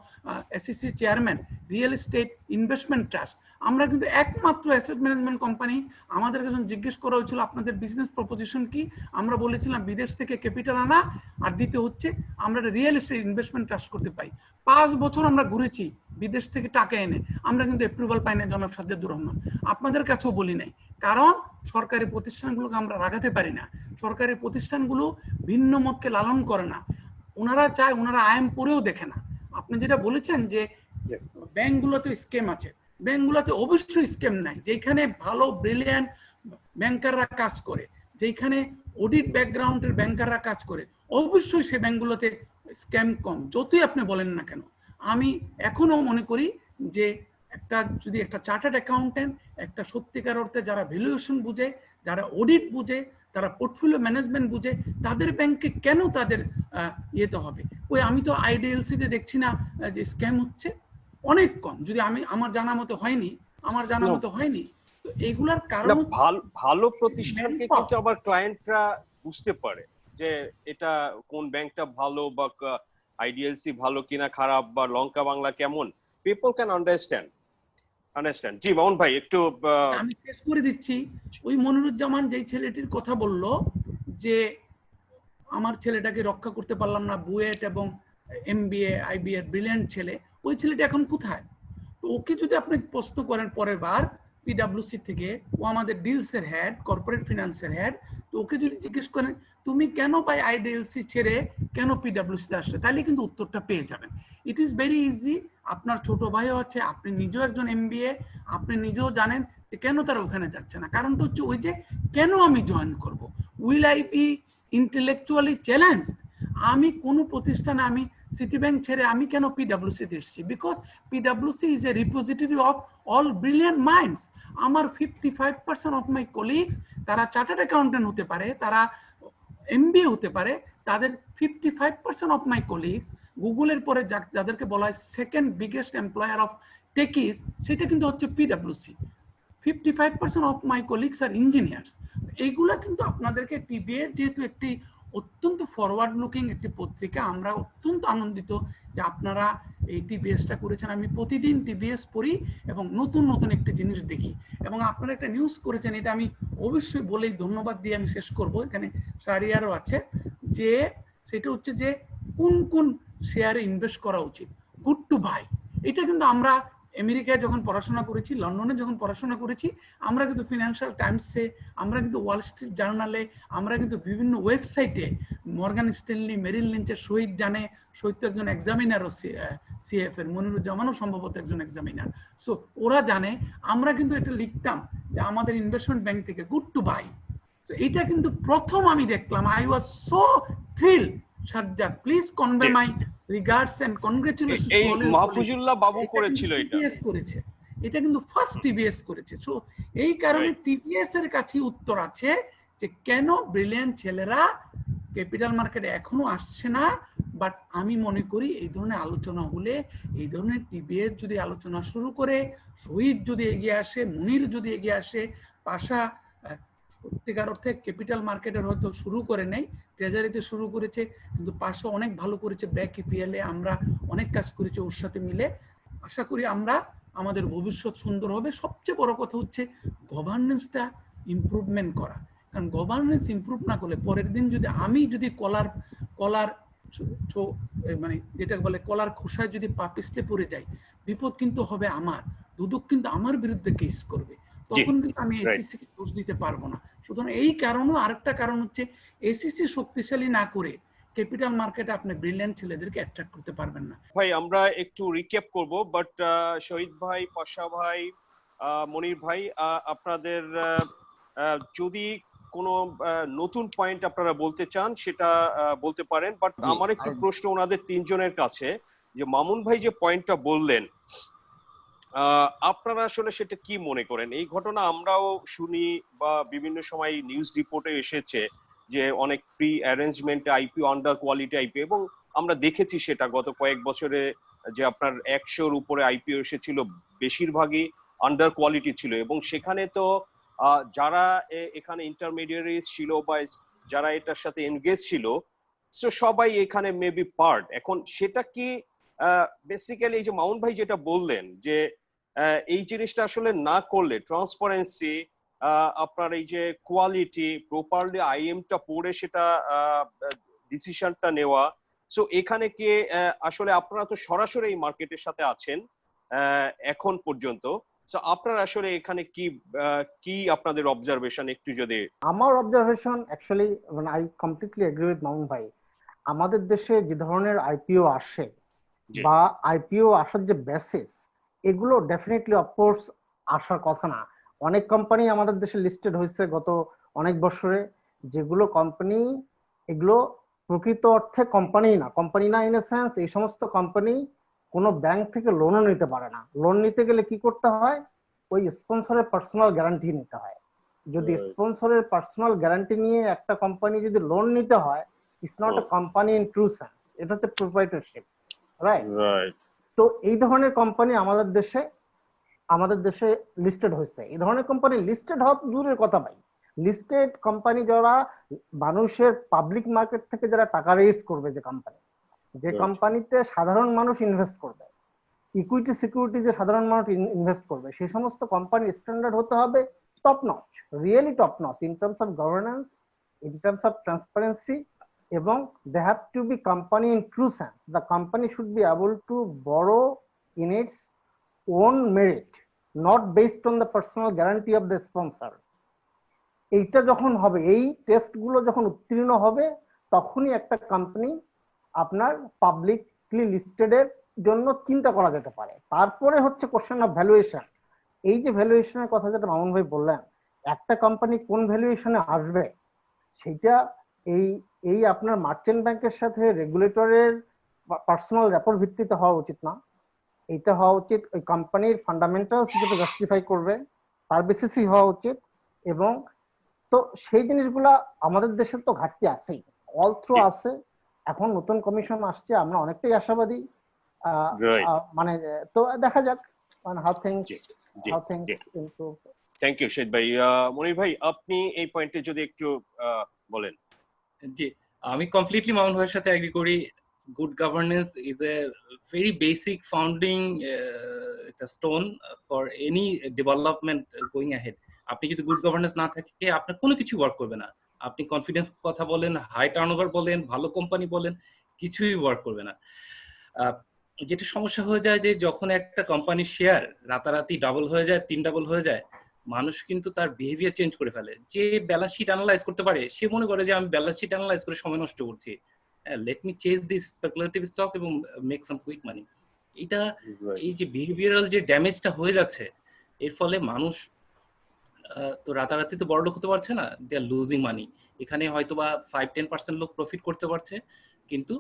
[SPEAKER 8] ACC chairman, real estate investment trust, আমরা কিন্তু একমাত্র অ্যাসেট ম্যানেজমেন্ট কোম্পানি। আমাদের কাছে জিজ্ঞেস করা হয়েছিল আপনাদের বিজনেস প্রপোজিশন কি, আমরা বলেছিলাম বিদেশ থেকে ক্যাপিটাল আনা, আর দ্বিতীয় হচ্ছে আমরা রিয়েল এস্টেট ইনভেস্টমেন্ট ট্রাস্ট করতে পাই। 5 বছর আমরা ঘুরেছি বিদেশ থেকে টাকা এনে, আমরা কিন্তু অ্যাপ্রুভাল পাই না জনাব সাজ্জাদুর রহমান, আপনাদের কাছেও বলি নাই, কারণ সরকারি প্রতিষ্ঠানগুলোকে আমরা রাগাতে পারি না। সরকারি প্রতিষ্ঠানগুলো ভিন্ন মতকে লালন করে না, ওনারা চায়, ওনারা আইন পড়েও দেখে না। আপনি যেটা বলেছেন যে ব্যাংকগুলোতে স্ক্যাম আছে, ব্যাংকগুলোতে অবশ্যই স্ক্যাম নাই। যেখানে ভালো ব্রিলিয়ান্ট ব্যাংকাররা কাজ করে, যেখানে অডিট ব্যাকগ্রাউন্ডের ব্যাংকাররা কাজ করে, অবশ্যই সে ব্যাংকগুলোতে স্ক্যাম কম, যতই আপনি বলেন না কেন। আমি এখনো মনে করি যে যদি একটা চার্টার্ড অ্যাকাউন্টেন্ট, একটা সত্যিকার অর্থে যারা ভ্যালুয়েশন বুঝে, যারা অডিট বুঝে, তারা পোর্টফোলিও ম্যানেজমেন্ট বুঝে, তাদের ব্যাংকে কেন তাদের ইয়েতে হবে? আমি তো আইডিএলসিতে দেখছি না যে স্ক্যাম হচ্ছে, অনেক কম। যদি আমার জানা মতো হয়নি, তো তো এগুলার কারণ
[SPEAKER 3] না, ভালো প্রতিষ্ঠানকে কিন্তু আবার ক্লায়েন্টরা বুঝতে পারে যে এটা কোন ব্যাংকটা ভালো বা আইডিএলসি ভালো কিনা খারাপ বা লঙ্কা বাংলা কেমন, পিপল ক্যান আন্ডারস্ট্যান্ড। জি মামুন ভাই একটু
[SPEAKER 8] আমি শেষ করে দিচ্ছি। ওই মনিরুজ্জামান যেই ছেলেটির কথা বলল যে আমার ছেলেটাকে রক্ষা করতে পারলাম না, বুয়েট এবং এমবিএ আইবিএ ব্রিলিয়ান্ট ছেলে, ওই ছেলেটা এখন কোথায়? তো ওকে যদি আপনি প্রশ্ন করেন পরের বার পিডব্লিউসি থেকে, ও আমাদের ডিলসের হেড, কর্পোরেট ফিনান্সের হেড, তো ওকে যদি জিজ্ঞেস করেন তুমি কেন পাই আইডিএলসি ছেড়ে কেন পিডব্লিউসিতে আসলে, তাহলে কিন্তু উত্তরটা পেয়ে যাবেন। It is very easy. আপনার ছোট ভাইও আছে, আপনি নিজেও একজন এমবিএ, আপনি নিজেও জানেন যে কেন তারা ওখানে যাচ্ছে না। কারণটা হচ্ছে ওই যে কেন আমি জয়েন করব, will I be intellectually challenge. আমি কোনো প্রতিষ্ঠানে আমি সিটি ব্যাংক ছেড়ে আমি কেন পিডব্লিউসি তে এসেছি, বিকজ পিডব্লিউসি is a repository of all brilliant minds. আমার 55% অফ মাই কলিগস তারা চার্টার্ড অ্যাকাউন্টেন্ট হতে পারে, তারা এমবিএ হতে পারে, তাদের 55% অফ মাই কলিগস গুগলের পরে যাদেরকে বলা হয় second biggest employer of techies, সেটা কিন্তু হচ্ছে পিডব্লিউসি। 55% of my colleagues are engineers. এইগুলা কিন্তু আপনাদেরকে টিবিএ যেহেতু একটি অত্যন্ত ফরওয়ার্ড লুকিং একটি পত্রিকা, আমরা অত্যন্ত আনন্দিত যে আপনারা এই টিবিএসটা করেছেন। আমি প্রতিদিন টিবিএস পড়ি এবং নতুন নতুন একটি জিনিস দেখি, এবং আপনারা একটা নিউজ করেছেন, এটা আমি অবশ্যই বলেই ধন্যবাদ দিয়ে আমি শেষ করব, এখানে শাহরিয়ারও আছে, যে সেটা হচ্ছে যে কোন কোন শেয়ারে ইনভেস্ট করা উচিত, গুড টু বাই। এটা কিন্তু আমরা আমেরিকায় যখন পড়াশোনা করেছি, লন্ডনে যখন পড়াশোনা করেছি, আমরা কিন্তু ফিনান্সিয়াল টাইমসে, আমরা কিন্তু ওয়াল স্ট্রিট জার্নালে, আমরা কিন্তু বিভিন্ন ওয়েবসাইটে, মর্গান স্ট্যানলি, মেরিল লিঞ্চের, শহীদ জানে, শহীদ তো একজন এক্সামিনারও সিএফ এর, মনিরুজ্জামানও সম্ভবত একজন এক্সামিনার, সো ওরা জানে, আমরা কিন্তু এটা লিখতাম যে আমাদের ইনভেস্টমেন্ট ব্যাংক থেকে গুড টু বাই। তো এটা কিন্তু প্রথম আমি দেখলাম, I was so thrill. Sajjad, please convey my regards and congratulations
[SPEAKER 3] এই মাহফুজুল্লাহ বাবু করেছিল এটা,
[SPEAKER 8] টিবিএস করেছে, এটা কিন্তু ফার্স্ট টিবিএস করেছে। সো এই কারণে টিবিএস এর কাছে উত্তর আছে যে কেন ব্রিলিয়ান্ট ছেলেরা ক্যাপিটাল মার্কেটে এখনো আসছে না। বাট আমি মনে করি এই ধরনের আলোচনা হলে, এই ধরনের টিবিএস যদি আলোচনা শুরু করে, শহীদ যদি এগিয়ে আসে, মুনির যদি এগিয়ে আসে, পাশা সত্যিকার অর্থে ক্যাপিটাল মার্কেটের হয়তো শুরু করে নেই, ট্রেজারিতে শুরু করেছে, কিন্তু পাশে অনেক ভালো করেছে, ব্যাক ইপিএলে আমরা অনেক কাজ করেছি ওর সাথে মিলে। আশা করি আমরা আমাদের ভবিষ্যৎ সুন্দর হবে। সবচেয়ে বড় কথা হচ্ছে গভর্নেন্সটা ইমপ্রুভমেন্ট করা, কারণ গভর্নেন্স ইমপ্রুভ না করলে পরের দিন যদি আমি যদি কলার মানে যেটা বলে কলার খোসায় যদি পা পিছলে পড়ে যাই, বিপদ কিন্তু হবে আমার, দুদক কিন্তু আমার বিরুদ্ধে কেস করবে, তখন কিন্তু আমি এসিসি কে দোষ দিতে পারবো না। সুতরাং এই কারণও আরেকটা কারণ হচ্ছে এসিসি শক্তিশালী না করে ক্যাপিটাল মার্কেটে আপনি ব্রিলিয়ান্ট ছেলেদেরকে অ্যাট্রাক্ট করতে পারবেন না।
[SPEAKER 3] ভাই আমরা একটু রিক্যাপ করব, বাট শহীদ ভাই, পাশা ভাই, মনির ভাই, আপনাদের যদি কোনো নতুন পয়েন্ট আপনারা বলতে চান সেটা বলতে পারেন। বাট আমার একটু প্রশ্ন ওনাদের তিনজনের কাছে, যে মামুন ভাই যে পয়েন্টটা বললেন, আপনারা আসলে সেটা কি মনে করেন? এই ঘটনা আমরাও শুনি বা বিভিন্ন সময় নিউজ রিপোর্টে এসেছে যে অনেক প্রি অ্যারেঞ্জমেন্টে আইপিও, আন্ডার কোয়ালিটি আইপিও, এবং আমরা দেখেছি সেটা গত কয়েক বছরে যে আপনার 100-র উপরে আইপিও এসেছিল, বেশিরভাগই আন্ডার কোয়ালিটি ছিল, এবং সেখানে তো যারা এখানে ইন্টারমিডিয়ারিজ ছিল বা যারা এটার সাথে এনগেজ ছিল, সবাই এখানে মেবি পার্ট। এখন সেটা কি বেসিক্যালি এই যে মামুন ভাই যেটা বললেন যে এই জিনিসটা আসলে না করলে, ট্রান্সপারেন্সি, আপনার এই যে কোয়ালিটি, প্রপারলি আইএমটা পড়ে সেটা ডিসিশনটা নেওয়া, সো এখানে কি আসলে আপনারা তো সরাসরি এই মার্কেটের সাথে আছেন এখন পর্যন্ত, সো আপনারা আসলে এখানে কি কি আপনাদের অবজারভেশন একটু যদি।
[SPEAKER 5] আমার অবজারভেশন অ্যাকচুয়ালি, মানে I completely agree with Mamun ভাই। আমাদের দেশে যে ধরনের আইপিও আসে বা আইপিও আসার যে বেসিস, এগুলো ডেফিনেটলি অফকোর্স আসার কথা না। অনেক কোম্পানি আমাদের দেশে লিস্টেড হয়েছে গত অনেক বছরে, যেগুলো কোম্পানি, এগুলো প্রকৃত অর্থে কোম্পানি না ইন এ সেন্স, এই সমস্ত কোম্পানি কোনো ব্যাংক থেকে লোনও নিতে পারে না। লোন নিতে গেলে কি করতে হয়, ওই স্পন্সরের পার্সোনাল গ্যারান্টি নিতে হয়। যদি স্পন্সরের পার্সোনাল গ্যারান্টি নিয়ে একটা কোম্পানি যদি লোন নিতে হয়, it's not a company in true sense, এটা হচ্ছে প্রোপ্রাইটরশিপ, রাইট? তো এই ধরনের কোম্পানি আমাদের দেশে আমাদের দেশে লিস্টেড হয়েছে। এই ধরনের কোম্পানি লিস্টেড হওয়া দূরের কথা ভাই, লিস্টেড কোম্পানি যারা মানুষের পাবলিক মার্কেট থেকে যারা টাকা রেজ করবে, যে কোম্পানিতে সাধারণ মানুষ ইনভেস্ট করবে, ইকুইটি সিকিউরিটি যে সাধারণ মানুষ ইনভেস্ট করবে, সেই সমস্ত কোম্পানির স্ট্যান্ডার্ড হতে হবে top notch, really top notch in terms of governance, in terms of transparency, এবং they have to be company in true sense. The company should be able to borrow in its own merit, not based on the personal guarantee of the sponsor. এইটা যখন হবে, এই টেস্টগুলো যখন উত্তীর্ণ হবে, তখনই একটা কোম্পানি আপনার পাবলিকলি লিস্টেডের জন্য চিন্তা করা যেতে পারে। তারপরে হচ্ছে কোশ্চেন অফ ভ্যালুয়েশন। এই যে ভ্যালুয়েশনের কথা যেটা মামুন ভাই বললেন, একটা কোম্পানি কোন ভ্যালুয়েশনে আসবে সেটা এই আপনার মার্চেন্ট ব্যাংকের সাথে রেগুলেটরের পার্সোনাল র্যাপোর ভিত্তিতে হওয়া উচিত না। এটা হওয়া উচিত ওই কোম্পানির ফান্ডামেন্টালস যেটা জাস্টিফাই করবে তার বেসিসই হওয়া উচিত। এবং তো সেই জিনিসগুলা আমাদের দেশের তো ঘাটতি আছেই, অল থ্রু আছে। এখন নতুন কমিশন আসছে, আমরা অনেকটাই আশাবাদী। মানে তো দেখা যাক মানে how things improve.
[SPEAKER 3] Thank you Shahid ভাই। মনির ভাই, আপনি এই পয়েন্টে যদি একটু বলেন।
[SPEAKER 6] জি, আমি কমপ্লিটলি মামুন ভাইয়ের সাথে এগ্রি করি। Good governance is a very basic founding stone for any development going ahead. আপনি যদি গুড গভর্নেন্স না থাকে, আপনার কোনো কিছু ওয়ার্ক করবে না। আপনি কনফিডেন্স কথা বলেন, হাই টার্নওভার বলেন, ভালো কোম্পানি বলেন, কিছুই ওয়ার্ক করবে না। যেটা সমস্যা হয়ে যায় যে যখন একটা কোম্পানির শেয়ার রাতারাতি ডাবল হয়ে যায়, 3 ডাবল হয়ে যায়, মানুষ কিন্তু তার বিহেভিয়ার চেঞ্জ করে ফেলে। যে ব্যালেন্স শিট অ্যানালাইজ করতে পারে, সে মনে করে যে আমি ব্যালেন্স শিট অ্যানালাইজ করে সময় নষ্ট করছি, let me chase this speculative stock এবং মেক সাম কুইক মানি। এটা এই যে বিহেভিয়ারাল যে ড্যামেজটা হয়ে যাচ্ছে, এর ফলে মানুষ তো রাতারাতি তো বড় লোক হতে পারছে না, দে আর লুজিং মানি। এখানে হয়তো বা 5-10% লোক প্রফিট করতে পারছে, কিন্তু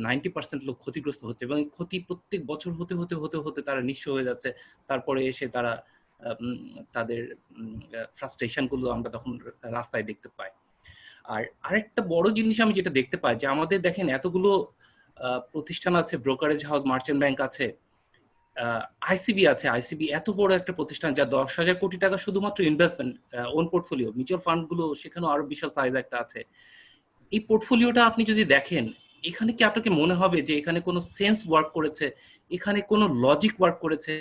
[SPEAKER 6] 90% লোক ক্ষতিগ্রস্ত হচ্ছে, এবং এই ক্ষতি প্রত্যেক বছর হতে হতে হতে হতে তারা নিঃস্ব হয়ে যাচ্ছে। তারপরে এসে তারা তাদের ফ্রাস্ট্রেশন গুলো আমরা তখন রাস্তায় দেখতে পাই। আর আরেকটা বড় জিনিস আমি যেটা দেখতে পাই, যে আমাদের দেখেন এতগুলো প্রতিষ্ঠান আছে, ব্রোকারেজ হাউস, মার্চেন্ট ব্যাংক আছে, আইসিবি আছে। আইসিবি এত বড় একটা প্রতিষ্ঠান, যা 10,000 কোটি টাকা শুধুমাত্র investment, own portfolio, mutual fund গুলো সেখানেও আরো বিশাল সাইজ একটা আছে। এই পোর্টফোলিওটা আপনি যদি দেখেন, এখানে কি আপনাকে মনে হবে যে এখানে কোনো সেন্স ওয়ার্ক করেছে, এখানে কোনো লজিক ওয়ার্ক করেছে?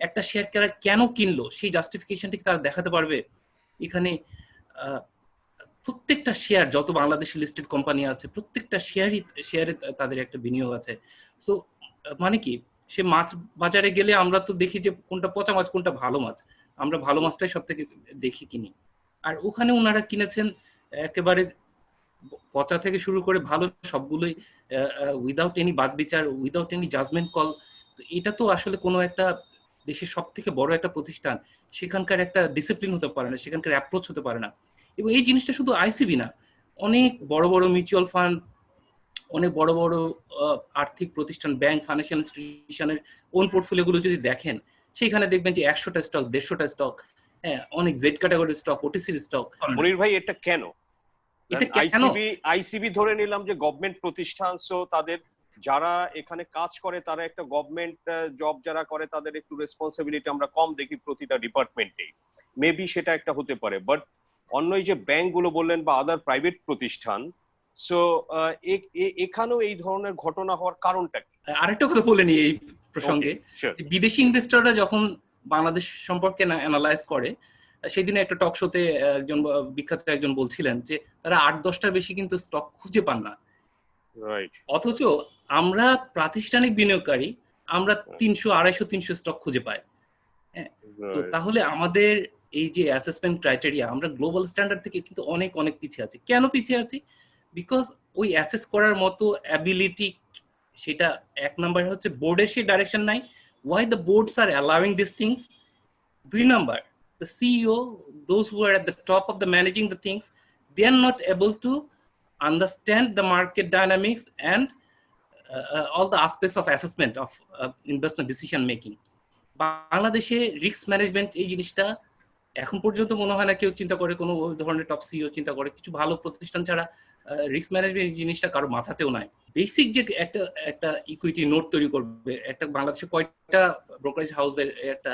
[SPEAKER 6] একটা শেয়ার কেন কিনলো সেই জাস্টিফিকেশনটা কি তারা দেখাতে পারবে? এখানে প্রত্যেকটা শেয়ার, যত বাংলাদেশে লিস্টেড কোম্পানি আছে, প্রত্যেকটা শেয়ারে তাদের একটা বিনিয়োগ আছে। সো মানে কি, সে মাছ বাজারে গেলে আমরা তো দেখি যে কোনটা পচা মাছ, কোনটা ভালো মাছ, আমরা ভালো মাছটাই সব থেকে দেখি কিনি। আর ওখানে ওনারা কিনেছেন একেবারে পচা থেকে শুরু করে ভালো সবগুলোই, উইদাউট এনি বাদ বিচার, উইদাউট এনি জাজমেন্ট কল। তো এটা তো আসলে কোনো একটা দেশের সব থেকে বড় একটা প্রতিষ্ঠান, সেখানকার একটা ডিসিপ্লিন হতে পারে না, সেখানকার অ্যাপ্রোচ হতে পারে না। এবং এই জিনিসটা শুধু আইসিবি না, অনেক বড় বড় মিউচুয়াল ফান্ড, অনেক বড় বড় আর্থিক প্রতিষ্ঠান, ব্যাংক, ফাইন্যান্সিয়াল ইনস্টিটিউশনের ওন পোর্টফোলিওগুলো যদি দেখেন, সেখানে দেখবেন যে 100টা স্টক, 150টা স্টক, হ্যাঁ, অনেক জেড ক্যাটাগরির স্টক, ওটিসির স্টক।
[SPEAKER 3] মনির ভাই, এটা কেন? আইসিবি ধরে নিলাম যে গভর্নমেন্ট প্রতিষ্ঠান, সো তাদের যারা এখানে কাজ করে তারা একটা গভর্নমেন্ট জব যারা করে তাদের একটু রেসপন্সিবিলিটি আমরা কম দেখি প্রতিটা ডিপার্টমেন্টে, মেবি সেটা একটা হতে পারে। বাট অন্য এই যে ব্যাংক গুলো বললেন বা আদার প্রাইভেট প্রতিষ্ঠান, সো এখানেও এই ধরনের ঘটনা হওয়ার কারণটা কি?
[SPEAKER 6] আরেকটা কথা বলে নি এই প্রসঙ্গে, বিদেশি ইনভেস্টররা যখন বাংলাদেশ সম্পর্কে অ্যানালাইজ করে, সেদিনে একটা টক শোতে একজন বিখ্যাত একজন বলছিলেন যে তারা 8-10টার বেশি কিন্তু স্টক খুঁজে পান না। অথচ আমরা প্রাতিষ্ঠানিক বিনিয়োগকারী, আমরা 300, 250, 300 স্টক খুঁজে পাই। তো তাহলে আমাদের এই যে অ্যাসেসমেন্ট ক্রাইটেরিয়া, আমরা গ্লোবাল স্ট্যান্ডার্ড থেকে কিন্তু অনেক অনেক পিছিয়ে আছি। কেন পিছিয়ে আছি? বিকজ ওই অ্যাসেস করার মতো অ্যাবিলিটি, সেটা এক নাম্বার হচ্ছে বোর্ডের সেই ডাইরেকশন নাই, why the boards are allowing these things. 2 number, the CEO, those who are at the top of the managing the things, they are not able to understand the market dynamics and all the aspects of assessment of investment decision making. বাংলাদেশে risk management এই জিনিসটা এখন পর্যন্ত মনে হয় না কেউ চিন্তা করে, কোনো ধরনের টপ সিইও চিন্তা করে। কিছু ভালো প্রতিষ্ঠান ছাড়া রিস্ক ম্যানেজমেন্ট এই জিনিসটা কারো মাথাতেও নাই। বেসিক যে একটা ইকুইটি নোট তৈরি করবে, একটা বাংলাদেশে কয়টা ব্রোকারেজ হাউসের একটা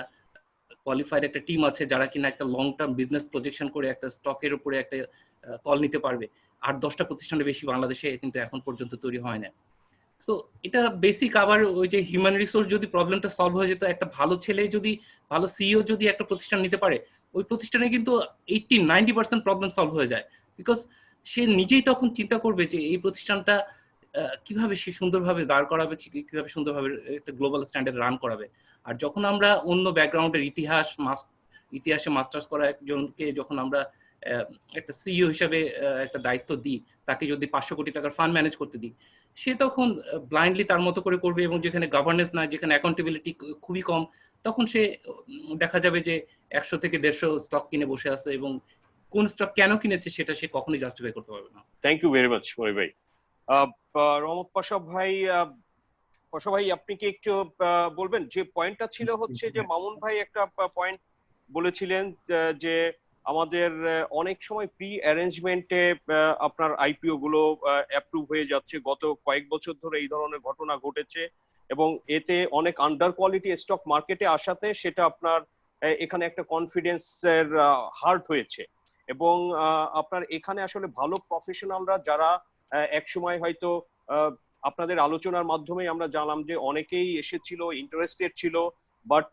[SPEAKER 6] কোয়ালিফাইড একটা টিম আছে যারা কিনা একটা লং টার্ম বিজনেস প্রজেকশন করে একটা স্টকের উপরে একটা কল নিতে পারবে। 8-10টা প্রতিষ্ঠানের বেশি বাংলাদেশে কিন্তু এখন পর্যন্ত তৈরি হয় না। সো এটা বেসিক। আবার ওই যে হিউম্যান রিসোর্স যদি প্রবলেমটা সলভ হয়ে যেত, একটা ভালো ছেলে যদি, ভালো সিইও যদি একটা প্রতিষ্ঠান নিতে পারে, ওই প্রতিষ্ঠানে কিন্তু 80-90% প্রবলেম সলভ হয়ে যায়। বিকজ সে নিজেই তখন চিন্তা করবে যে এই প্রতিষ্ঠানটা কিভাবে সে সুন্দরভাবে দাঁড় করাবে, কিভাবে সুন্দরভাবে একটা গ্লোবাল স্ট্যান্ডার্ড রান করাবে। আর যখন আমরা অন্য ব্যাকগ্রাউন্ডের ইতিহাসে মাস্টার্স করা একজনকে যখন আমরা একটা সিইও হিসাবে একটা দায়িত্ব দিই, তাকে যদি 500 কোটি টাকার ফান্ড ম্যানেজ করতে দিই, সে তখন ব্লাইন্ডলি তার মতো করে করবে, এবং যেখানে গভর্নেন্স নাই, যেখানে অ্যাকাউন্টেবিলিটি খুবই কম, তখন সে দেখা যাবে যে 100 থেকে 150 স্টক কিনে বসে আছে, এবং কোন স্টক কেন কিনেছে সেটা সে কখনোই জাস্টিফাই করতে পারবে না।
[SPEAKER 3] থ্যাংক ইউ ভেরি মাচ মনির ভাই। রহমত পাশা ভাই আপনি কি একটু বলবেন? যে পয়েন্টটা ছিল হচ্ছে যে মামুন ভাই একটা পয়েন্ট বলেছিলেন যে আমাদের অনেক সময় প্রি অ্যারেঞ্জমেন্টে আপনার আইপিও গুলো অ্যাপ্রুভ হয়ে যাচ্ছে। গত কয়েক বছর ধরে এই ধরনের ঘটনা ঘটেছে, এবং এতে অনেক আন্ডার কোয়ালিটি স্টক মার্কেটে আসাতে সেটা আপনার এখানে একটা কনফিডেন্সের হার্ট হয়েছে। এবং আপনার এখানে আসলে ভালো প্রফেশনালরা যারা একসময় হয়তো আপনাদের আলোচনার মাধ্যমে আমরা জানলাম যে অনেকেই এসেছিল, ইন্টারেস্টেড ছিল, বাট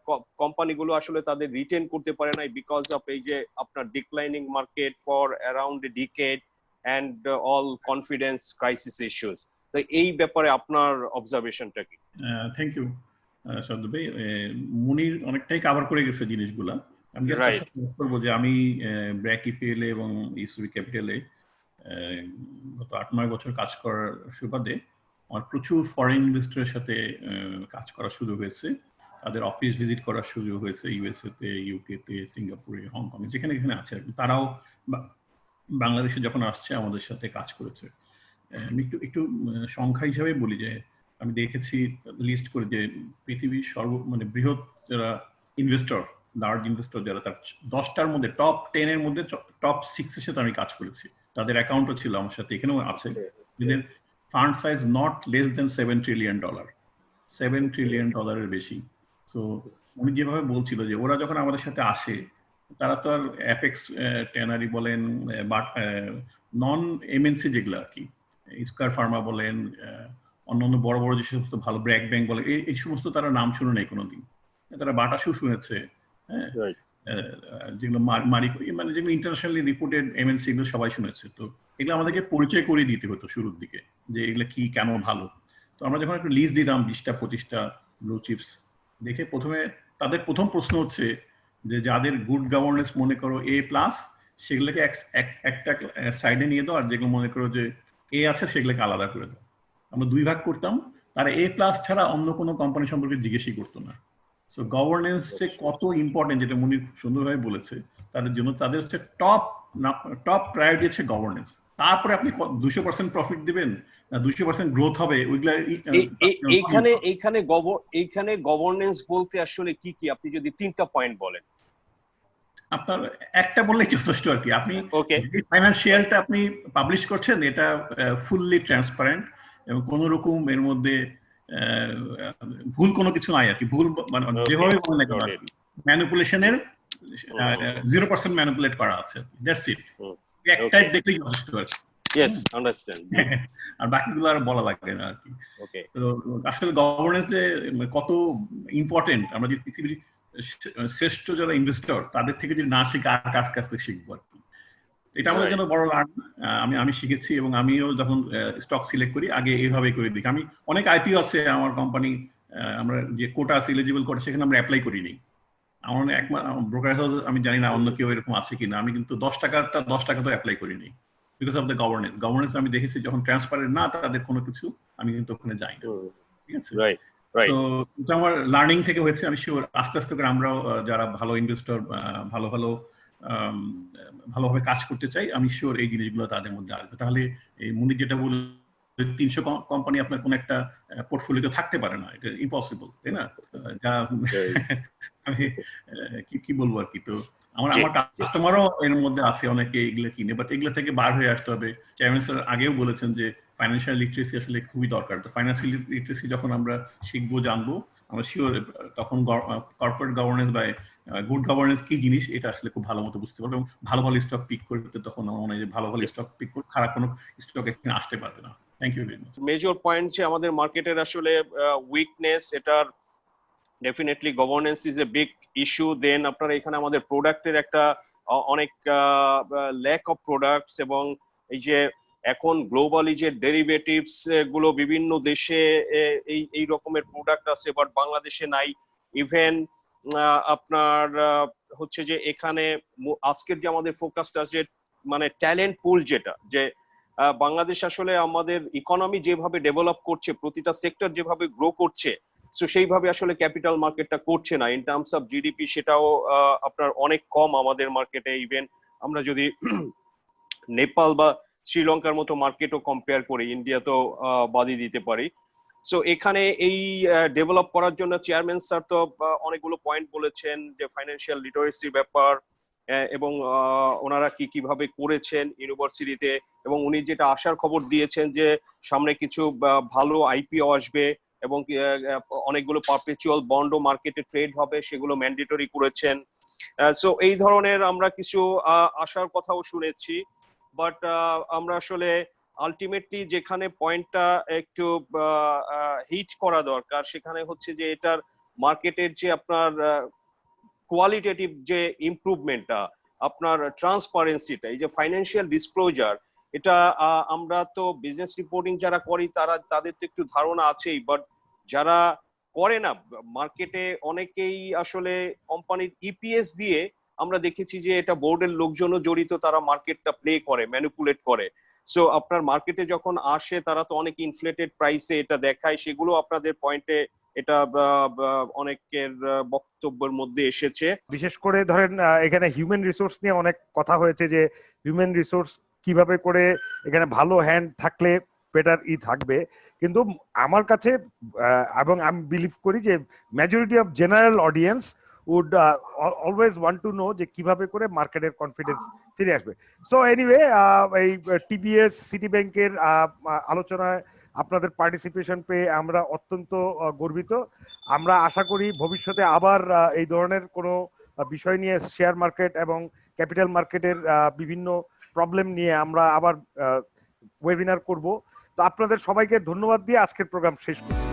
[SPEAKER 3] কোম্পানিগুলো আসলে তাদের রিটেন করতে পারে নাই বিকজ অফ এই যে আপনার declining market for around A decade and all confidence crisis issues. তো এই ব্যাপারে আপনার অবজারভেশনটা কি?
[SPEAKER 4] থ্যাংক ইউ সদ্য ভাই। মুনির অনেকটাই কভার করে গেছে জিনিসগুলা। আমি জাস্ট বলবো যে আমি ব্র্যাক ইপিএল এবং ইসবি ক্যাপিটালে গত 8-9 বছর কাজ করার সুবাদে আমার প্রচুর ফরেন ইনভেস্টরের সাথে কাজ করার সুযোগ হয়েছে, তাদের অফিস ভিজিট করার সুযোগ হয়েছে ইউএসএ তে, ইউকে তে, সিঙ্গাপুরে, হংকং, যেখানে যেখানে আছে আর কি। তারাও বাংলাদেশে যখন আসছে আমাদের সাথে কাজ করেছে। আমি একটু সংখ্যা হিসাবে বলি যে আমি দেখেছি লিস্ট করে যে পৃথিবীর মানে বৃহৎ যারা ইনভেস্টর, লার্জ ইনভেস্টর যারা, তার 10টার মধ্যে টপ 10 এর মধ্যে টপ 6 এর সাথে আমি কাজ করেছি। তাদের অ্যাকাউন্টও ছিল আমার সাথে, এখানেও আছে। এদের fund size not less than $7 trillion, $7 trillion বেশি। তো উনি যেভাবে বলছিল যে ওরা যখন আমাদের সাথে আসে, তারা তো আর অ্যাপেক্স ট্যানারি বলেন, বাট নন এমএনসি যেগুলো আর কি, স্কয়ার ফার্মা বলেন, অন্যান্য বড় বড় যে সমস্ত ভালো ব্র্যাক ব্যাংক বলে, এই সমস্ত তারা নাম শুনে নাই কোনোদিন। তারা বাটাসু শুনেছে, হ্যাঁ, যেগুলো মানে যেগুলো ইন্টারন্যাশনালি রিপোর্টেড এমএনসি, এগুলো সবাই শুনেছে। তো এগুলো আমাদেরকে পরিচয় করে দিতে হতো শুরুর দিকে যে এগুলো কি, কেন ভালো। তো আমরা যখন একটা লিস্ট দিতাম 20টা-25টা ব্লু চিপস দেখে, প্রথমে তাদের প্রথম প্রশ্ন হচ্ছে যে যাদের গুড গভর্নেন্স মনে করো A+, সেগুলোকে একটা সাইডে নিয়ে দাও, আর যেগুলো মনে করো যে A আছে সেগুলোকে আলাদা করে দাও। আমরা 2 ভাগ করতাম। তারা A+ ছাড়া অন্য কোনো কোম্পানি সম্পর্কে জিজ্ঞেসই করতো না। সো গভর্নেন্স যে কত ইম্পর্টেন্ট, যেটা মুনির সুন্দরভাবে বলেছে, তাদের জন্য তাদের হচ্ছে টপ প্রায়োরিটি হচ্ছে গভর্নেন্স। তারপরে আপনি 200% প্রফিট দিবেন না 200% গ্রোথ হবে, ওইগুলা
[SPEAKER 3] এইখানে গভর্নেন্স বলতে আসলে কি কি, আপনি যদি 3টা পয়েন্ট বলেন।
[SPEAKER 4] আপনার একটা বললেই যথেষ্ট আর কি। আপনি ফাইন্যান্সিয়ালটা আপনি পাবলিশ করছেন, এটা ফুললি ট্রান্সপারেন্ট, এবং কোনো রকম এর মধ্যে ভুল কোনো কিছু নাই আর কি। ভুল মানে যেভাবে বলেন না কেন, ম্যানিপুলেশনের 0% ম্যানিপুলেট করা আছে। That's it. একটাই দেখলেই যথেষ্ট আছে।
[SPEAKER 3] Yes, understand.
[SPEAKER 4] আর বাকিগুলো আর বলা লাগবে না আর কি। তো আসলে গভর্নেন্স যে কত ইম্পর্টেন্ট, আমরা যে পৃথিবীর শ্রেষ্ঠ যারা ইনভেস্টর তাদের থেকে যদি না শিখে আর কার কাছ থেকে শিখবো আর কি। এটা আমাদের জন্য বড় লার্ন। আমি শিখেছি, এবং আমিও যখন স্টক সিলেক্ট করি আগে এইভাবে করে দিই। আমি অনেক আইপিও আছে আমার কোম্পানি, আমরা যে কোটা আছে, এলিজিবল কোটা, সেখানে আমরা অ্যাপ্লাই করিনি। আমার ব্রোকার হাউস, আমি জানি না অন্য কেউ এরকম আছে কিনা, আমি কিন্তু 10 টাকা তো অ্যাপ্লাই করিনি বিকজ অফ দ্য গভর্নেন্স। আমি দেখেছি যখন ট্রান্সপারেন্ট না তাদের কোনো কিছু, আমি কিন্তু ওখানে যাই না। ঠিক আছে, তো এটা আমার লার্নিং থেকে হয়েছে। আমি শিওর আস্তে আস্তে করে আমরাও যারা ভালো ইনভেস্টর, ভালোভাবে কাজ করতে চাই, আমি শিওর এই জিনিসগুলো তাদের মধ্যে আসবে। তাহলে এই মুনি যেটা বলল 300 কোম্পানি আপনার কোন একটা পোর্টফোলিওতে থাকতে পারে না, এটা ইম্পসিবল, তাই না? যা আমি কি বলবো আর কি। তো আমার কাস্টমারও এর মধ্যে আছে, অনেকে এগুলো কিনে, বাট এগুলো থেকে বার হয়ে আসতে হবে। চেয়ারম্যান স্যার আগেও বলেছেন যে ফাইন্যান্সিয়াল লিটারেসি আসলে খুবই দরকার। তো ফাইন্যান্সিয়াল লিটারেসি যখন আমরা শিখবো, জানবো, আমরা শিওর তখন কর্পোরেট গভর্নেন্স বা গুড গভর্নেন্স কি জিনিস এটা আসলে খুব ভালো মতো বুঝতে পারবে এবং ভালো ভালো স্টক পিক করতে তখন আমার মনে হয় যে ভালো ভালো স্টক পিক করে খারাপ কোনো স্টক এখানে আসতে পারবে না। Thank you very much.
[SPEAKER 3] Major point যে আমাদের মার্কেটের আসলে উইকনেস, এটার definitely governance is a big issue. Then আপনারা এখানে আমাদের প্রোডাক্টের একটা অনেক ল্যাক অফ প্রোডাক্টস, এবং এই যে এখন গ্লোবালি যে ডেরিভেটিভস গুলো বিভিন্ন দেশে এই রকমের প্রোডাক্ট আছে, বাট বাংলাদেশে নাই। ইভেন আপনার হচ্ছে যে এখানে আজকের যে আমাদের ফোকাসটা আছে মানে ট্যালেন্ট পুল, যেটা যে বাংলাদেশ আসলে আমাদের ইকোনমি যেভাবে ডেভেলপ করছে, প্রতিটা সেক্টর যেভাবে গ্রো করছে, সো সেইভাবে আসলে ক্যাপিটাল মার্কেটটা করছে না ইন টার্মস অফ জিডিপি। সেটাও আপনার অনেক কম আমাদের মার্কেটে। ইভেন আমরা যদি নেপাল বা শ্রীলঙ্কার মতো মার্কেটও কম্পেয়ার করি, ইন্ডিয়া তো বাদই দিতে পারি। সো এখানে এই ডেভেলপ করার জন্য চেয়ারম্যান স্যার তো অনেকগুলো পয়েন্ট বলেছেন, যে ফাইন্যান্সিয়াল লিটারেসির ব্যাপার, এবং ওনারা কিভাবে করেছেন ইউনিভার্সিটিতে, এবং উনি যেটা আশার খবর দিয়েছেন যে সামনে কিছু ভালো আইপিও আসবে এবং অনেকগুলো পারপেচুয়াল বন্ডও মার্কেটে ট্রেড হবে, সেগুলো ম্যান্ডেটরি করেছেন। সো এই ধরনের আমরা কিছু আশার কথাও শুনেছি। বাট আমরা আসলে আলটিমেটলি যেখানে পয়েন্টটা একটু হিট করা দরকার, সেখানে হচ্ছে যে এটার মার্কেটের যে আপনার কোয়ালিটেটিভ যে ইমপ্রুভমেন্টটা, আপনার ট্রান্সপারেন্সিটা, এই যে ফাইন্যান্সিয়াল ডিসক্লোজার, এটা আমরা তো বিজনেস রিপোর্টিং যারা করি তাদের তো একটু ধারণা আছেই, বাট যারা করে না মার্কেটে অনেকেই আসলে কোম্পানির ইপিএস দিয়ে আমরা দেখেছি যে এটা বোর্ডের লোকজনও জড়িত, তারা মার্কেটটা প্লে করে, ম্যানিপুলেট করে। সো আপনার মার্কেটে যখন আসে তারা তো অনেক ইনফ্লেটেড প্রাইসে এটা দেখায়, সেগুলো আপনাদের পয়েন্টে এটা অনেকের বক্তব্যের মধ্যে এসেছে।
[SPEAKER 1] বিশেষ করে ধরেন এখানে হিউম্যান রিসোর্স নিয়ে অনেক কথা হয়েছে, যে হিউম্যান রিসোর্স কিভাবে করে এখানে ভালো হ্যান্ড থাকলে বেটার থাকবে। কিন্তু আমার কাছে এবং আমি বিলিভ করি যে majority of general audience would always want to know যে কিভাবে করে মার্কেটের কনফিডেন্স ফিরে আসবে। সো এনিওয়ে, এই টিবিএস সিটি ব্যাংকের আলোচনায় আপনাদের পার্টিসিপেশন পেয়ে আমরা অত্যন্ত গর্বিত। আমরা আশা করি ভবিষ্যতে আবার এই ধরনের কোনো বিষয় নিয়ে শেয়ার মার্কেট এবং ক্যাপিটাল মার্কেটের বিভিন্ন প্রবলেম নিয়ে আমরা আবার ওয়েবিনার করব। তো আপনাদের সবাইকে ধন্যবাদ দিয়ে আজকের প্রোগ্রাম শেষ করছি।